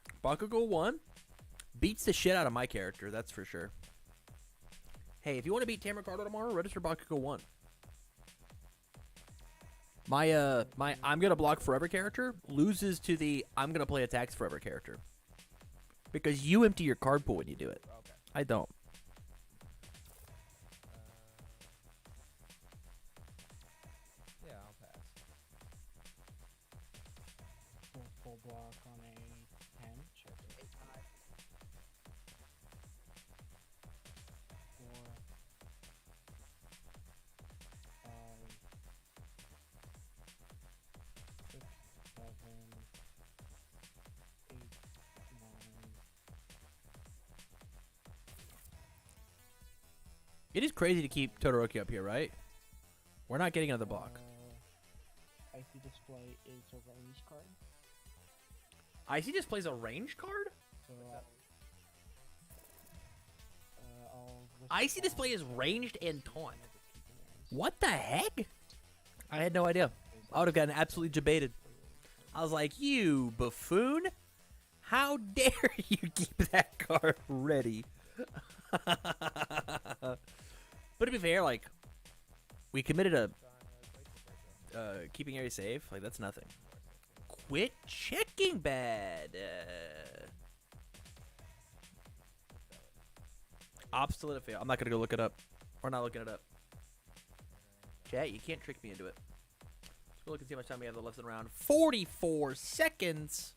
S8: it
S1: Bakugo 1 beats the shit out of my character, that's for sure. Hey, if you want to beat Tamricardo tomorrow, register Bakugo 1. My I'm gonna block forever character loses to the I'm gonna play attacks forever character. Because you empty your card pool when you do it.
S8: Okay.
S1: I don't.
S8: Yeah, I'll pass.
S9: Full block on a 10. Check it.
S8: 8 high.
S9: 4, 5, 6, 7, 8, 9.
S1: It is crazy to keep Todoroki up here, right? We're not getting another block.
S9: Icy display is a range card.
S1: Icy just plays a range card?
S9: So I'll
S1: Icy
S9: respond
S1: display is
S9: to
S1: ranged and taunt.
S9: one of the keeping areas.
S1: What the heck? I had no idea. I would have gotten absolutely debated. I was like, you buffoon? How dare you keep that card ready? But to be fair, like, we committed a keeping area safe. Like, that's nothing. Quit checking bad. Obstinate fail. I'm not gonna go look it up. We're not looking it up. Chat, you can't trick me into it. Let's go look and see how much time we have left in the round. 44 seconds.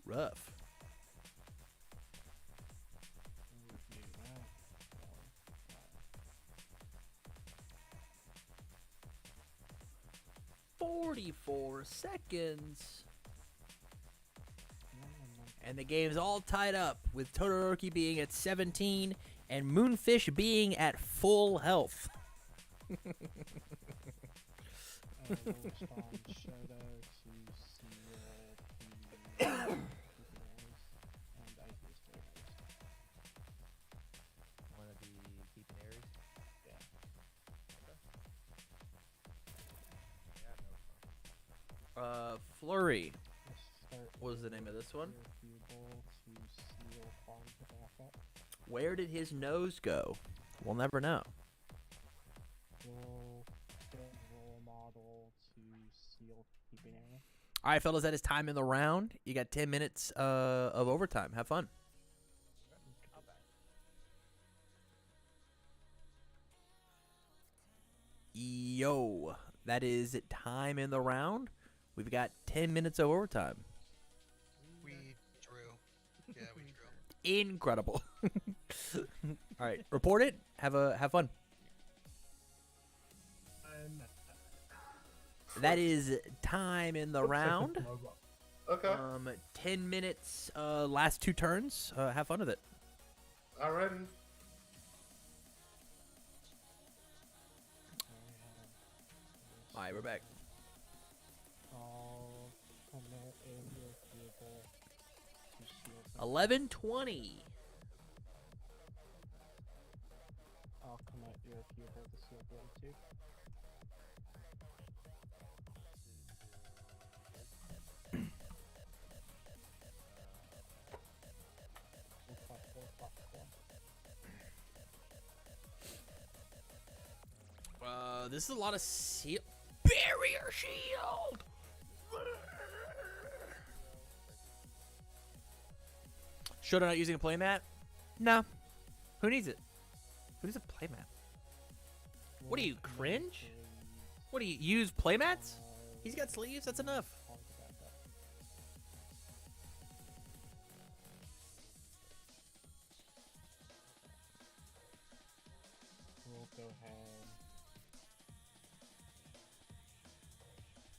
S1: Rough.
S9: We can do that.
S1: 44 seconds.4,
S9: 5.
S1: And the game's all tied up with Todoroki being at 17 and Moonfish being at full health.
S9: We'll respond Shoto to seal the keeping areas and icy display areas.
S8: One of the keeping areas.
S9: Yeah.
S8: Yeah, no.
S1: Flurry.
S9: Let's start
S1: What was the name of this one?
S9: irrefutable to seal farm to backup.
S1: Where did his nose go? We'll never know.
S9: We'll get role model to seal keeping area.
S1: All right, fellas, that is time in the round. You got 10 minutes of overtime. Have fun. Yo, that is time in the round. We've got 10 minutes of overtime.
S3: We drew. Yeah, we drew.
S1: Incredible. All right, report it. Have fun. That is time in the round.
S6: Okay.
S1: 10 minutes. Last 2 turns. Have fun with it.
S6: Alrighty.
S1: All right, we're back.
S9: I'll commit in your vehicle to seal
S1: 11:20.
S9: I'll commit your vehicle to seal blade 2.
S1: This is a lot of seal. Barrier shield. Should I not using a playmat? No. Who needs it? Who needs a playmat? What do you cringe? What do you use playmats? He's got sleeves. That's enough.
S9: We'll go ahead.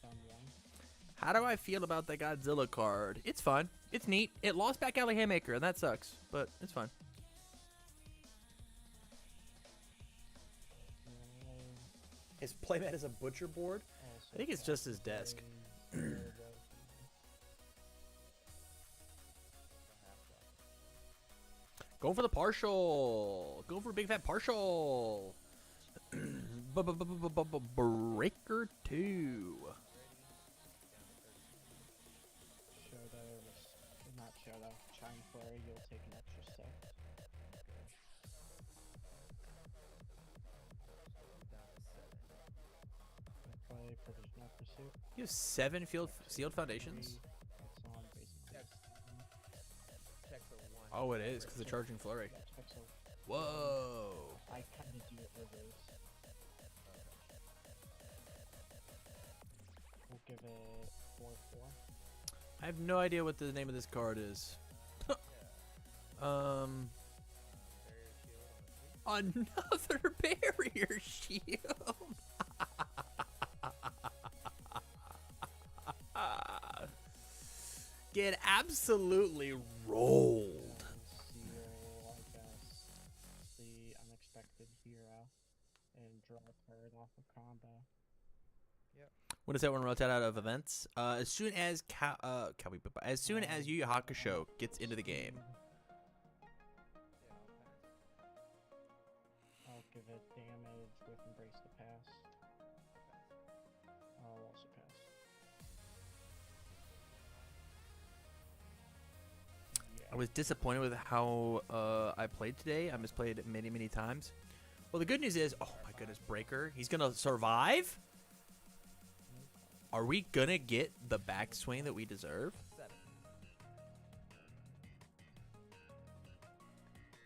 S9: Down one.
S1: How do I feel about the Godzilla card? It's fun. It's neat. It lost back Alley Haymaker, and that sucks, but it's fine. His playmat is a butcher board? I think it's just his desk. Going for the partial. Going for a big fat partial. Breaker 2.
S9: Not Shoto. Shine Flurry, you'll take an extra 6. Play Provisional Pursuit.
S1: You have 7 sealed foundations?
S9: It's on basically.
S1: Oh, it is, because of Charging Flurry. Whoa.
S9: I kind of do it reverse. We'll give it 4-4.
S1: I have no idea what the name of this card is. Another barrier shield. Get absolutely rolled.
S9: Seal, I guess, the unexpected hero and draw a card off of combo.
S1: When does that one rotate out of events? As soon as Yu Yu Hakusho gets into the game.
S9: I'll give it damage with Embrace the Pass. I'll also pass.
S1: I was disappointed with how I played today. I misplayed it many, many times. Well, the good news is, oh my goodness, Breaker. He's going to survive? Are we going to get the backswing that we deserve?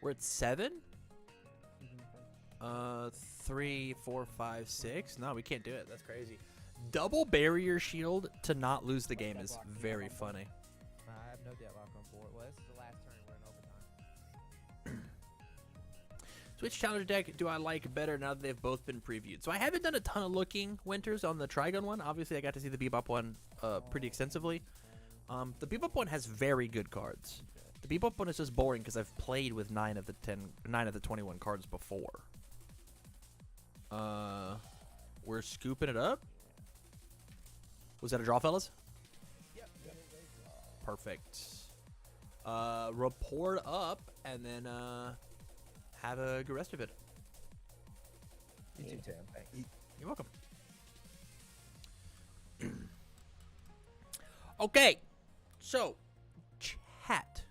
S1: We're at 7? 3, 4, 5, 6. No, we can't do it. That's crazy. Double barrier shield to not lose the game is very funny.
S8: I have no deadlock on board. Well, this is the last turn. We're in overtime.
S1: Which challenger deck do I like better now that they've both been previewed? So I haven't done a ton of looking, Winters, on the Trigun one. Obviously, I got to see the Bebop one pretty extensively. The Bebop one has very good cards. The Bebop one is just boring because I've played with 9 of the 21 cards before. We're scooping it up. Was that a draw, fellas?
S8: Yep.
S1: Perfect. Report up, and then have a good rest of it.
S8: You too, Tim. Thanks.
S1: You're welcome. Okay, so chat.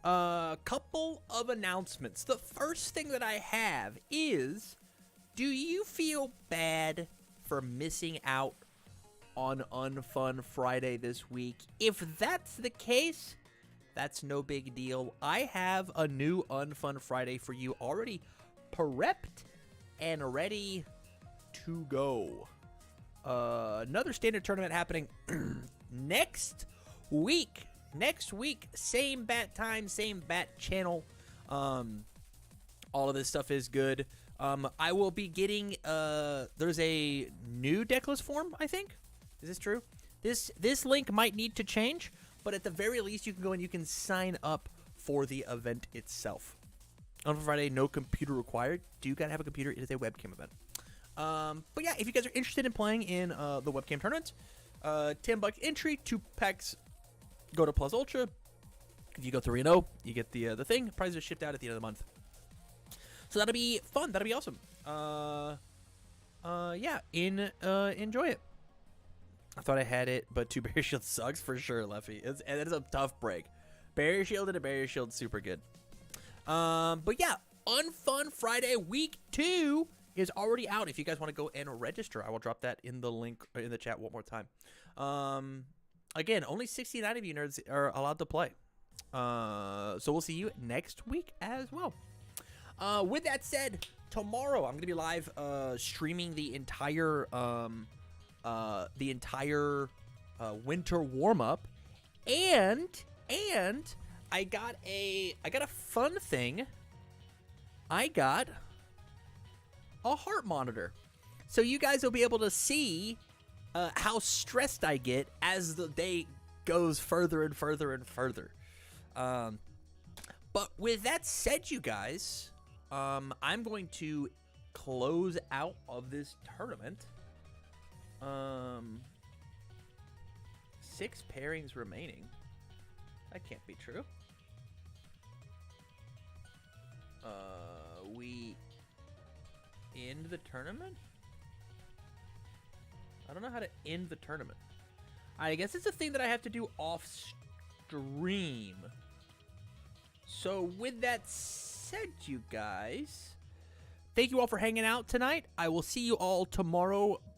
S1: A couple of announcements. The first thing that I have is, do you feel bad for missing out on Unfun Friday this week? If that's the case, that's no big deal. I have a new Unfun Friday for you already prepped and ready to go. another standard tournament happening next week. Next week, same bat time, same bat channel. All of this stuff is good. I will be getting there's a new decklist form, I think. Is this true? This link might need to change, but at the very least you can go and you can sign up for the event itself. On Friday, no computer required. Do you gotta have a computer? It is a webcam event. But yeah, if you guys are interested in playing in the webcam tournament, $10 entry, 2 packs go to Plus Ultra. If you go 3-0, you get the thing. Prizes are shipped out at the end of the month. So that'll be fun. That'll be awesome. Yeah, enjoy it. I thought I had it, but 2 Barrier Shield sucks for sure, Leffy. It is a tough break. Barrier Shield and a Barrier Shield, super good. But yeah, Unfun Friday Week 2 is already out. If you guys want to go and register, I will drop that in the link in the chat one more time. Again, only 69 of you nerds are allowed to play. So we'll see you next week as well. With that said, tomorrow I'm gonna be live streaming the entire winter warm up, and I got a fun thing. I got a heart monitor, so you guys will be able to see how stressed I get as the day goes further and further and further. But with that said, you guys, I'm going to close out of this tournament. 6 pairings remaining. That can't be true. We end the tournament? I don't know how to end the tournament. I guess it's a thing that I have to do off stream. So with that said, you guys, thank you all for hanging out tonight. I will see you all tomorrow